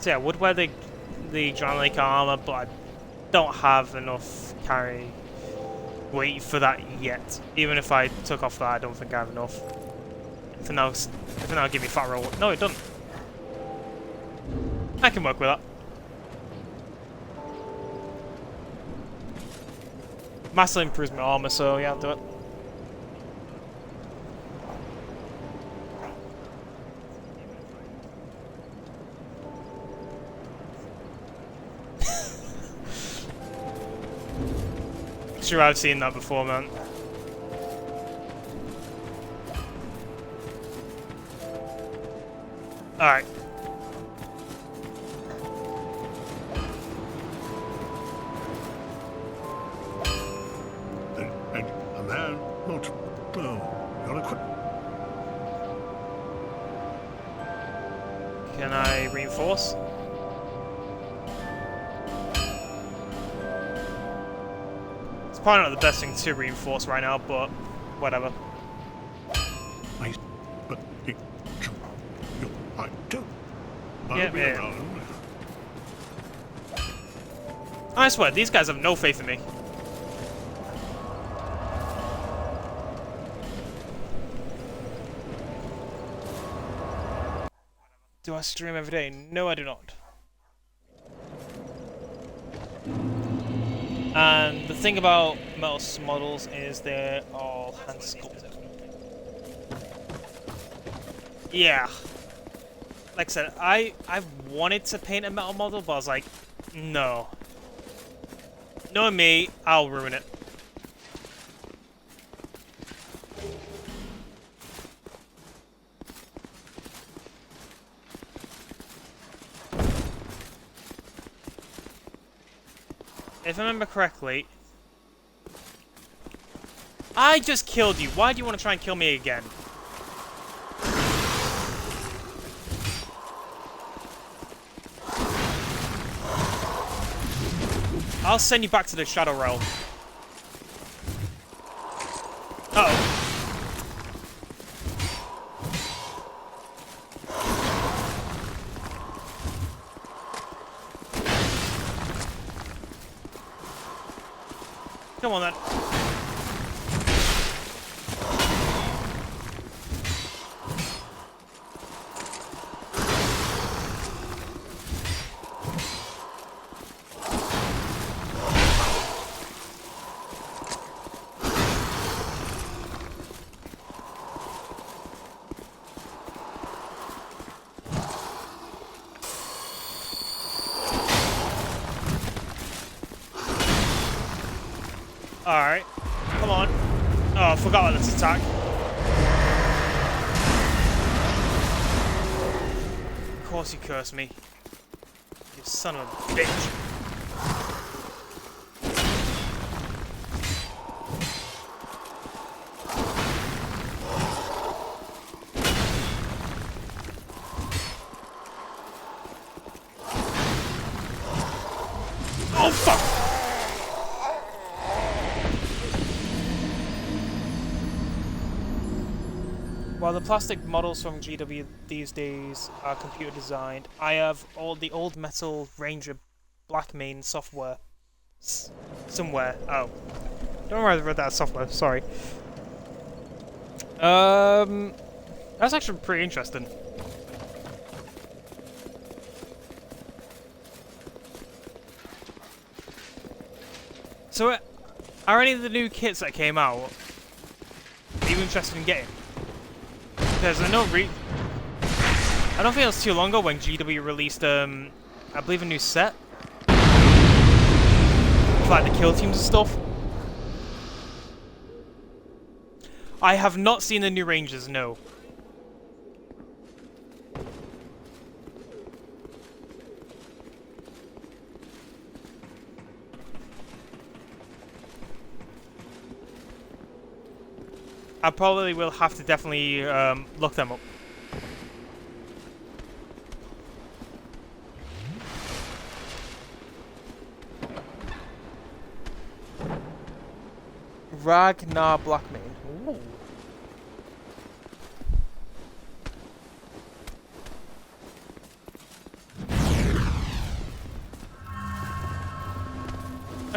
So yeah, I would wear the Giant Lake armor, but I don't have enough carry weight for that yet. Even if I took off that, I don't think I have enough. If now give me fat roll. No, it doesn't. I can work with that. Massively improves my armor, so yeah, I'll do it. Sure, I've seen that before, man. Alright. And a man, not. Oh, you're equipped. Can I reinforce? It's probably not the best thing to reinforce right now, but whatever. But you, I do. Yeah, I'll be yeah. around. I swear, these guys have no faith in me. Do I stream every day? No, I do not. And the thing about metal models is they're all hand sculpted. Yeah. Like I said, I wanted to paint a metal model, but I was like, no. Knowing me, I'll ruin it. If I remember correctly, I just killed you. Why do you want to try and kill me again? I'll send you back to the Shadow Realm. Uh-oh. Come on then. Alright. Come on. Oh, I forgot about this attack. Of course you curse me. You son of a bitch. Oh, fuck! While the plastic models from GW these days are computer designed, I have all the old metal Ranger Blackmane software. Somewhere. Oh. Don't know where I read that software, sorry. That's actually pretty interesting. So, are any of the new kits that came out, are you interested in getting? Because I don't think it was too long ago when GW released, I believe a new set. For like the kill teams and stuff. I have not seen the new Rangers, no. I probably will have to definitely look them up. Ragnar Blackmane. Ooh.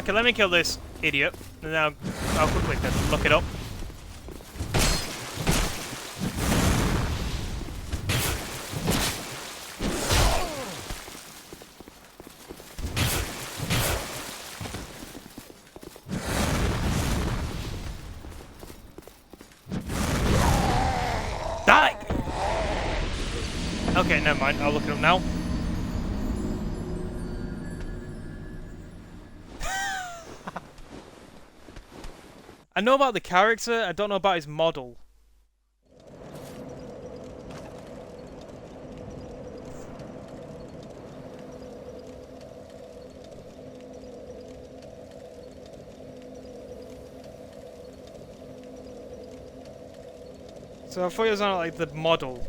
Okay, let me kill this idiot, and then I'll quickly look it up. Die! Okay, never mind. I'll look it up now. I know about the character, I don't know about his model. So I thought it was on like the model.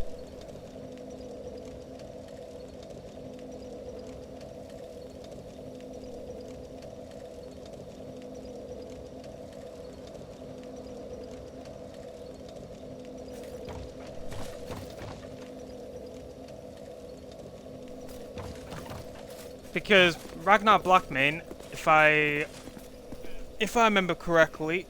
Because Ragnar Blackmane, if I remember correctly,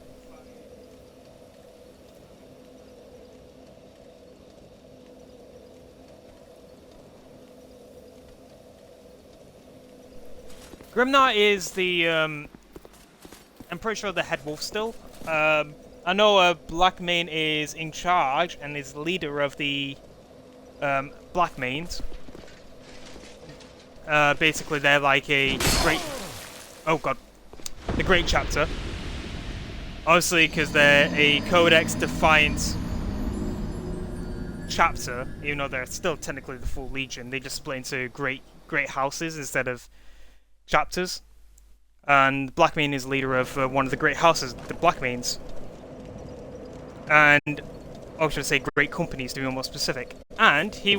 Grimnar is the I'm pretty sure the head wolf still. I know Blackmane is in charge and is leader of the Blackmanes. Basically, they're like a great... Oh god. The Great Chapter. Obviously, because they're a Codex-defiant chapter, even though they're still technically the full Legion. They just split into great houses instead of chapters. And Blackmane is leader of one of the great houses, the Blackmanes. And... I should say great companies, to be more specific. And he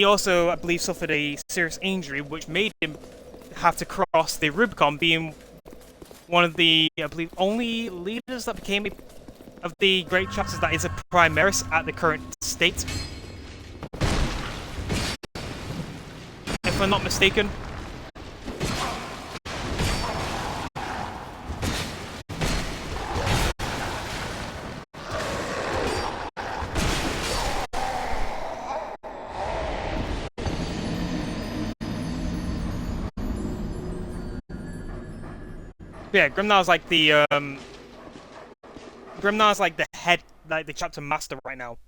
also, I believe, suffered a serious injury, which made him have to cross the Rubicon, being one of the, I believe, only leaders that became of the Great Chapters that is a Primaris at the current state. If I'm not mistaken. Yeah, Grimnar's like the Grimnar's like the head, like the chapter master right now.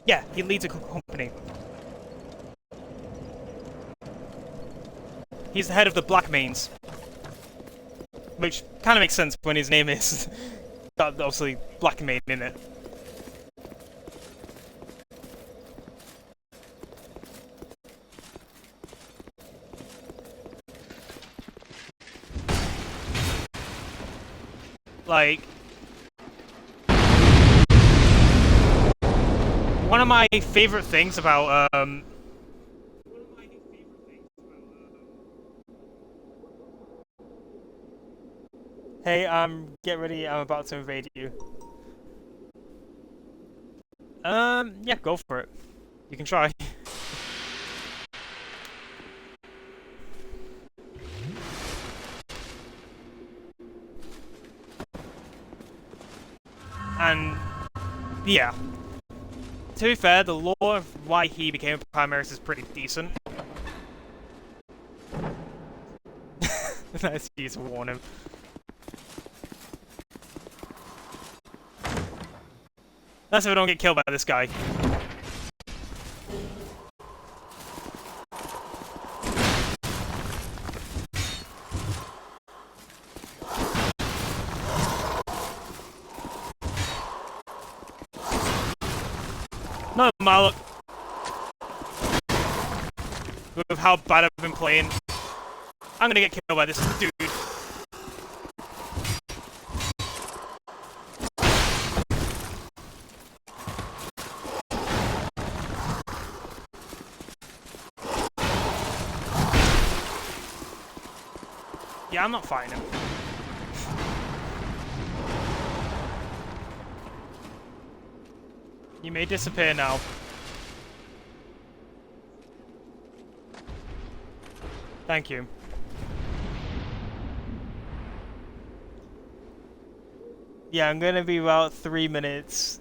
Yeah, he leads a company. He's the head of the Blackmanes, which kind of makes sense when his name is obviously Blackmane in it. Like, one of my favorite things about hey, get ready, I'm about to invade you. Yeah, go for it. You can try. And yeah, to be fair, the lore of why he became a Primaris is pretty decent. Nice to use to warn him. That's if I don't get killed by this guy. No, Malok. With how bad I've been playing, I'm gonna get killed by this dude. Yeah, I'm not fighting him. You may disappear now. Thank you. Yeah, I'm gonna be about 3 minutes.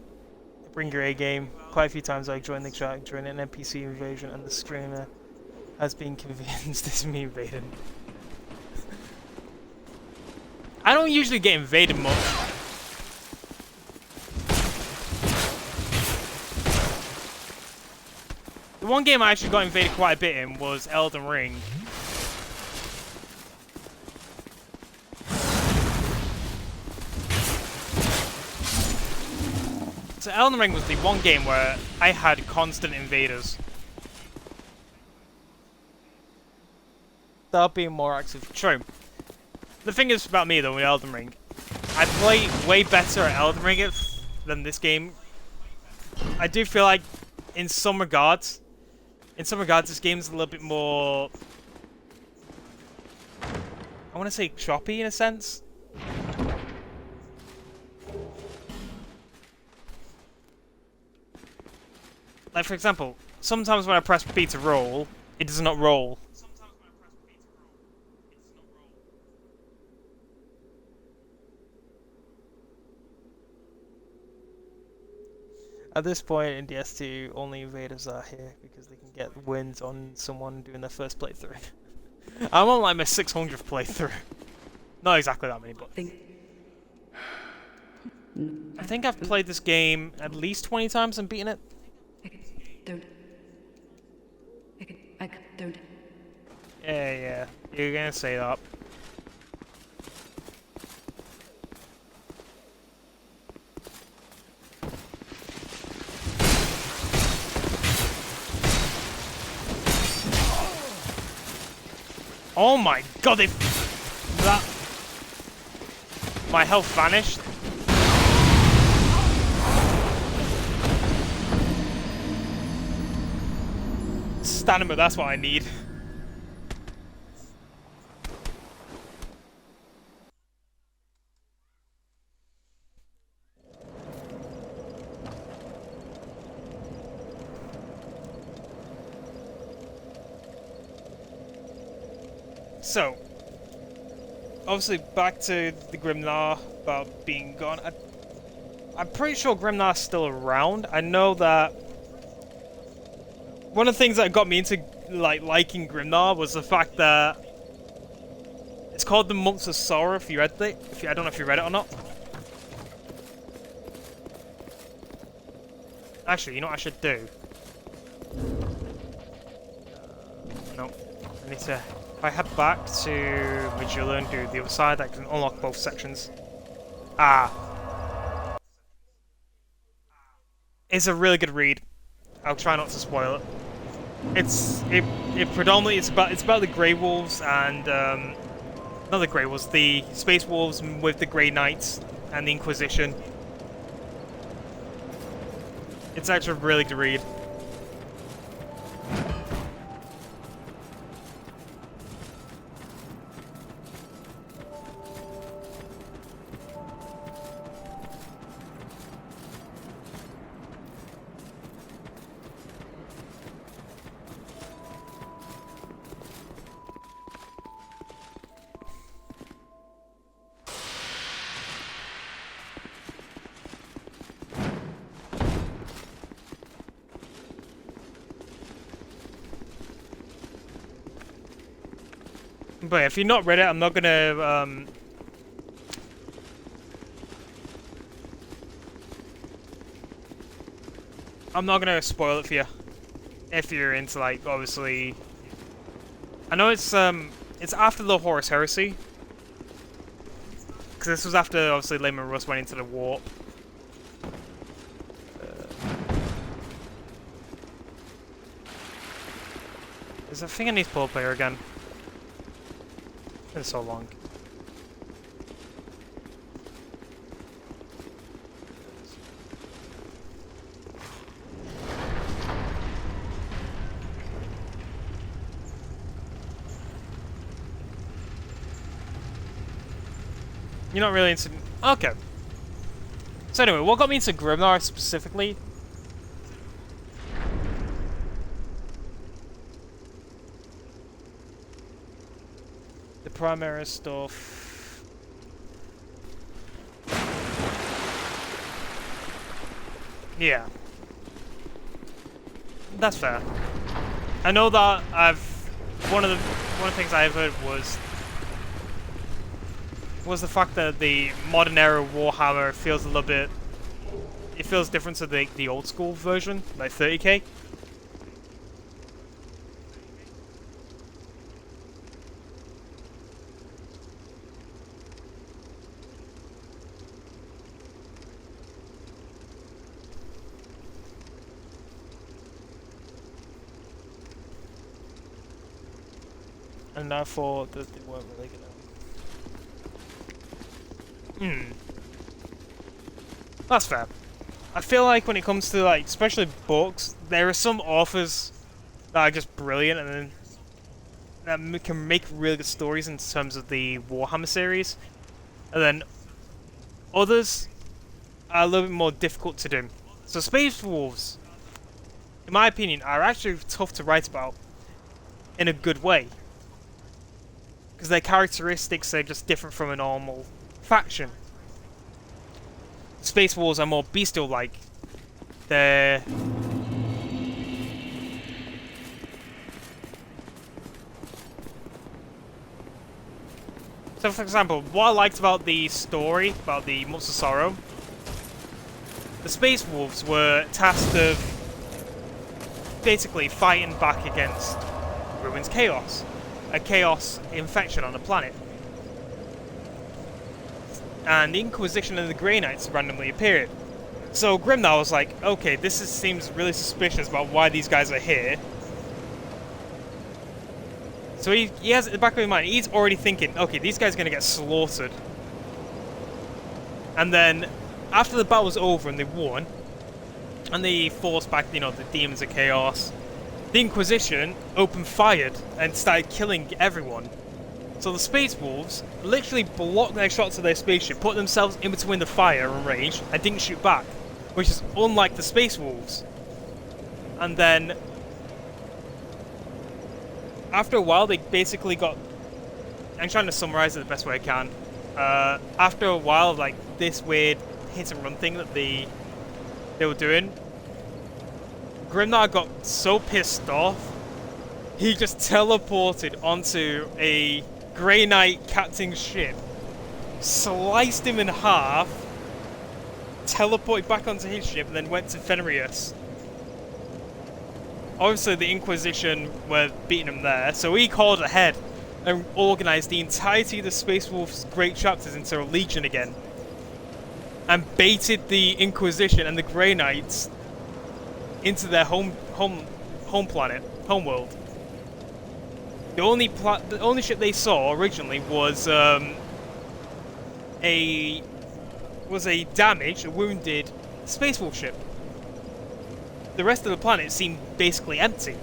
Bring your A game. Quite a few times I joined the chat during an NPC invasion, and the streamer has been convinced it's me invading. I don't usually get invaded much. The one game I actually got invaded quite a bit in was Elden Ring. So Elden Ring was the one game where I had constant invaders. They're being more active. True. The thing is about me though with Elden Ring, I play way better at Elden Ring than this game. I do feel like in some regards this game's a little bit more, I want to say choppy in a sense. Like for example, sometimes when I press B to roll, it does not roll. At this point in DS2, only invaders are here because they can get wins on someone doing their first playthrough. I'm on like my 600th playthrough. Not exactly that many, but I think I've played this game at least 20 times and beaten it. Don't. Yeah, you're gonna say that. Oh my god, my health vanished. Stamina, that's what I need. So, obviously back to the Grimnar about being gone. I'm pretty sure Grimnar's still around. I know that one of the things that got me into liking Grimnar was the fact that it's called the Monks of Sorrow. If you read it, I don't know if you read it or not. Actually, you know what I should do? No, I need to. If I head back to Majula and do the other side, I can unlock both sections. It's a really good read. I'll try not to spoil it. It predominantly it's about the Grey Wolves and not the Grey Wolves, the Space Wolves with the Grey Knights and the Inquisition. It's actually a really good read. But if you've not read it, I'm not gonna spoil it for you. If you're into like obviously, I know it's after the Horus Heresy, because this was after obviously Layman Russ went into the warp. There's a thing I need to pull up here again. It's been so long. You're not really into... Okay. So anyway, what got me into Grimnar specifically? The primary stuff... Yeah. That's fair. I know that one of the things I've heard was the fact that the modern era Warhammer feels a little bit, it feels different to the old school version, like 30k. And I thought that they weren't really gonna. That's fair. I feel like when it comes to, like, especially books, there are some authors that are just brilliant and then that can make really good stories in terms of the Warhammer series, and then others are a little bit more difficult to do. So Space Wolves, in my opinion, are actually tough to write about in a good way, because their characteristics are just different from a normal faction. Space Wolves are more bestial-like. They're... So, for example, what I liked about the story, about the Months of Sorrow, the Space Wolves were tasked of basically fighting back against Ruin's Chaos, a chaos infection on the planet. And the Inquisition and the Grey Knights randomly appeared. So Grimnar was like, okay, seems really suspicious about why these guys are here. So he has in the back of his mind, he's already thinking, okay, these guys are going to get slaughtered. And then, after the battle was over and they won, and they forced back, the demons of chaos, the Inquisition opened fired and started killing everyone. So the Space Wolves literally blocked their shots of their spaceship, put themselves in between the fire and range, and didn't shoot back, which is unlike the Space Wolves. And then, after a while, they basically got... I'm trying to summarize it the best way I can. After a while, like, this weird hit-and-run thing that they were doing, Grimnar got so pissed off, he just teleported onto a Grey Knight captain's ship, sliced him in half, teleported back onto his ship, and then went to Fenrius. Obviously, the Inquisition were beating him there, so he called ahead and organised the entirety of the Space Wolves' great chapters into a legion again, and baited the Inquisition and the Grey Knights into their home planet, homeworld. The only ship they saw originally was a damaged, a wounded Space Wolf ship. The rest of the planet seemed basically empty.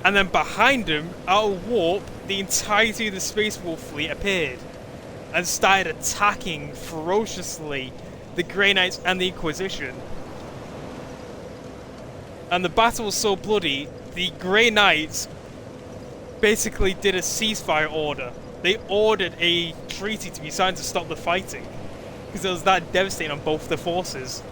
And then behind them, out of warp, the entirety of the Space Wolf fleet appeared and started attacking ferociously the Grey Knights and the Inquisition. And the battle was so bloody, the Grey Knights basically did a ceasefire order. They ordered a treaty to be signed to stop the fighting, because it was that devastating on both the forces.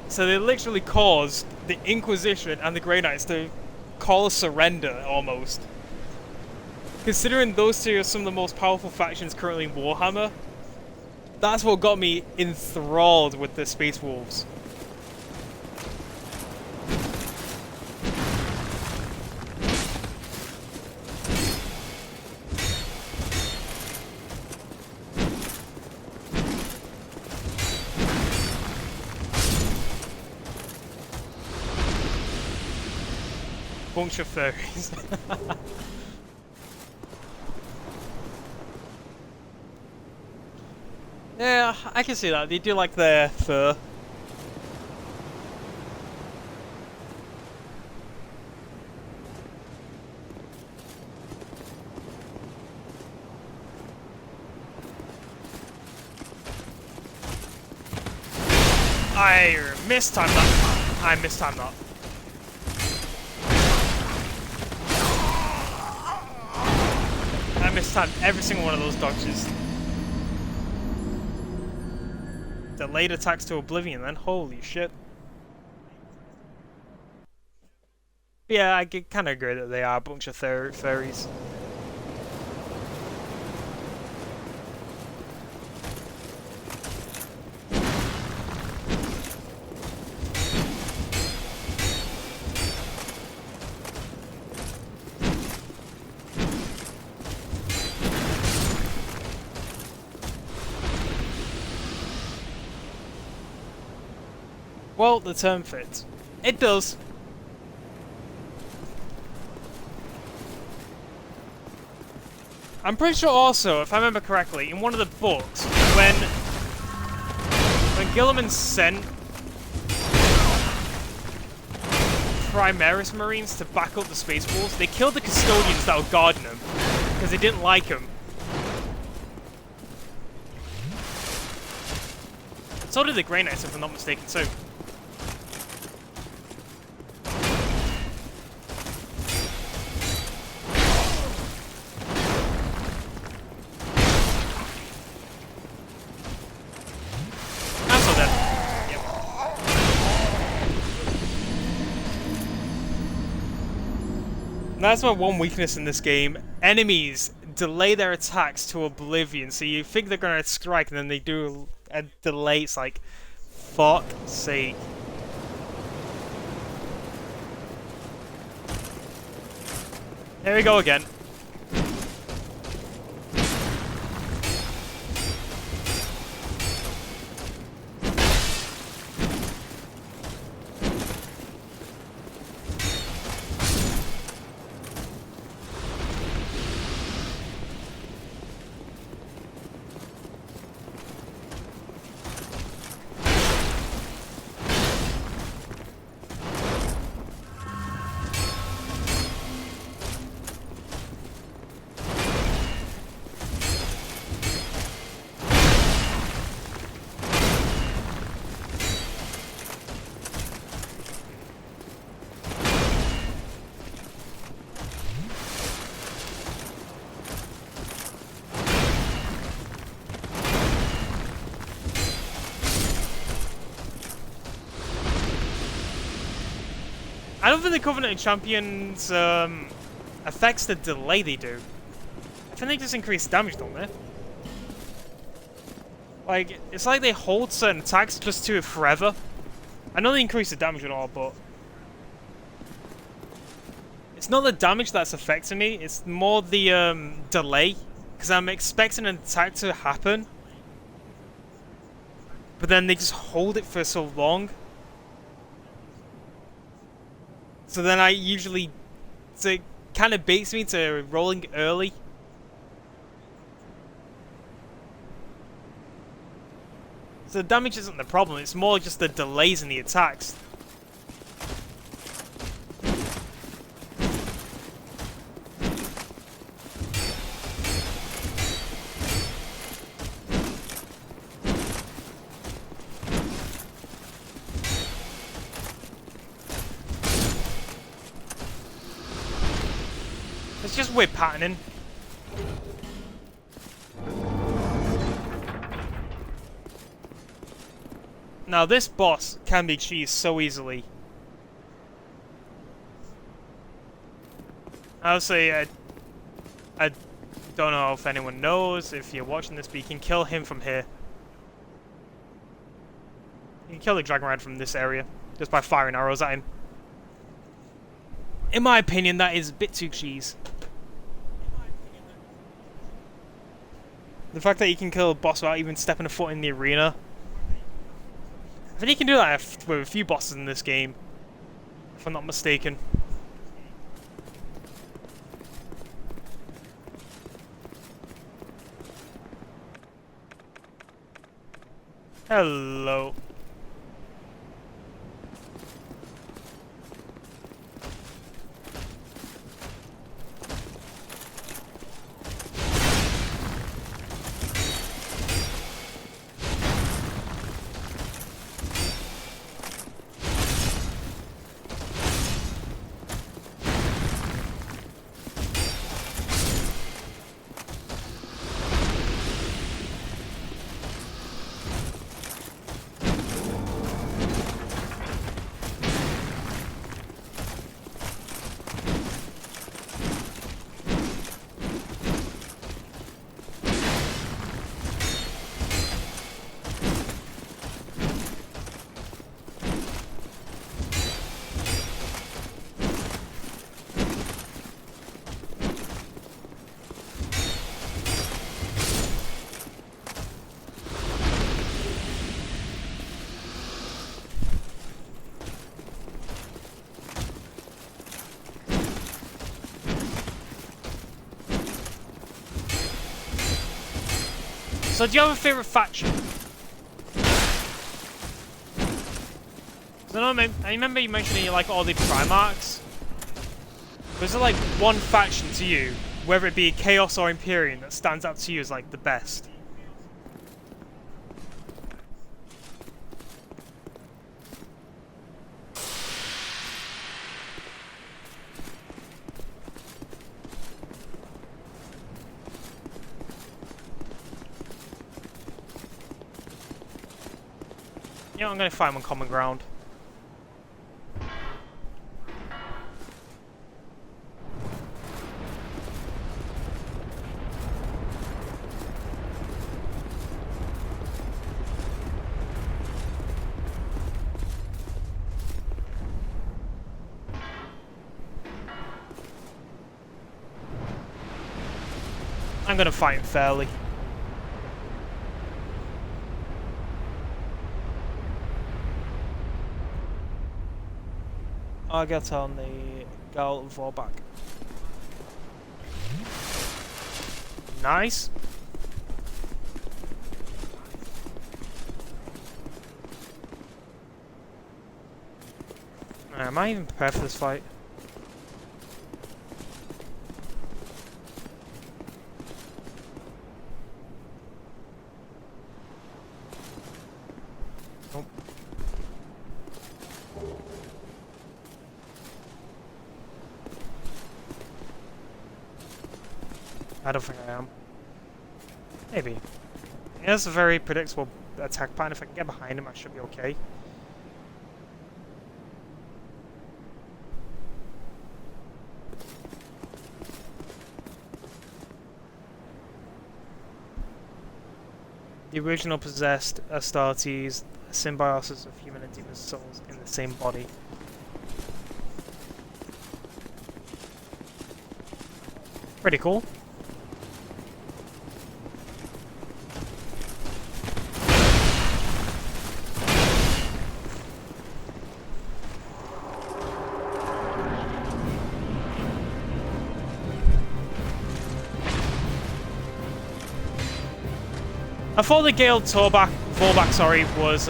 So they literally caused the Inquisition and the Grey Knights to call a surrender, almost. Considering those two are some of the most powerful factions currently in Warhammer, that's what got me enthralled with the Space Wolves. Bunch of furries. Yeah, I can see that. They do like their fur. I mistimed that. I mistimed that. mistimed every single one of those dodges. Delayed attacks to oblivion then, holy shit. But yeah, I kind of agree that they are a bunch of fairies. Well, the term fits. It does. I'm pretty sure also, if I remember correctly, in one of the books, when Gilliman sent Primaris Marines to back up the Space Wolves, they killed the custodians that were guarding them, because they didn't like them. So did the Grey Knights, if I'm not mistaken, too. That's my one weakness in this game. Enemies delay their attacks to oblivion, so you think they're gonna strike and then they do a delay. It's like, fuck's sake. Here we go again. I don't think the Covenant Champions affects the delay they do. I think they just increase damage, don't they? Like, it's like they hold certain attacks just to it forever. I know they increase the damage and all, but it's not the damage that's affecting me, it's more the delay. Because I'm expecting an attack to happen, but then they just hold it for so long. So then I usually, so it kind of baits me to rolling early. So the damage isn't the problem, it's more just the delays in the attacks. It's just weird patterning. Now this boss can be cheesed so easily. Honestly, I don't know if anyone knows, if you're watching this, but you can kill him from here. You can kill the Dragon Rider from this area, just by firing arrows at him. In my opinion, that is a bit too cheese. The fact that you can kill a boss without even stepping a foot in the arena. I think you can do that with a few bosses in this game, if I'm not mistaken. Hello. So do you have a favourite faction? I remember you mentioning you like all the Primarchs. Was there like one faction to you, whether it be Chaos or Empyrean, that stands out to you as like the best? You know, I'm gonna find one common ground. I'm gonna fight him fairly. I'll get on the Gal Vorback. Nice. Am I even prepared for this fight? Nope. I don't think I am. Maybe. He has a very predictable attack pattern. If I can get behind him, I should be okay. The original possessed Astartes, a symbiosis of human and demon souls in the same body. Pretty cool. I thought the Gale Vorback, was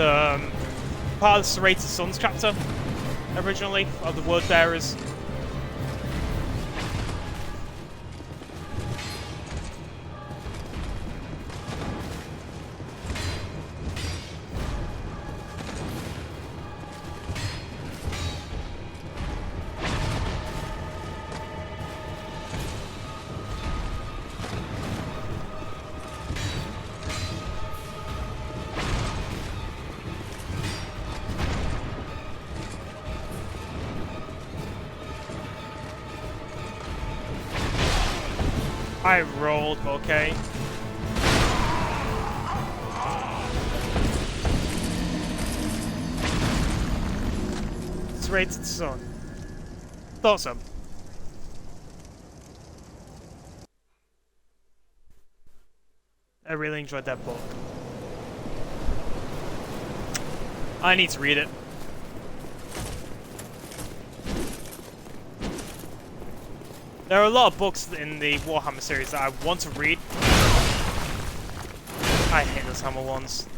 part of the Serrated Suns chapter, originally, of the Word Bearers. I rolled, okay. Serrated Sun. Thought so. I really enjoyed that book. I need to read it. There are a lot of books in the Warhammer series that I want to read. I hate those Hammer ones.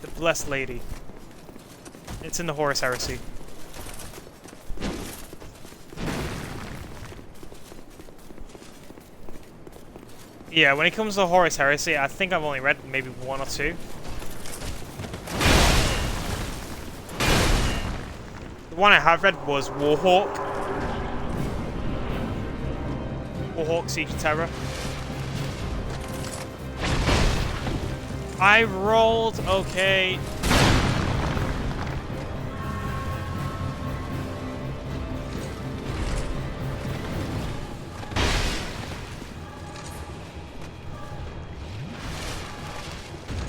The Blessed Lady. It's in the Horus Heresy. Yeah, when it comes to Horus Heresy, I think I've only read maybe one or two. The one I have read was Warhawk. Warhawk Siege of Terror. I rolled okay.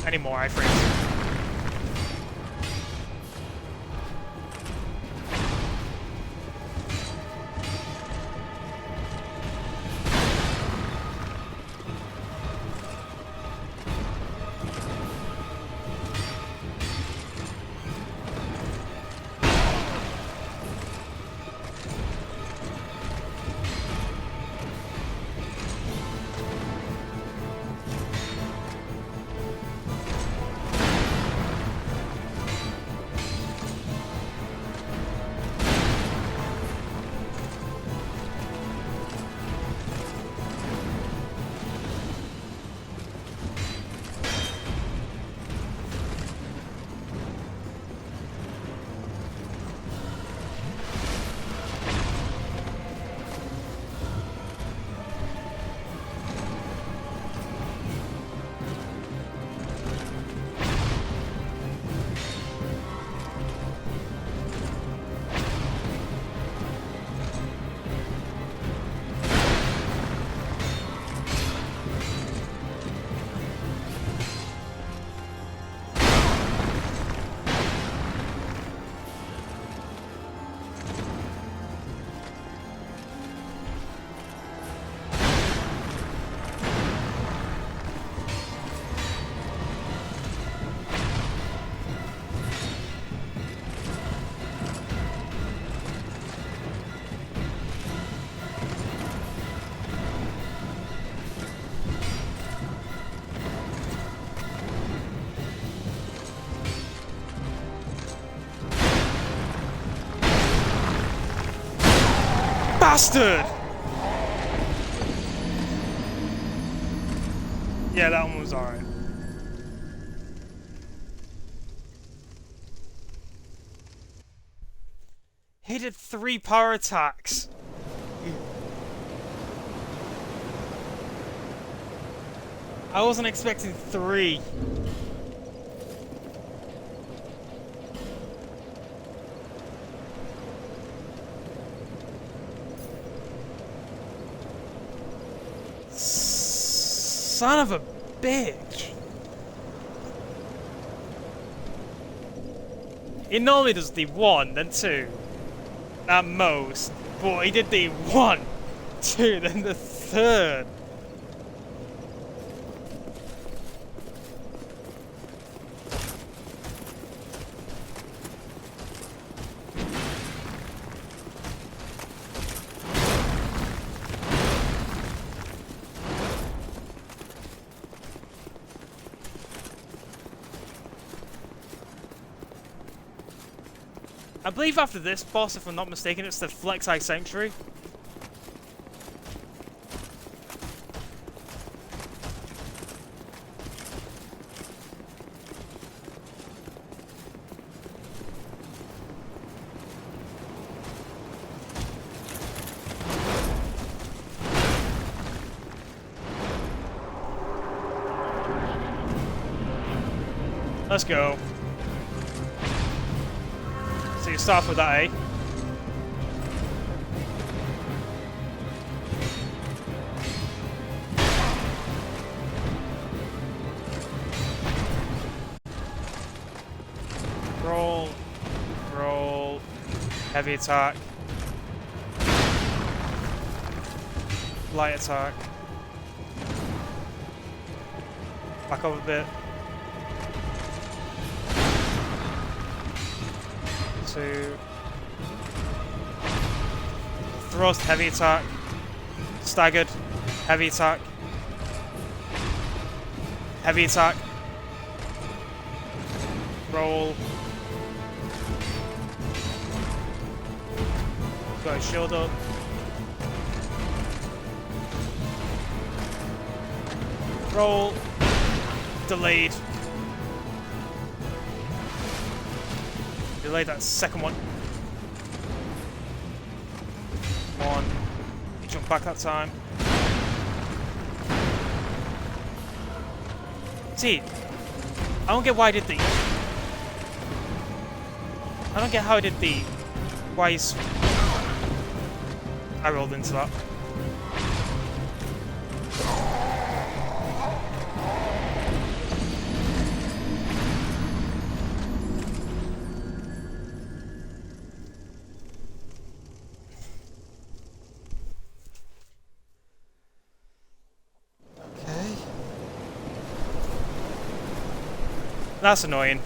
Anymore, I freeze. bastard! Yeah, that one was alright. He did 3 power attacks. I wasn't expecting 3. Son of a bitch. He normally does the 1, then 2. At most. But he did the 1, 2, then the 3rd. I believe after this boss, if I'm not mistaken, it's the Flex Eye Sanctuary. Let's go. So you start with that, eh? Roll. Roll. Heavy attack. Light attack. Back up a bit. 2. Thrust, heavy attack. Staggered, heavy attack. Heavy attack. Roll. Got his shield up. Roll. Delayed. Delay that second one. 1. You jump back that time. See, I don't get why I did the. I don't get how I did the. Why he's. I rolled into that. That's annoying.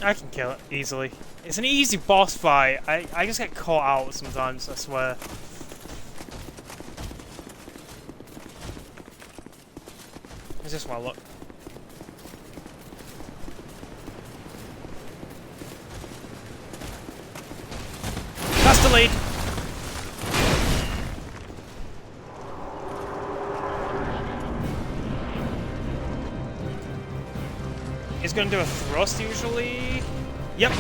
I can kill it easily. It's an easy boss fight. I just get caught out sometimes, I swear. Is this my luck? That's delayed! He's gonna do a thrust usually. Yep.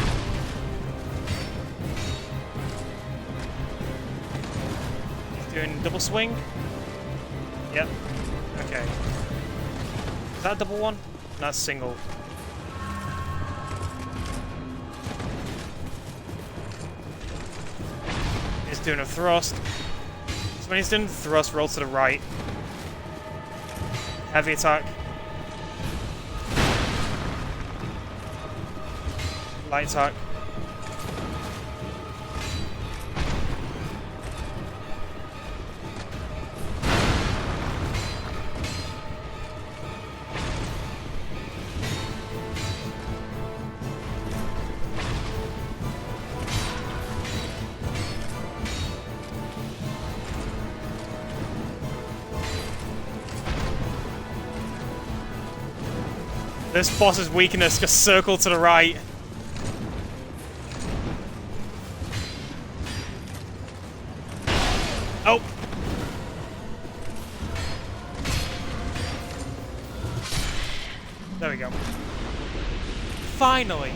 He's doing double swing. Yep. Okay. Is that a double one? No, that's single. He's doing a thrust. So when he's doing the thrust, roll to the right. Heavy attack. Light attack. This boss's weakness, just circle to the right. Oh! There we go. Finally!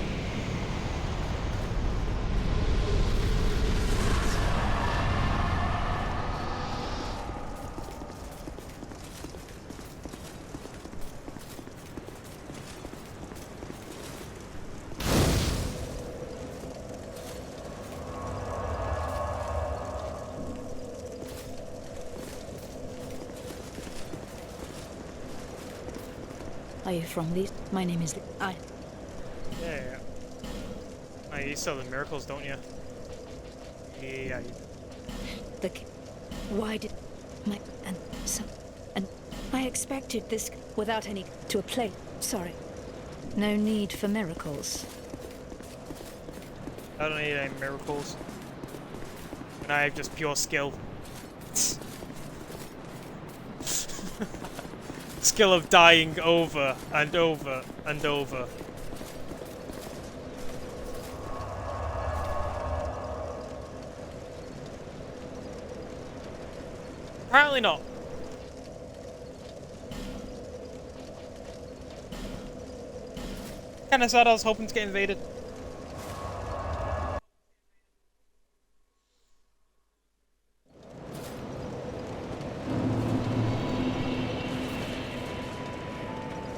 Are you from these? My name is... Yeah. Oh, you sell the miracles, don't you? Yeah. The... Why did... My... And... So... And... I expected this without any... To a plate. Sorry. No need for miracles. I don't need any miracles. And I have just pure skill. Skill of dying over and over and over. Apparently not. Kinda sad I was hoping to get invaded.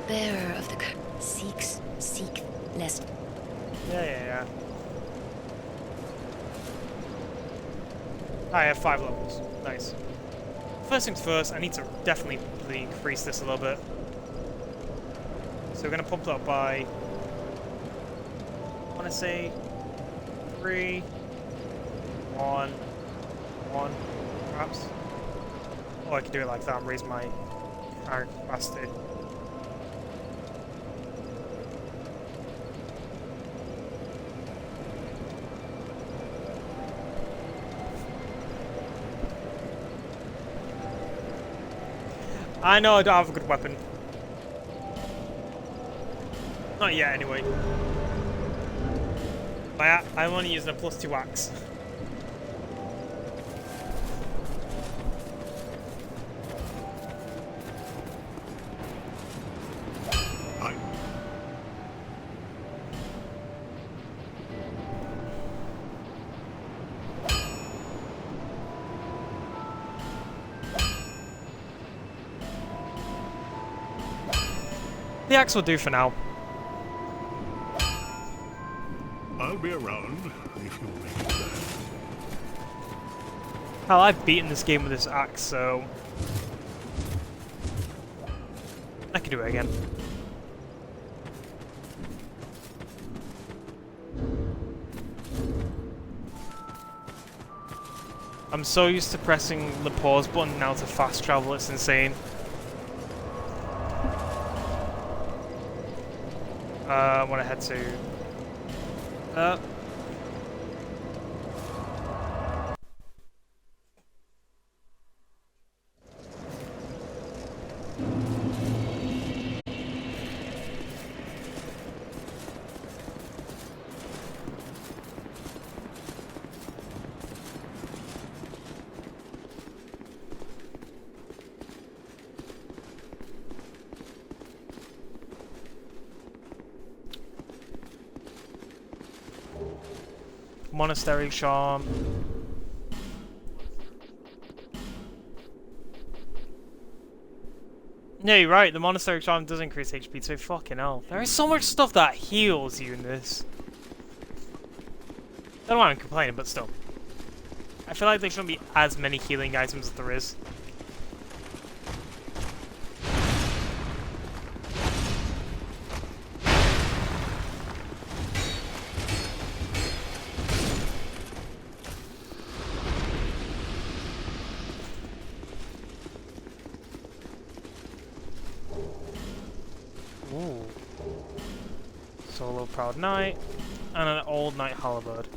Bearer of the seek lest. Yeah. I have 5 levels. Nice. First things first, I need to definitely increase this a little bit. So we're gonna pump that up by... I wanna say... 3... 1... 1... perhaps? Oh, I can do it like that and raise my carry capacity. I know I don't have a good weapon. Not yet, anyway. I'm only using a +2 axe. The axe will do for now. I'll be around if you make it there. Hell, I've beaten this game with this axe, so... I can do it again. I'm so used to pressing the pause button now to fast travel, it's insane. I want to head to... Monastery Charm. Yeah, you're right, the Monastery Charm does increase HP too, fucking hell. There is so much stuff that heals you in this. Don't know why I'm complaining, but still. I feel like there shouldn't be as many healing items as there is. Ooh. Solo Proud Knight, and an Old Knight Halberd.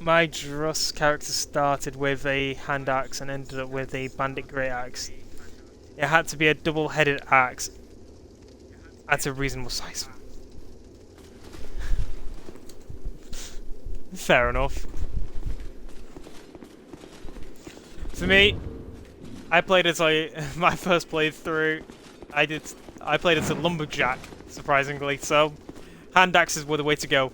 my Druss character started with a hand axe and ended up with a bandit great axe. It had to be a double-headed axe at a reasonable size. Fair enough. For me, I played as my first playthrough. I played as a lumberjack, surprisingly. So, hand axes were the way to go.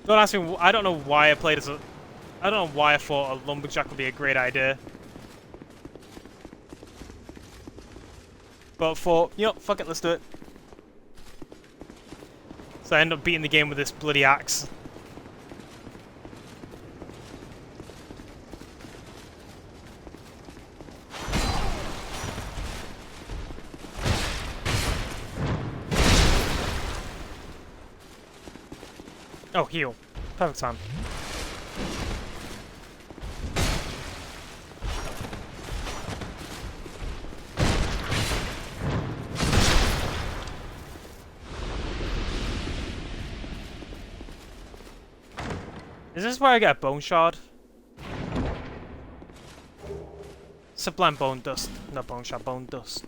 Don't ask me. I don't know why I played as a. I don't know why I thought a lumberjack would be a great idea. But thought, you know, fuck it, let's do it. So I end up beating the game with this bloody axe. Oh, heal. Perfect time. Is this where I get a bone shard? Sublime bone dust. Not bone shard, bone dust.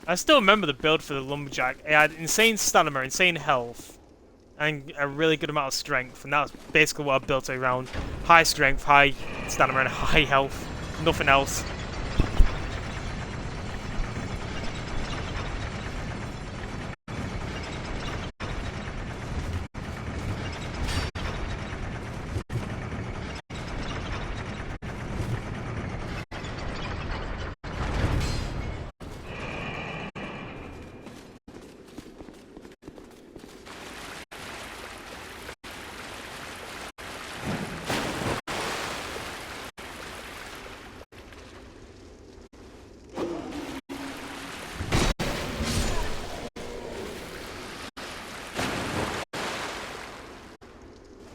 I still remember the build for the lumberjack. It had insane stamina, insane health, and a really good amount of strength. And that was basically what I built around: high strength, high stamina, and high health. Nothing else.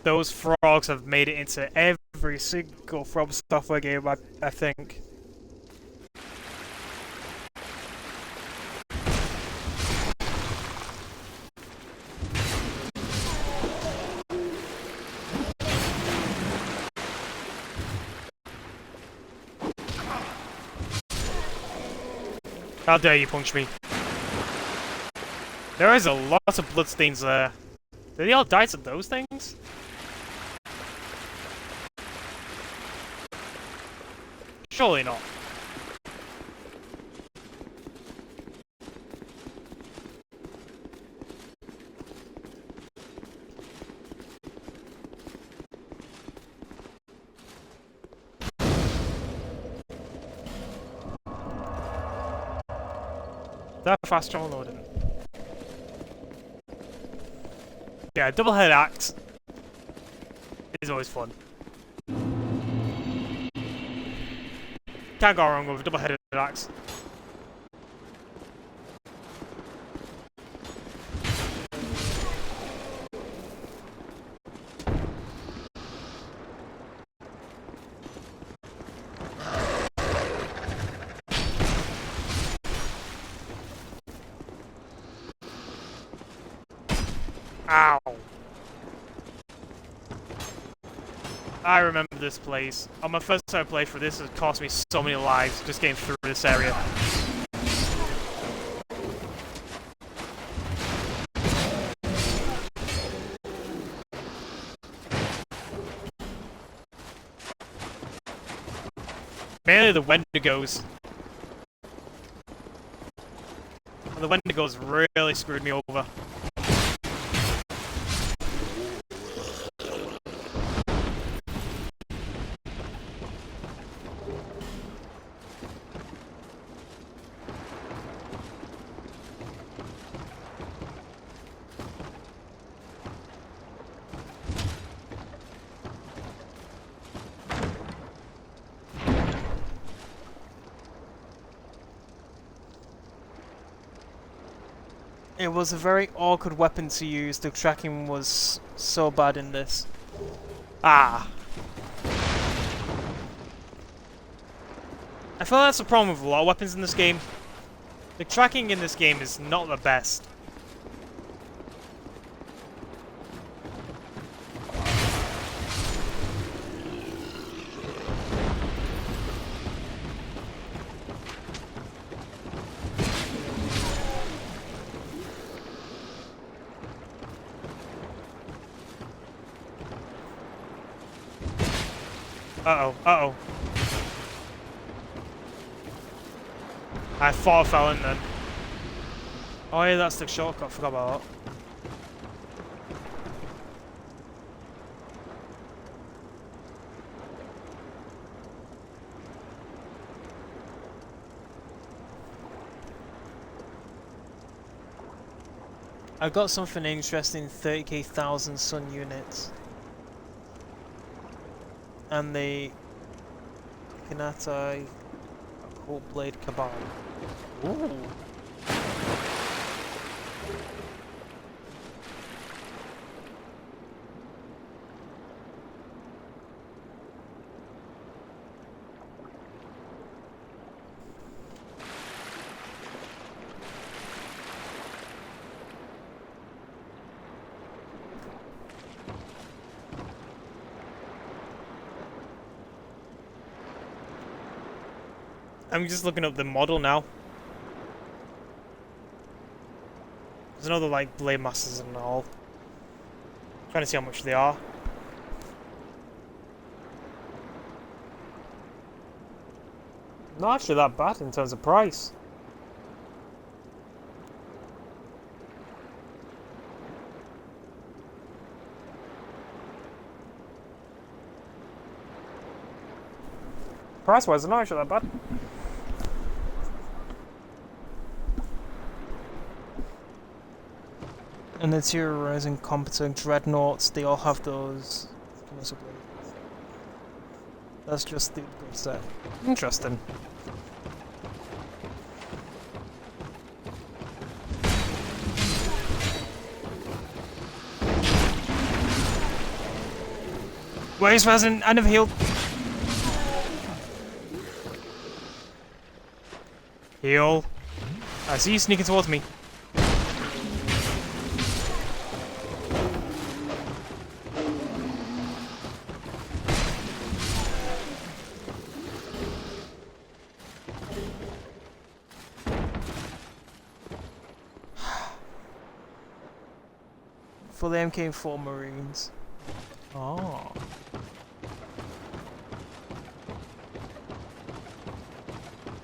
Those frogs have made it into every single From Software game, I think. How dare you punch me? There is a lot of bloodstains there. Did they all die to those things? Surely not. That fast travel loading. Yeah, double-headed axe is always fun. Can't go wrong with a double-headed axe. Ow. I remember this place. On my first time play for this, it cost me so many lives just getting through this area. Mainly the Wendigos. And the Wendigos really screwed me over. It was a very awkward weapon to use. The tracking was so bad in this. Ah! I feel that's the problem with a lot of weapons in this game. The tracking in this game is not the best. Uh-oh, uh-oh. I thought I fell in then. Oh yeah, that's the shortcut, I forgot about that. I got something interesting, 30,000 sun units. And the Kanata Cold Blade Cabal. Ooh. I'm just looking up the model now. There's another like blade masters and all. Trying to see how much they are. Not actually that bad in terms of price. Price-wise, they're not actually that bad. And the tier rising competent dreadnoughts, they all have those. That's just the good set. Interesting. Where's Resin? I never healed. Heal. I see you sneaking towards me. For the MK4 Marines. Oh.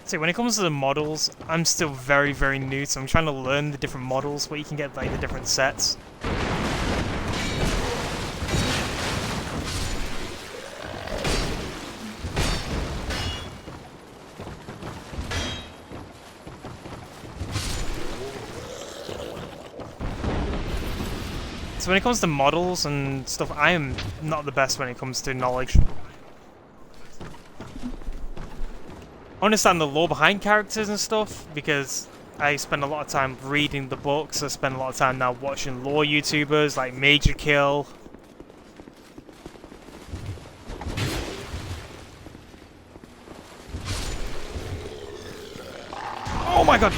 See, when it comes to the models, I'm still very, very new, so I'm trying to learn the different models, where you can get like the different sets. So when it comes to models and stuff, I am not the best when it comes to knowledge. I understand the lore behind characters and stuff, because I spend a lot of time reading the books. I spend a lot of time now watching lore YouTubers like Major Kill. Oh my god!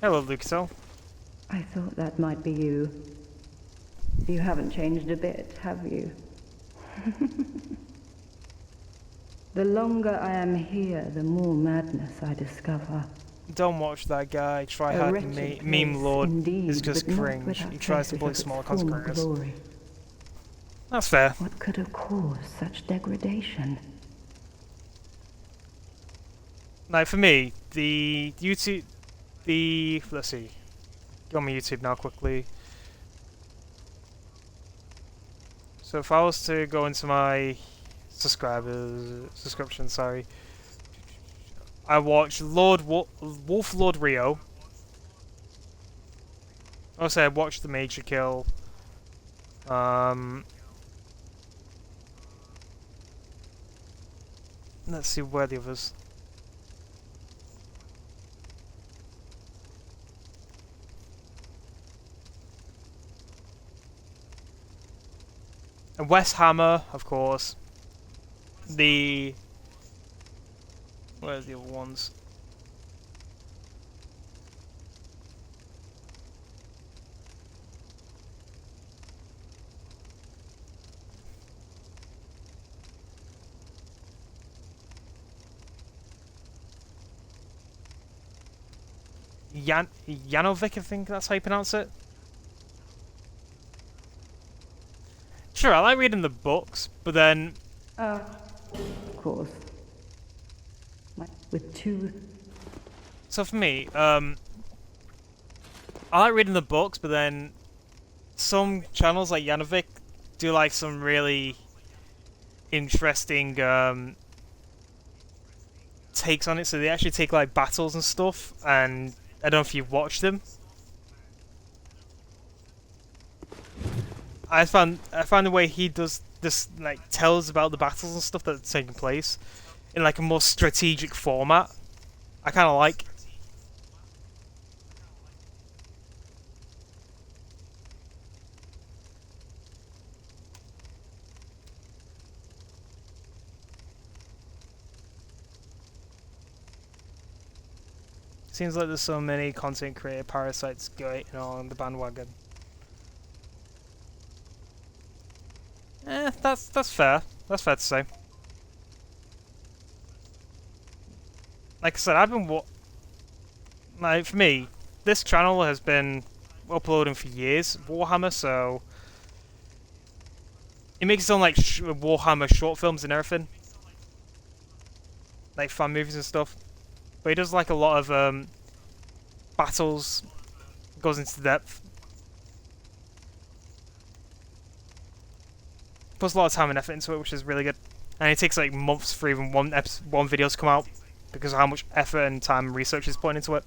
Hello, Luxo. I thought that might be you. You haven't changed a bit, have you? The longer I am here, the more madness I discover. Don't watch that guy. Try hard meme lord is just cringe. He tries to bully smaller consequences. That's fair. What could have caused such degradation? Like for me, the YouTube, let's see, go on my YouTube now quickly. So if I was to go into my subscription, sorry, I watched Wolf Lord Rio. Also, I watched the Major Kill. Let's see where the others. And West Hammer, of course. The... Where's the other ones? Janovic, I think that's how you pronounce it. Sure, I like reading the books, but then... Of course. With two... So for me, I like reading the books, but then some channels like Janovic do like some really interesting takes on it. So they actually take like battles and stuff, and I don't know if you've watched them. I found the way he does this, like, tells about the battles and stuff that's taking place in like a more strategic format. I kind of like. Seems like there's so many content creator parasites going on the bandwagon. That's fair. That's fair to say. Like I said, I've been like, for me, this channel has been uploading for years, Warhammer, so it makes its own like Warhammer short films and everything, like fan movies and stuff. But he does like a lot of battles, goes into depth, puts a lot of time and effort into it, which is really good. And it takes like months for even one video to come out because of how much effort and time and research is put into it.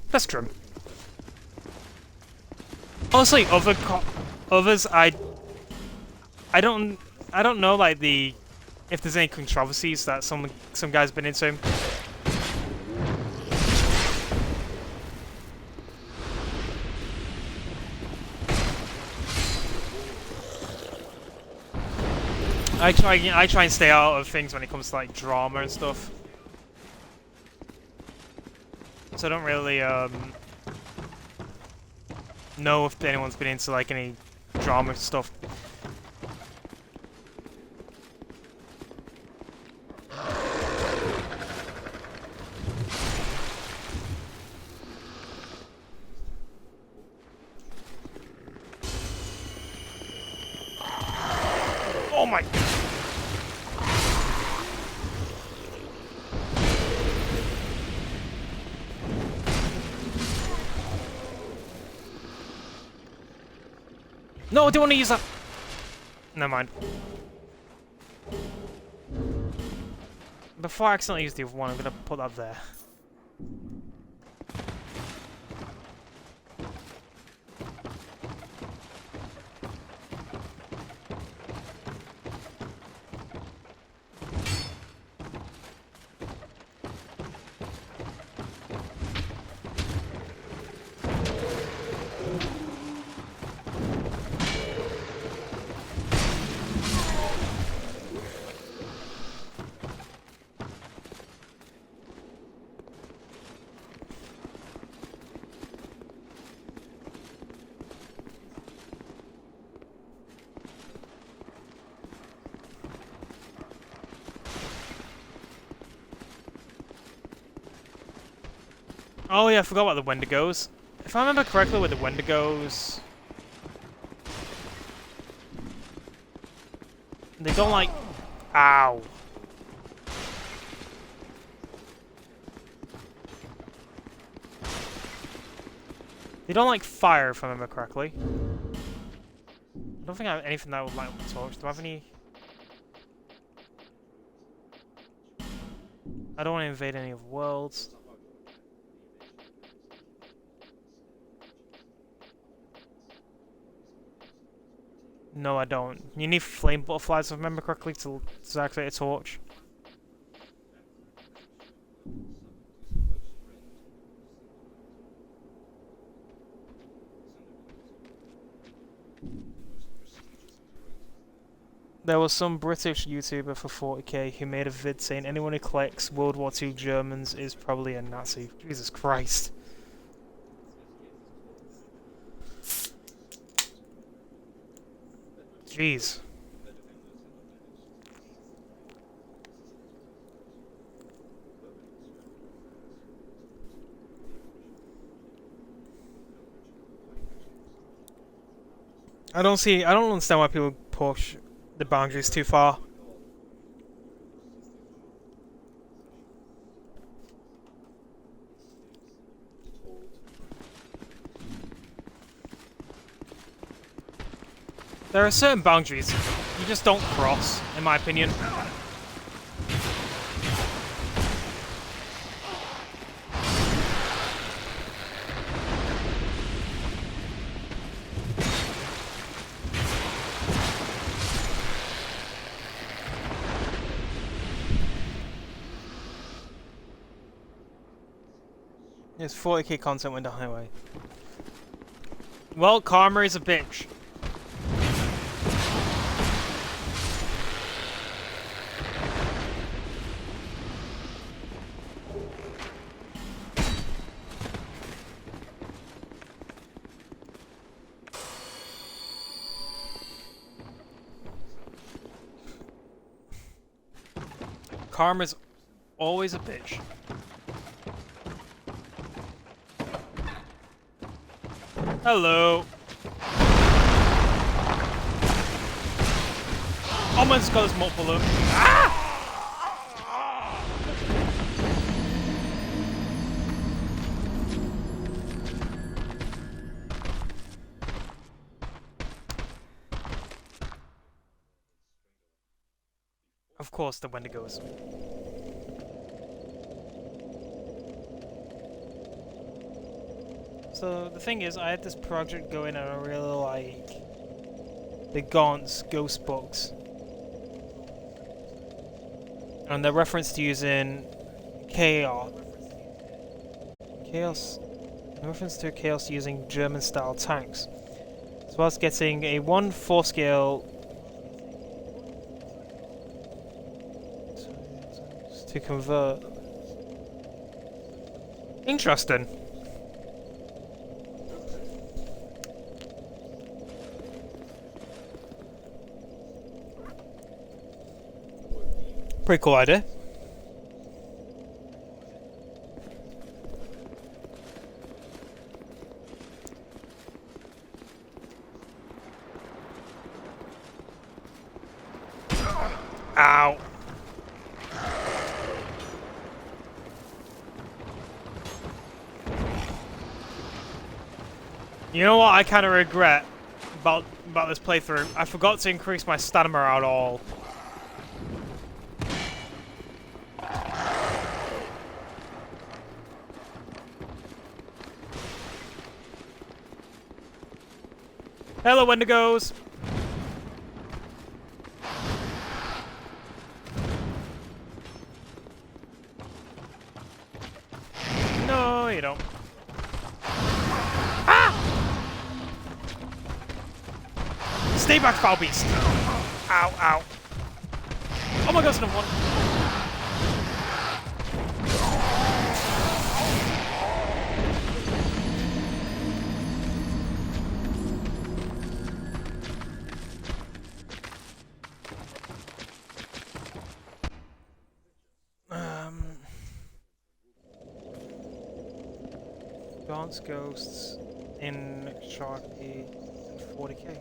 That's true. Honestly, others, I don't know like if there's any controversies that some guys been into. I try and stay out of things when it comes to like drama and stuff. So I don't really know if anyone's been into like any drama stuff. Oh my god. No, I don't want to use that. Never mind. Before I accidentally use the other one, I'm gonna put that there. Oh yeah, I forgot about the Wendigos. If I remember correctly with the Wendigos... They don't like... Ow. They don't like fire, if I remember correctly. I don't think I have anything that would light up the torch. Do I have any... I don't want to invade any of the worlds. No, I don't. You need flame butterflies, if I remember correctly, to activate a torch. There was some British YouTuber for 40k who made a vid saying anyone who collects World War II Germans is probably a Nazi. Jesus Christ. Jeez. I don't understand why people push the boundaries too far. There are certain boundaries you just don't cross, in my opinion. There's 40k content went down highway. Well, karma is a bitch. Karma's always a bitch. Hello. Oh my god, there's multiple of them. Ah! Of course, the Wendigos. So the thing is, I had this project going and I really like the Gaunt's ghost books. And the reference to using chaos. In reference to chaos using German style tanks. As well as getting a 1/4 scale to convert. Interesting. Pretty cool idea. Ow. You know what I kind of regret about this playthrough? I forgot to increase my stamina at all. Hello, Wendigos! No, you don't. Ah! Stay back, foul beast! Ow, ow. Oh my god, it's another one. Dance ghosts in Sharky 40k.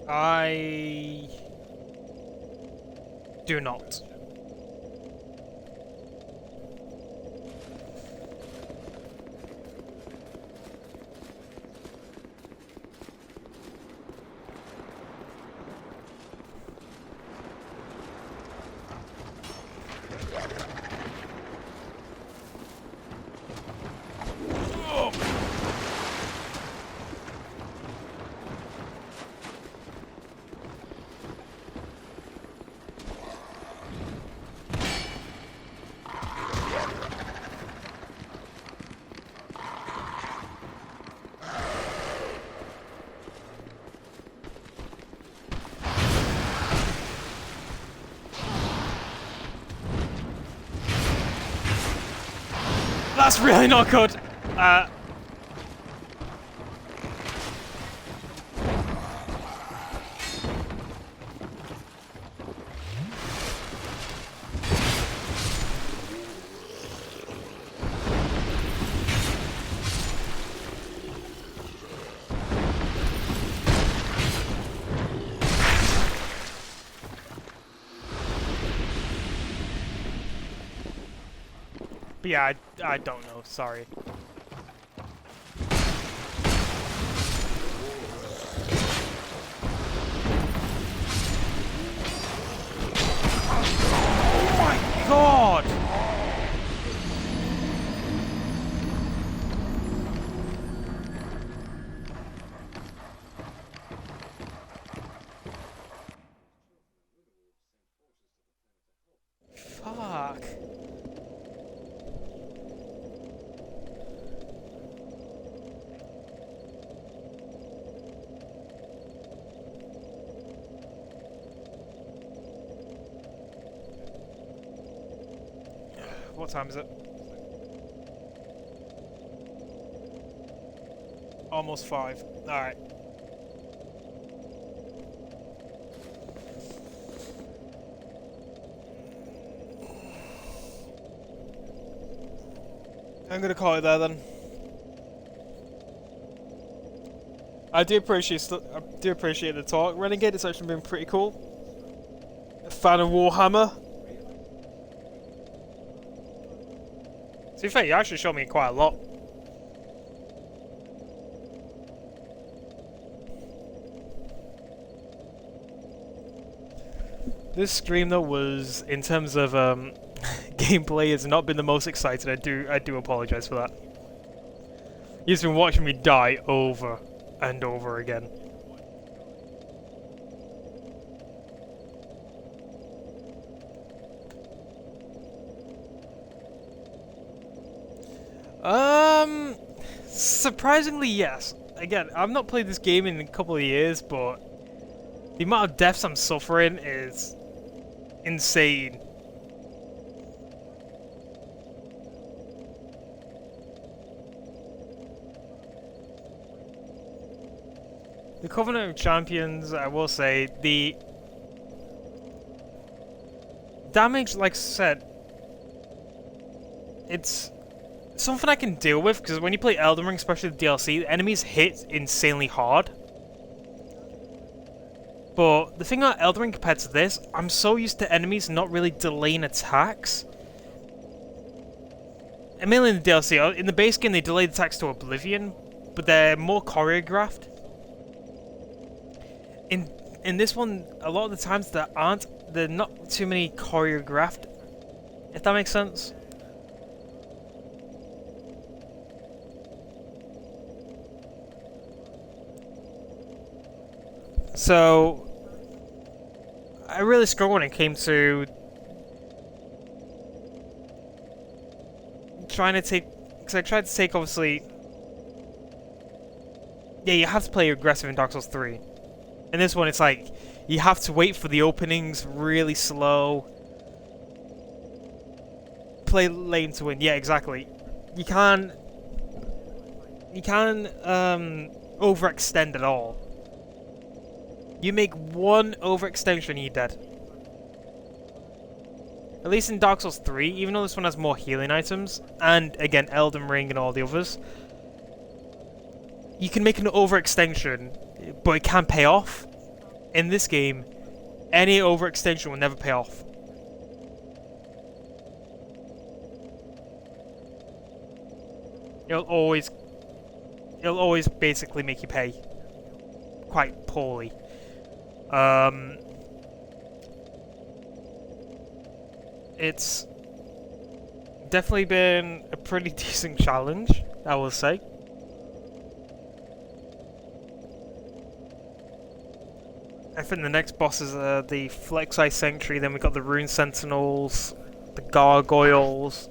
I do not. That's really not good. But yeah, I don't know, sorry. Oh my god! Fuck. What time is it? Almost 5. Alright. I'm gonna call it there then. I do appreciate the talk. Renegade, it's actually been pretty cool. A fan of Warhammer. To be fair, you actually showed me quite a lot. This stream though was, in terms of gameplay, has not been the most exciting. I do apologize for that. You've been watching me die over and over again. Surprisingly, yes. Again, I've not played this game in a couple of years, but the amount of deaths I'm suffering is insane. The Covenant of Champions, I will say, the damage, like I said, it's something I can deal with, because when you play Elden Ring, especially the DLC, the enemies hit insanely hard. But the thing about Elden Ring compared to this, I'm so used to enemies not really delaying attacks. And mainly in the DLC, in the base game they delayed attacks to oblivion, but they're more choreographed. In this one, a lot of the times there are not too many choreographed, if that makes sense. So I really struggled when it came to trying to take, because I tried to take, obviously, yeah, you have to play aggressive in Dark Souls 3. In this one, it's like, you have to wait for the openings really slow. Play lame to win. Yeah, exactly. You can't overextend at all. You make one overextension and you're dead. At least in Dark Souls 3, even though this one has more healing items, and again, Elden Ring and all the others, you can make an overextension, but it can pay off. In this game, any overextension will never pay off. It'll always basically make you pay quite poorly. It's definitely been a pretty decent challenge, I will say. I think the next boss is the Flexi Sentry, then we've got the Rune Sentinels, the Gargoyles,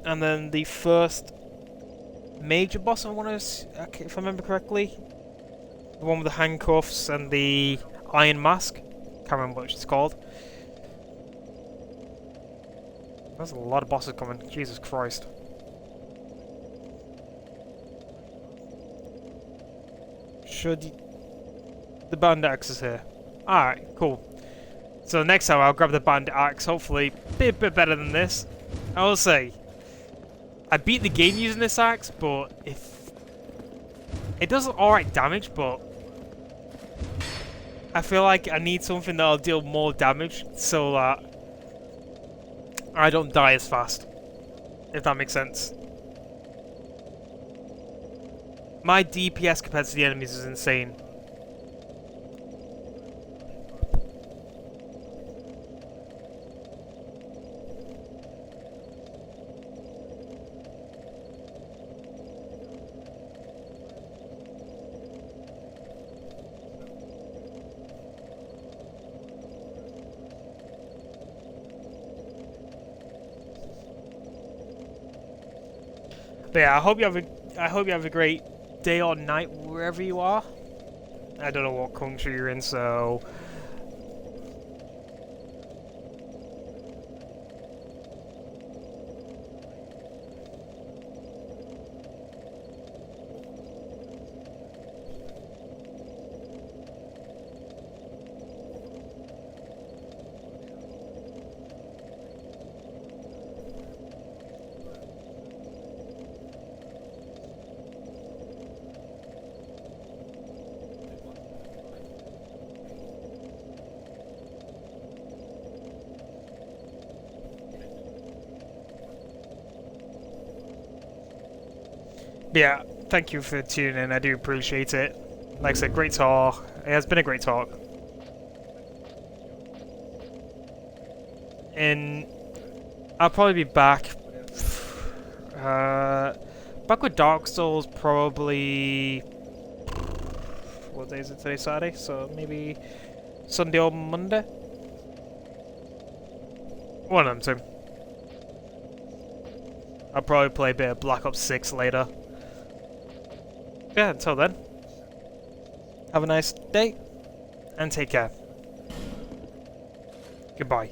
and then the first major boss, if I remember correctly. The one with the handcuffs and the Iron Mask. Can't remember what it's called. There's a lot of bosses coming. Jesus Christ. Should the bandit axe is here? Alright, cool. So next time I'll grab the bandit axe, hopefully be a bit better than this. I will say, I beat the game using this axe, but if it does alright damage, but I feel like I need something that'll deal more damage so that I don't die as fast. If that makes sense. My DPS compared to the enemies is insane. But yeah, I hope you have a great day or night wherever you are. I don't know what country you're in, so yeah, thank you for tuning in. I do appreciate it. Like I said, great talk. It has been a great talk. And I'll probably be back. Back with Dark Souls probably. What day is it today? Saturday? So maybe Sunday or Monday? One of them two. I'll probably play a bit of Black Ops 6 later. Yeah, until then, have a nice day, and take care. Goodbye.